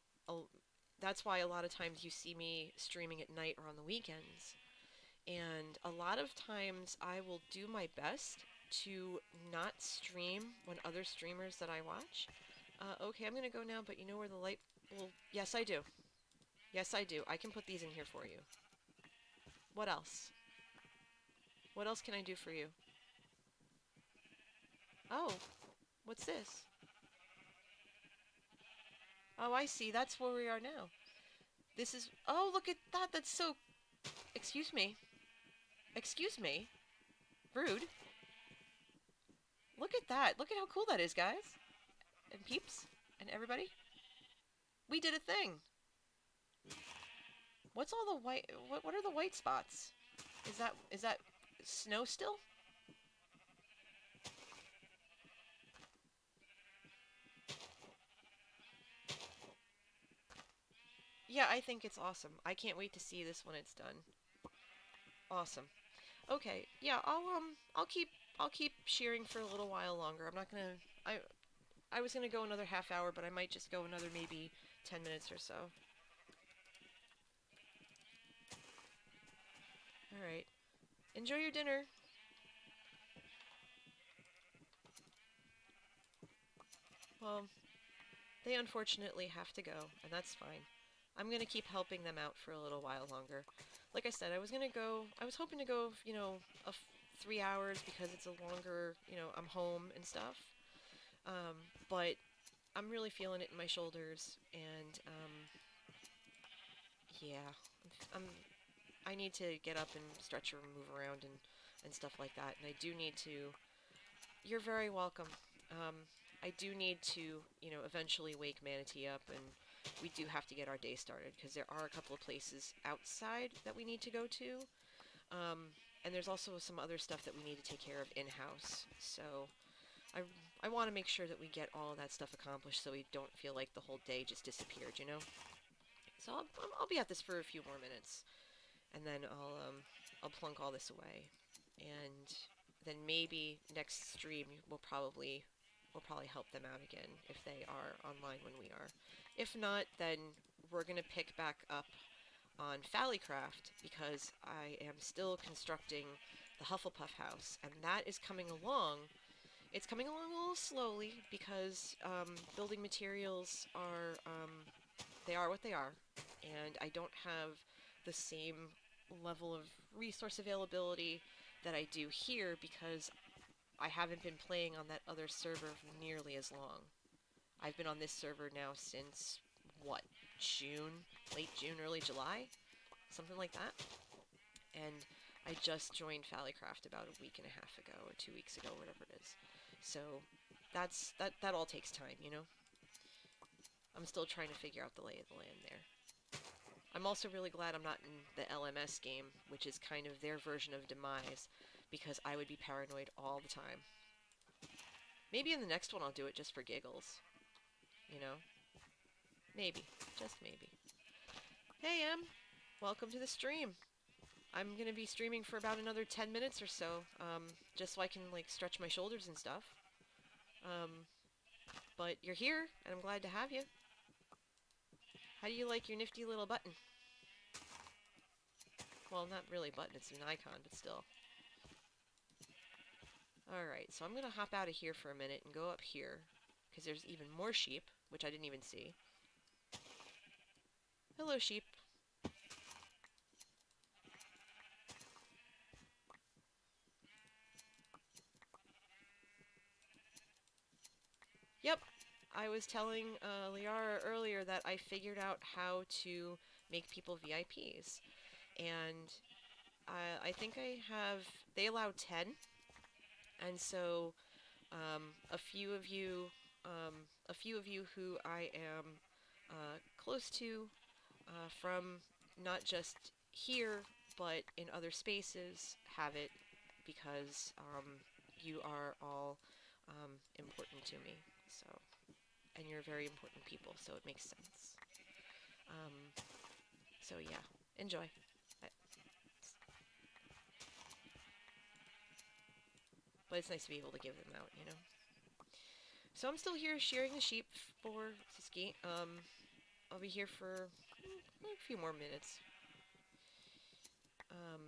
that's why a lot of times you see me streaming at night or on the weekends. And a lot of times I will do my best to not stream when other streamers that I watch. Okay, I'm gonna go now, but you know where the light... Well, yes, I do. Yes, I do. I can put these in here for you. What else? What else can I do for you? Oh, what's this? Oh, I see. That's where we are now. This is... Oh, look at that. That's so... Excuse me. Excuse me. Rude. Look at that. Look at how cool that is, guys. And peeps. And everybody. We did a thing. What's all the white? What are the white spots? Is that snow still? Yeah, I think it's awesome. I can't wait to see this when it's done. Awesome. Okay, yeah, I'll keep shearing for a little while longer. I'm not gonna I was gonna go another half hour, but I might just go another maybe 10 minutes or so. All right. Enjoy your dinner. Well, they unfortunately have to go, and that's fine. I'm gonna keep helping them out for a little while longer. Like I said, I was hoping to go, 3 hours because it's a longer, I'm home and stuff. Um, but I'm really feeling it in my shoulders, and yeah, I'm I need to get up and stretch or move around and stuff like that. And I do need to. You're very welcome. Um, I do need to, eventually wake Manatee up, and we do have to get our day started because there are a couple of places outside that we need to go to. Um, and there's also some other stuff that we need to take care of in-house. So I, I want to make sure that we get all of that stuff accomplished so we don't feel like the whole day just disappeared. So I'll be at this for a few more minutes, and then I'll plunk all this away, and then maybe next stream we'll probably help them out again if they are online when we are. If not, then we're gonna pick back up on Fallycraft because I am still constructing the Hufflepuff house, and that is coming along. It's coming along a little slowly because building materials are they are what they are, and I don't have the same level of resource availability that I do here because I haven't been playing on that other server for nearly as long. I've been on this server now since what, June, late June, early July, something like that. And I just joined Fallycraft about a week and a half ago or 2 weeks ago, whatever it is. So that all takes time. I'm still trying to figure out the lay of the land there. I'm also really glad I'm not in the LMS game, which is kind of their version of Demise, because I would be paranoid all the time. Maybe in the next one I'll do it just for giggles. You know? Maybe. Just maybe. Hey, Em! Welcome to the stream. I'm gonna be streaming for about another 10 minutes or so, just so I can, like, stretch my shoulders and stuff. Um, but you're here, and I'm glad to have you. How do you like your nifty little button? Well, not really button, it's an icon, but still. Alright, so I'm gonna hop out of here for a minute and go up here, because there's even more sheep, which I didn't even see. Hello, sheep. Yep, I was telling Liara earlier that I figured out how to make people VIPs, and I think I have. They allow 10, and so a few of you, um, a few of you who I am close to from not just here but in other spaces have it because you are all important to me. So, and you're very important people, so it makes sense. Um, so yeah, enjoy. But it's nice to be able to give them out. So I'm still here shearing the sheep for Syksy. I'll be here for a few more minutes. Um,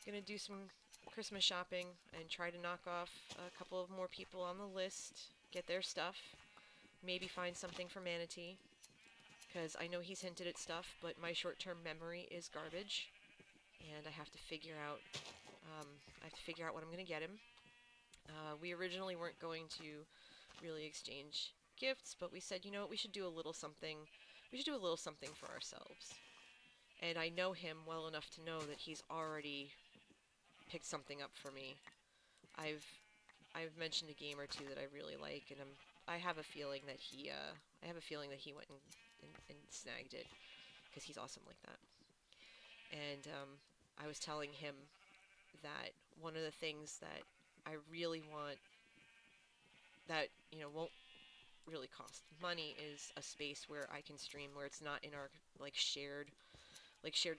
gonna do some Christmas shopping and try to knock off a couple of more people on the list, get their stuff, maybe find something for Manatee, because I know he's hinted at stuff, but my short-term memory is garbage, and um, I have to figure out what I'm gonna get him. We originally weren't going to really exchange gifts, but we said, you know what, we should do a little something. We should do a little something for ourselves. And I know him well enough to know that he's already picked something up for me. I've I've mentioned a game or two that I really like, and I have a feeling that he went and snagged it. because he's awesome like that. And I was telling him that one of the things that I really want that won't really cost money is a space where I can stream where it's not in our like shared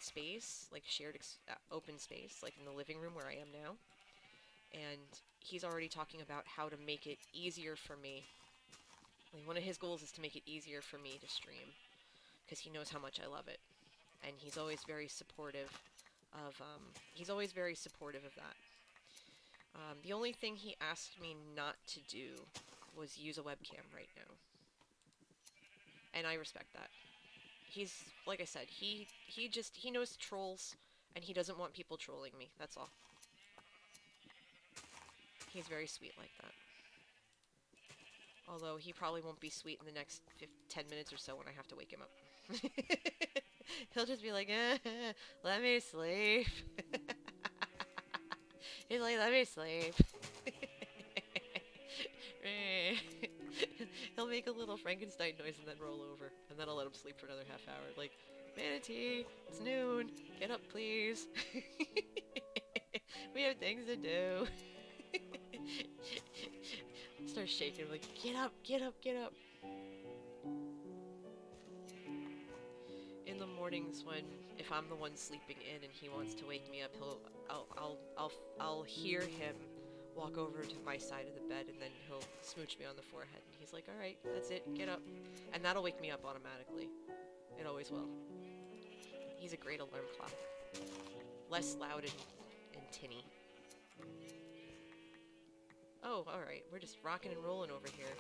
space, like shared open space, like in the living room where I am now. And he's already talking about how to make it easier for me. Like one of his goals is to make it easier for me to stream because he knows how much I love it, and he's always very supportive of that. The only thing he asked me not to do was use a webcam right now, and I respect that. He's like I said, he knows trolls, and he doesn't want people trolling me. That's all. He's very sweet like that. Although he probably won't be sweet in the next 10 minutes or so when I have to wake him up. He'll just be like, let me sleep. He's like, let me sleep. He'll make a little Frankenstein noise and then roll over. And then I'll let him sleep for another half hour. Like, Manatee, it's noon. Get up, please. We have things to do. Start shaking. Like, get up, get up, get up. In the mornings when, if I'm the one sleeping in and he wants to wake me up, I'll hear him walk over to my side of the bed, and then he'll smooch me on the forehead, and he's like, all right, that's it, get up. And that'll wake me up automatically. It always will. He's a great alarm clock. Less loud and tinny. Oh, alright, we're just rocking and rolling over here.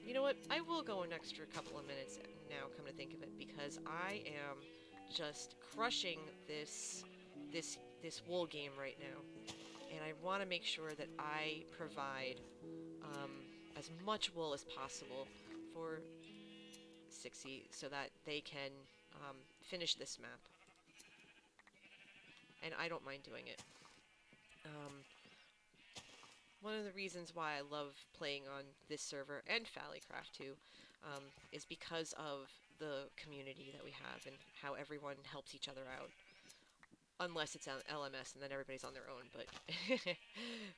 You know what? I will go an extra couple of minutes now, come to think of it, because I am just crushing this wool game right now. And I want to make sure that I provide as much wool as possible for Syksy so that they can finish this map. And I don't mind doing it. One of the reasons why I love playing on this server and Phaliecraft too is because of the community that we have and how everyone helps each other out. Unless it's on LMS and then everybody's on their own, but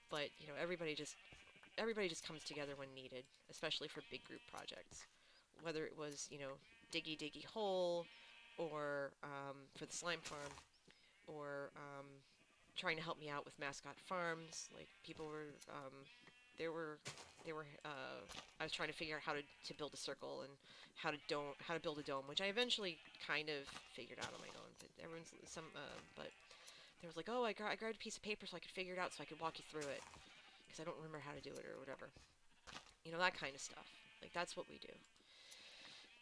but everybody just comes together when needed, especially for big group projects. Whether it was Diggy Diggy Hole, or for the slime farm, or trying to help me out with mascot farms. Like people were, I was trying to figure out how to build a circle and how to build a dome, which I eventually kind of figured out on my own. But but there was like, oh, I grabbed a piece of paper so I could figure it out so I could walk you through it because I don't remember how to do it or whatever. That kind of stuff. Like that's what we do.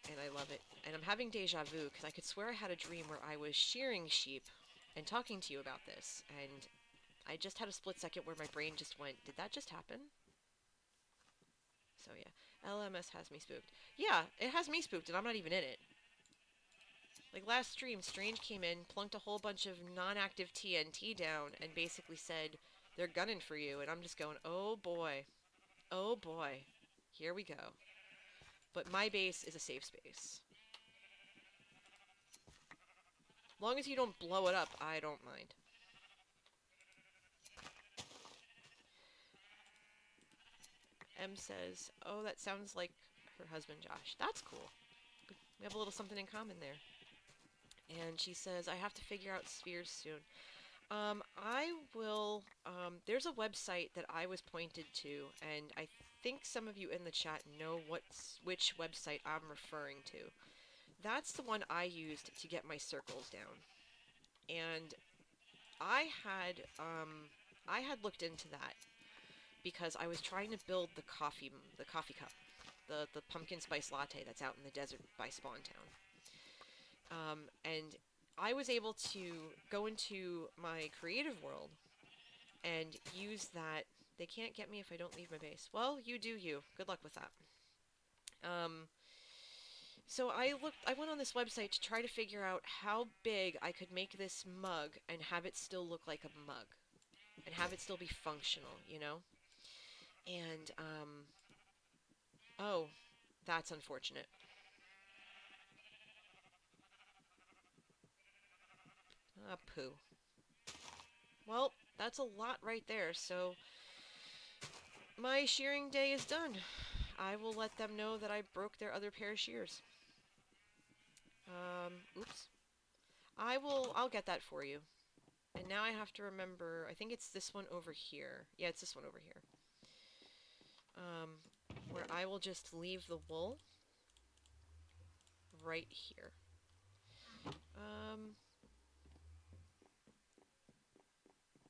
And I love it. And I'm having deja vu because I could swear I had a dream where I was shearing sheep and talking to you about this, and I just had a split second where my brain just went, did that just happen? So yeah, LMS has me spooked. Yeah, it has me spooked, and I'm not even in it. Like last stream, Strange came in, plunked a whole bunch of non-active TNT down, and basically said, they're gunning for you, and I'm just going, oh boy. Oh boy. Here we go. But my base is a safe space. Long as you don't blow it up, I don't mind. M says, oh, that sounds like her husband, Josh. That's cool. We have a little something in common there. And she says, I have to figure out spheres soon. I will, there's a website that I was pointed to, and I think some of you in the chat know which website I'm referring to. That's the one I used to get my circles down. And I had looked into that because I was trying to build the coffee cup, the pumpkin spice latte that's out in the desert by Spawn Town. And I was able to go into my creative world and use that. They can't get me if I don't leave my base. Well, you do you. Good luck with that. So I went on this website to try to figure out how big I could make this mug and have it still look like a mug. And have it still be functional, And, oh, that's unfortunate. Ah, poo. Well, that's a lot right there, so my shearing day is done. I will let them know that I broke their other pair of shears. Oops. I'll get that for you. And now I have to remember, I think it's this one over here. Yeah, it's this one over here. Where I will just leave the wool right here.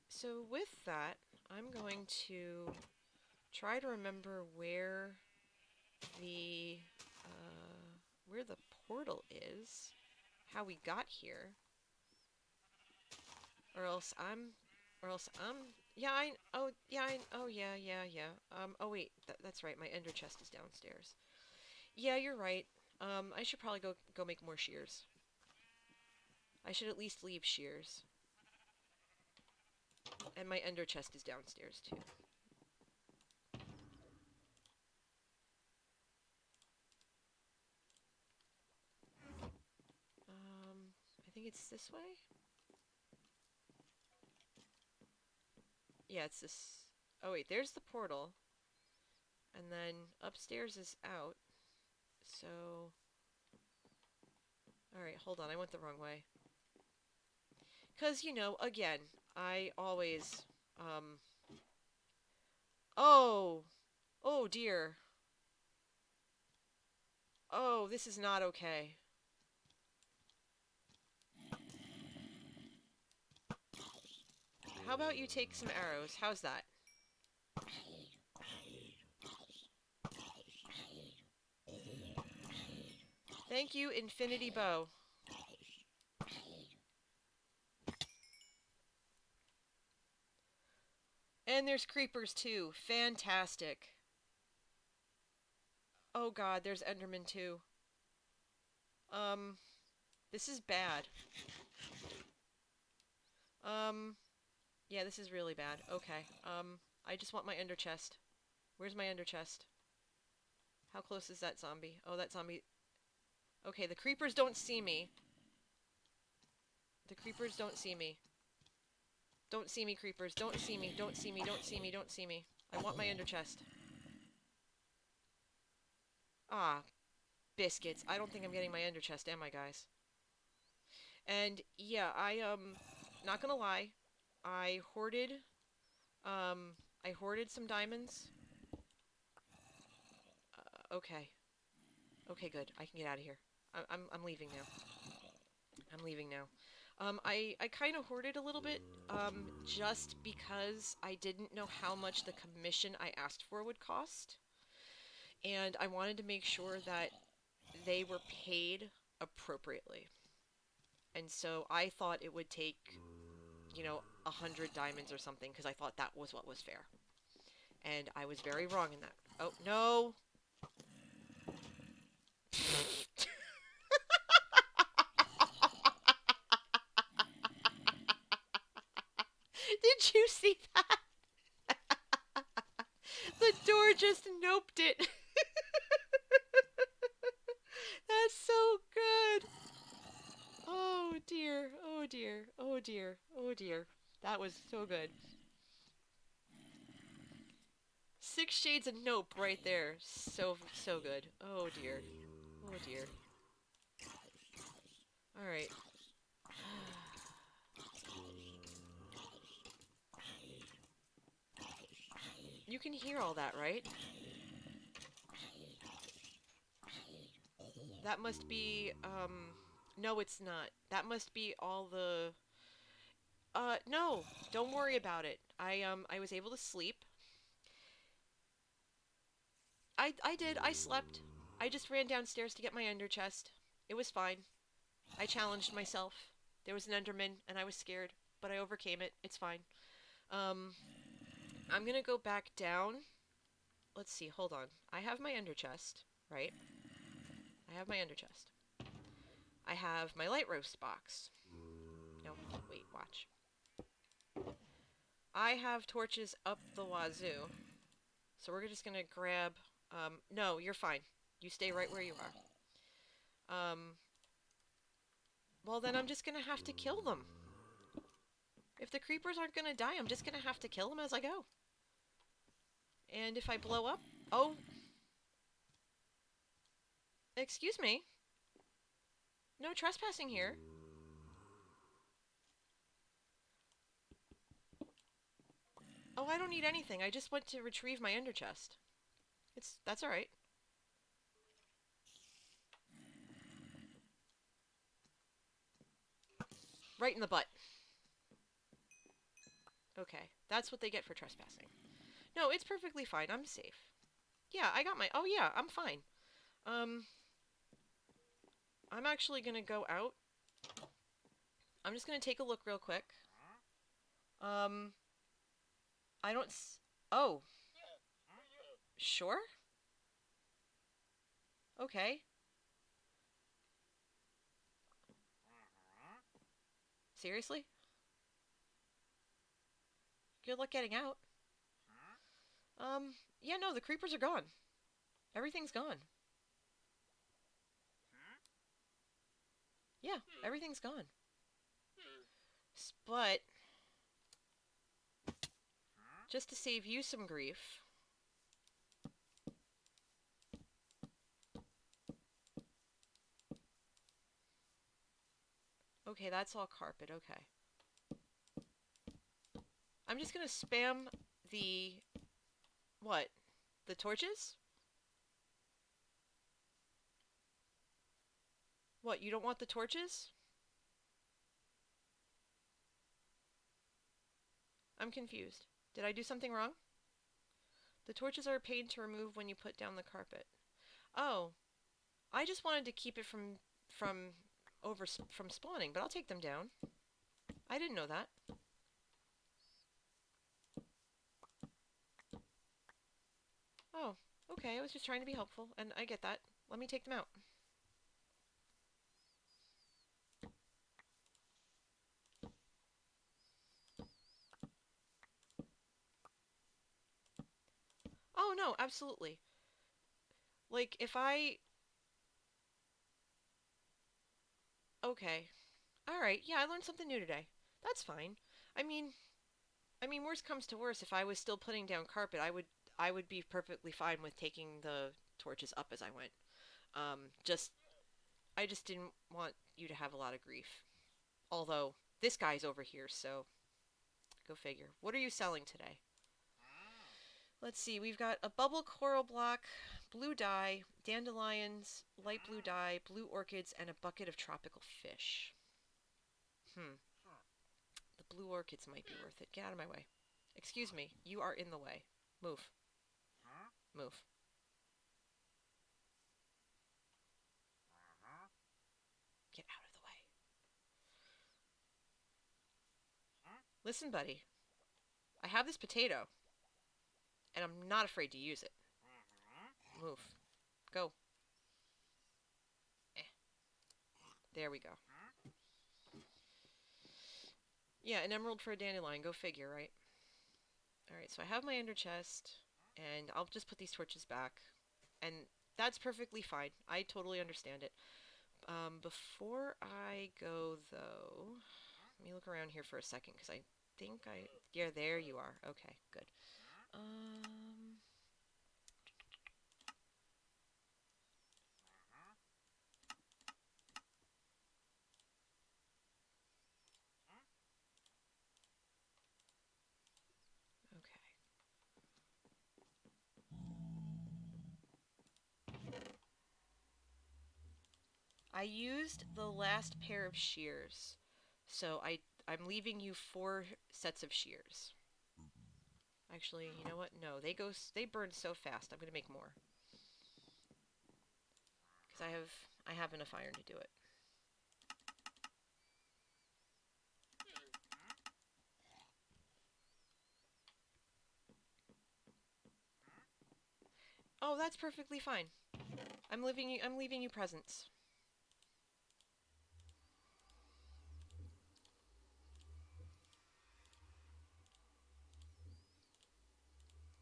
So with that, I'm going to try to remember the, where the portal is, how we got here. Or else I'm, yeah, oh wait, that's right, my ender chest is downstairs. Yeah, you're right. I should probably go make more shears. I should at least leave shears. And my ender chest is downstairs too. I think it's this way? Yeah, it's this. Oh wait, there's the portal. And then upstairs is out. So... Alright, hold on, I went the wrong way. Because, you know, again, I always, Oh! Oh dear. Oh, this is not okay. How about you take some arrows? How's that? Thank you, Infinity Bow. And there's creepers too. Fantastic. Oh god, there's Enderman too. This is bad. Yeah, this is really bad. Okay, I just want my ender chest. Where's my ender chest? How close is that zombie? Oh, that zombie... Okay, the creepers don't see me. The creepers don't see me. Don't see me, creepers. Don't see me. Don't see me. Don't see me. Don't see me. I want my ender chest. Ah, biscuits. I don't think I'm getting my ender chest, am I, guys? And, yeah, not gonna lie. I hoarded some diamonds. Okay. Okay, good. I can get out of here. I'm leaving now. I'm leaving now. I kind of hoarded a little bit, just because I didn't know how much the commission I asked for would cost. And I wanted to make sure that they were paid appropriately. And so I thought it would take, you know, 100 diamonds or something, because I thought that was what was fair. And I was very wrong in that. Oh, no! Did you see that? The door just noped it. That's so good. Oh dear, oh dear, oh dear, oh dear. That was so good. 6 shades of nope right there. So good. Oh dear. Oh dear. Alright. You can hear all that, right? That must be, no, it's not. That must be all the... no, don't worry about it. I was able to sleep. I did. I slept. I just ran downstairs to get my ender chest. It was fine. I challenged myself. There was an enderman, and I was scared, but I overcame it. It's fine. I'm gonna go back down. Let's see, hold on. I have my ender chest, right? I have my ender chest. I have my light roast box. No, wait, watch. I have torches up the wazoo. So we're just gonna grab... no, you're fine. You stay right where you are. Well then I'm just gonna have to kill them. If the creepers aren't gonna die, I'm just gonna have to kill them as I go. And if I blow up... Oh! Excuse me. No trespassing here. Oh, I don't need anything. I just went to retrieve my ender chest. That's alright. Right in the butt. Okay, that's what they get for trespassing. No, it's perfectly fine. I'm safe. Yeah, I got my... Oh yeah, I'm fine. I'm actually gonna go out. I'm just gonna take a look real quick. I don't Oh. Sure? Okay. Seriously? Good luck getting out. Yeah, no, the creepers are gone. Everything's gone. Yeah, everything's gone. But, just to save you some grief... Okay, that's all carpet, okay. I'm just gonna spam the... What? The torches? What, you don't want the torches? I'm confused. Did I do something wrong? The torches are a pain to remove when you put down the carpet. Oh, I just wanted to keep it from from spawning, but I'll take them down. I didn't know that. Oh, okay, I was just trying to be helpful, and I get that. Let me take them out. Oh, no, absolutely. Like, if I... Okay. Alright, yeah, I learned something new today. That's fine. I mean, worst comes to worst, if I was still putting down carpet, I would be perfectly fine with taking the torches up as I went. Just I just didn't want you to have a lot of grief. Although this guy's over here, so go figure. What are you selling today? Let's see. We've got a bubble coral block, blue dye, dandelions, light blue dye, blue orchids, and a bucket of tropical fish. The blue orchids might be worth it. Get out of my way. Excuse me. You are in the way. Move. Move. Get out of the way. Listen, buddy. I have this potato, and I'm not afraid to use it. Move. Go. Eh. There we go. Yeah, an emerald for a dandelion. Go figure, right? Alright, so I have my ender chest, and I'll just put these torches back. And that's perfectly fine. I totally understand it. Before I go, though, let me look around here for a second, because I think I... Yeah, there you are. Okay, good. Okay. I used the last pair of shears, so I'm leaving you 4 sets of shears. Actually, you know what? No, they burn so fast. I'm gonna make more. Because I have enough iron to do it. Oh, that's perfectly fine. I'm leaving you presents.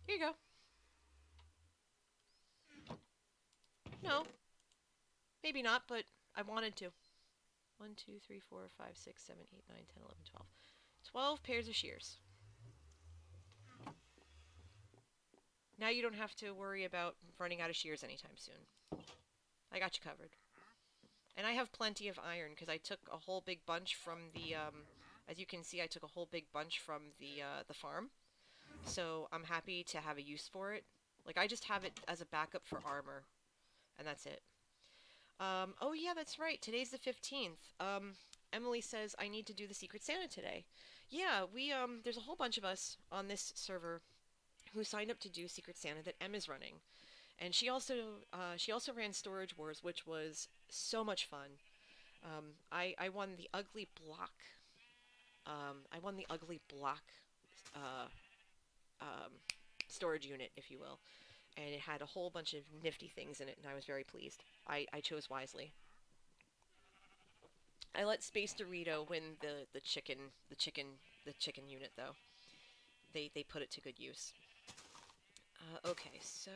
Here you go. No. Maybe not, but I wanted to. 1, 2, 3, 4, 5, 6, 7, 8, 9, 10, 11, 12. 12 pairs of shears. Now you don't have to worry about running out of shears anytime soon. I got you covered. And I have plenty of iron because I took a whole big bunch from the, as you can see, I took a whole big bunch from the farm. So I'm happy to have a use for it. Like, I just have it as a backup for armor, and that's it. Oh yeah, that's right. Today's the 15th. Emily says I need to do the Secret Santa today. Yeah, there's a whole bunch of us on this server who signed up to do Secret Santa that Em is running. And she also ran Storage Wars, which was so much fun. I won the ugly block. I won the ugly block uh, um, storage unit, if you will, and it had a whole bunch of nifty things in it, and I was very pleased. I chose wisely. I let Space Dorito win the chicken unit though. They put it to good use. Okay, so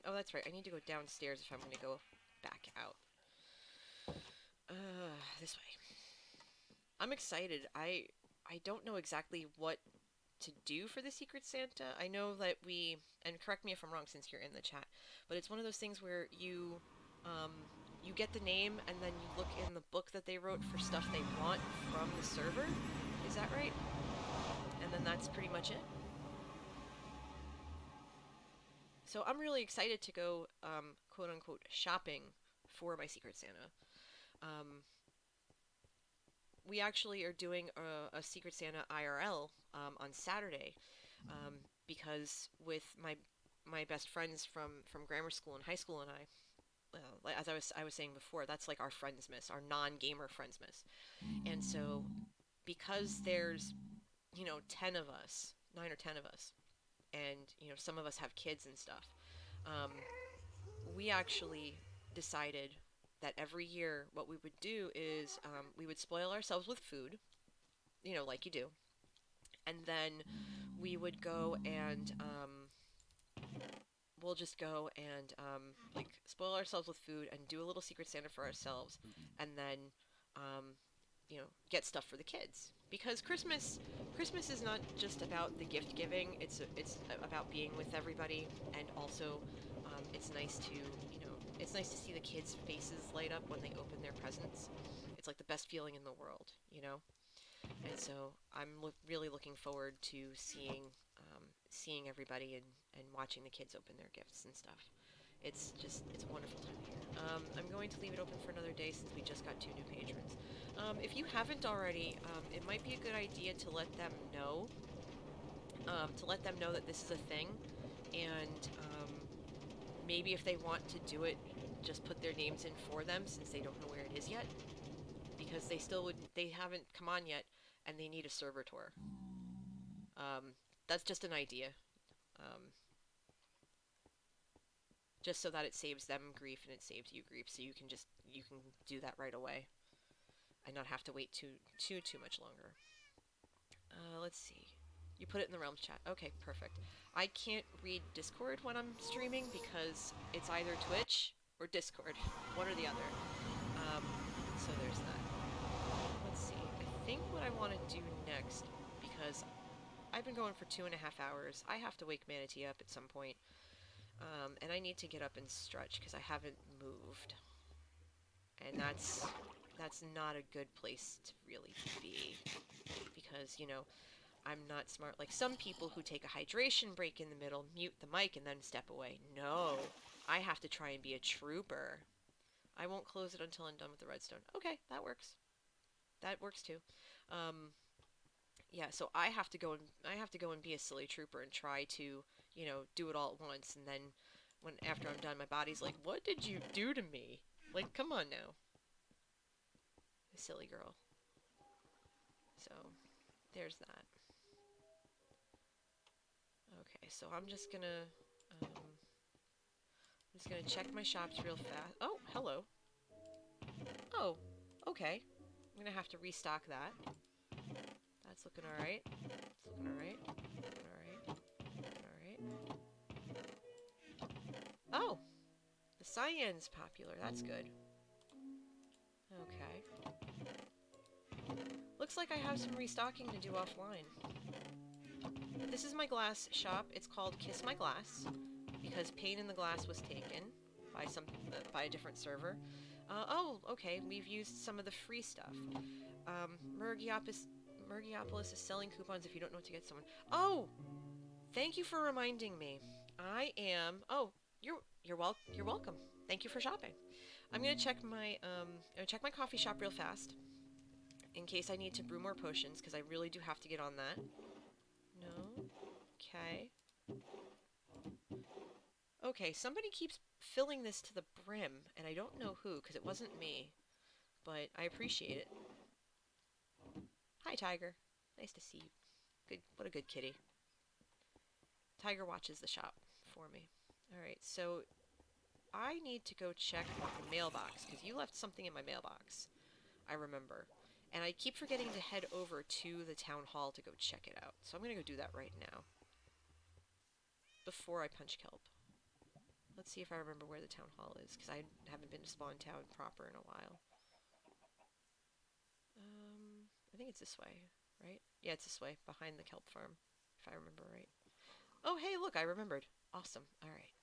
oh, that's right. I need to go downstairs if I'm going to go back out. This way. I'm excited. I don't know exactly what to do for the Secret Santa. I know that and correct me if I'm wrong since you're in the chat, but it's one of those things where um, you get the name and then you look in the book that they wrote for stuff they want from the server. Is that right? And then that's pretty much it. So I'm really excited to go, quote unquote, shopping for my Secret Santa. Um, we actually are doing a Secret Santa IRL on Saturday um, because with my best friends from grammar school and high school and I, well, as I was saying before, that's like our friends miss, our non-gamer friends miss, and so because there's 10 of us, 9 or 10 of us, and some of us have kids and stuff, um, we actually decided that every year what we would do is we would spoil ourselves with food, like you do, and then we would go and we'll just go and like spoil ourselves with food and do a little Secret Santa for ourselves, and then um, get stuff for the kids. Because Christmas is not just about the gift giving. It's about being with everybody, and also it's nice to it's nice to see the kids' faces light up when they open their presents. It's like the best feeling in the world. And so I'm really looking forward to seeing everybody and watching the kids open their gifts and stuff. It's a wonderful time of year. I'm going to leave it open for another day since we just got 2 new patrons. If you haven't already, it might be a good idea to let them know, that this is a thing, and maybe if they want to do it, just put their names in for them since they don't know where it is yet, because they haven't come on yet, and they need a server tour. That's just an idea. Um, just so that it saves them grief and it saves you grief, so you can do that right away and not have to wait too much longer. Let's see. You put it in the Realms chat. Okay, perfect. I can't read Discord when I'm streaming because it's either Twitch or Discord, one or the other. So there's that. Let's see. I think what I want to do next, because I've been going for 2.5 hours, I have to wake Manatee up at some point. And I need to get up and stretch because I haven't moved. And that's not a good place to really be. Because, I'm not smart. Like some people who take a hydration break in the middle, mute the mic, and then step away. No, I have to try and be a trooper. I won't close it until I'm done with the redstone. Okay, that works. That works too. Yeah, so I have to go and be a silly trooper and try to, do it all at once, and then after I'm done, my body's like, "What did you do to me?" Like, come on now. Silly girl. So, there's that. Okay, so I'm just gonna check my shops real fast. Oh, hello. Oh, okay. I'm gonna have to restock that. That's looking alright. It's looking alright. Looking alright. Looking alright. Oh! The cyan's popular. That's good. Okay. Look looks like I have some restocking to do offline. This is my glass shop. It's called Kiss My Glass because Pain in the Glass was taken by by a different server. Oh, okay. We've used some of the free stuff. Murgiopolis is selling coupons if you don't know what to get someone. Oh, thank you for reminding me. I am. Oh, you're welcome. Thank you for shopping. I'm gonna check my coffee shop real fast in case I need to brew more potions because I really do have to get on that. No. Okay. Okay, somebody keeps filling this to the brim, and I don't know who, because it wasn't me. But I appreciate it. Hi, Tiger. Nice to see you. Good. What a good kitty. Tiger watches the shop for me. Alright, so I need to go check the mailbox, because you left something in my mailbox. I remember. And I keep forgetting to head over to the town hall to go check it out. So I'm going to go do that right now. Before I punch kelp. Let's see if I remember where the town hall is, because I haven't been to Spawn Town proper in a while. I think it's this way, right? Yeah, it's this way, behind the kelp farm, if I remember right. Oh, hey, look, I remembered. Awesome. All right.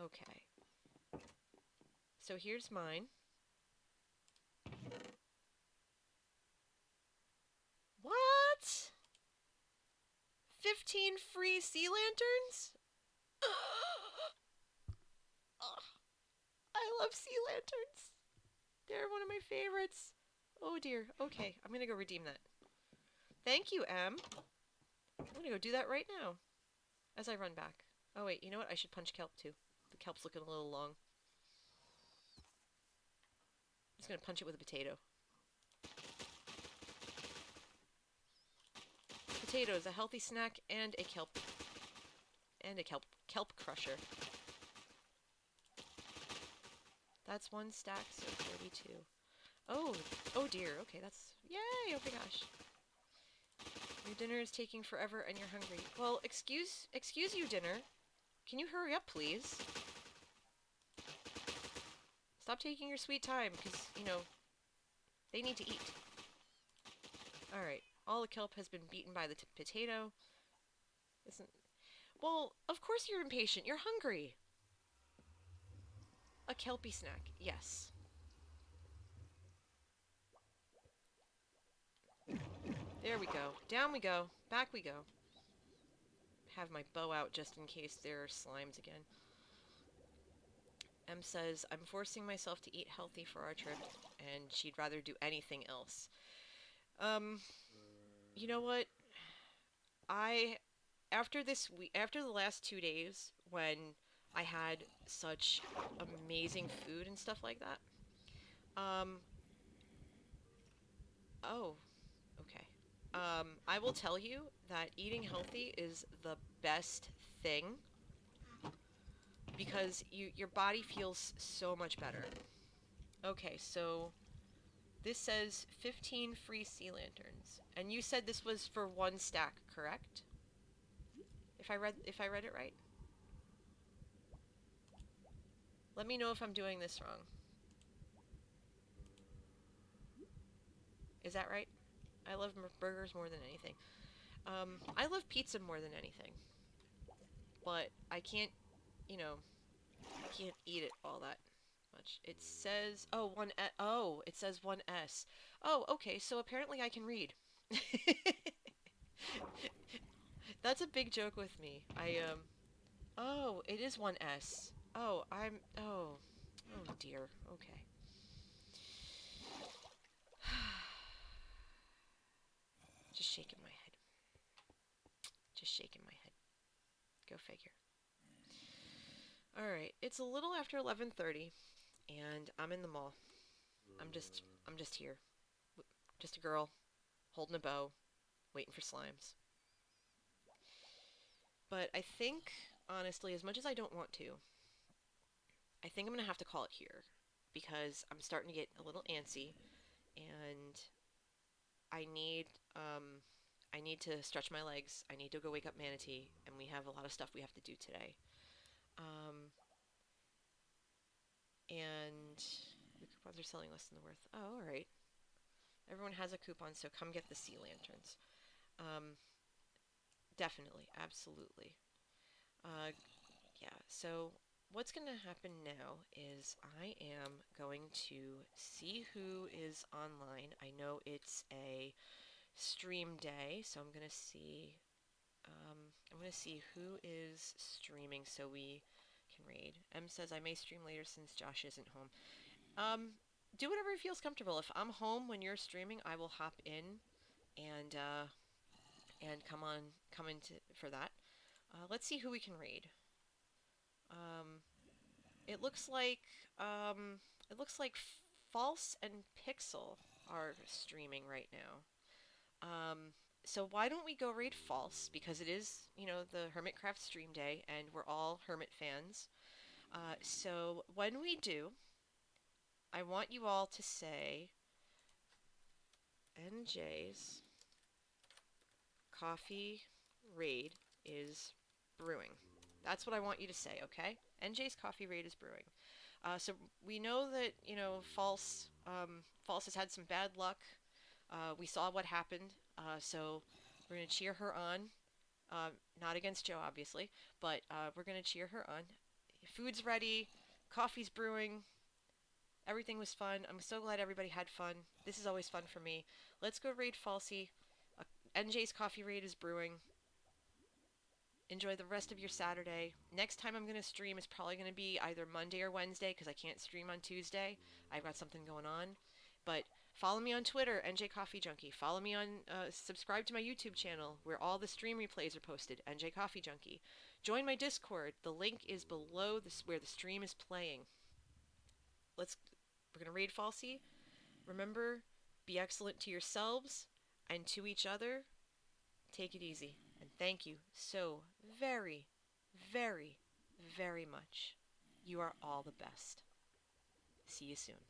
Okay. So here's mine. What? 15 free sea lanterns? Oh, I love sea lanterns. They're one of my favorites. Oh dear. Okay, I'm gonna go redeem that. Thank you, Em. I'm gonna go do that right now. As I run back. Oh wait, you know what? I should punch kelp too. The kelp's looking a little long. I'm just gonna punch it with a potato. Potatoes, a healthy snack, and a kelp crusher. That's one stack, so 32. Oh, oh dear. Okay, that's yay! Oh my gosh. Your dinner is taking forever, and you're hungry. Well, excuse you, dinner. Can you hurry up, please? Stop taking your sweet time, because you know they need to eat. All right. All the kelp has been beaten by the potato. Isn't... Well, of course you're impatient. You're hungry. A kelpie snack. Yes. There we go. Down we go. Back we go. Have my bow out just in case there are slimes again. Em says, I'm forcing myself to eat healthy for our trip, and she'd rather do anything else. You know what? After this week, after the last 2 days, when I had such amazing food and stuff like that, oh, okay. I will tell you that eating healthy is the best thing because your body feels so much better. Okay, so this says 15 free sea lanterns, and you said this was for one stack, correct? If I read it right? Let me know if I'm doing this wrong. Is that right? I love burgers more than anything. I love pizza more than anything. But I can't, you know, I can't eat it all that much. It says, oh, oh, it says 1S. Oh, okay, so apparently I can read. That's a big joke with me. Oh, it is 1S. Oh, oh dear, okay. Just shaking my head. Just shaking my head. Go figure. Alright, it's a little after 11:30, and I'm in the mall. I'm just here. Just a girl, holding a bow, waiting for slimes. But I think, honestly, as much as I don't want to, I think I'm gonna have to call it here. Because I'm starting to get a little antsy, and I need, um, I need to stretch my legs. I need to go wake up Manatee, and we have a lot of stuff we have to do today. And Coupons are selling less than the worth. Oh, all right. Everyone has a coupon, so come get the sea lanterns. Um, Definitely, absolutely. Uh, yeah. So what's going to happen now is I am going to see who is online. I know it's a stream day, so I'm going to see. I'm going to see who is streaming so we can raid. M says I may stream later since Josh isn't home. Um, do whatever feels comfortable. If I'm home when you're streaming, I will hop in and come into for that. Let's see who we can raid. Um, it looks like um, it looks like False and Pixel are streaming right now. So why don't we go raid False because it is the Hermitcraft stream day and we're all Hermit fans. So when we do, I want you all to say NJ's coffee raid is brewing. That's what I want you to say, okay? NJ's coffee raid is brewing. So we know that False has had some bad luck. We saw what happened. So we're gonna cheer her on. Not against Joe, obviously, but we're gonna cheer her on. Food's ready. Coffee's brewing. Everything was fun. I'm so glad everybody had fun. This is always fun for me. Let's go raid Falsey. Uh, NJ's coffee raid is brewing. Enjoy the rest of your Saturday. Next time I'm going to stream is probably going to be either Monday or Wednesday because I can't stream on Tuesday. I've got something going on. But follow me on Twitter, NJ Coffee Junkie. Follow me on, subscribe to my YouTube channel where all the stream replays are posted, NJ Coffee Junkie. Join my Discord. The link is below this where the stream is playing. We're going to raid Falsey. Remember, be excellent to yourselves and to each other. Take it easy. And thank you so very, very, very much. You are all the best. See you soon.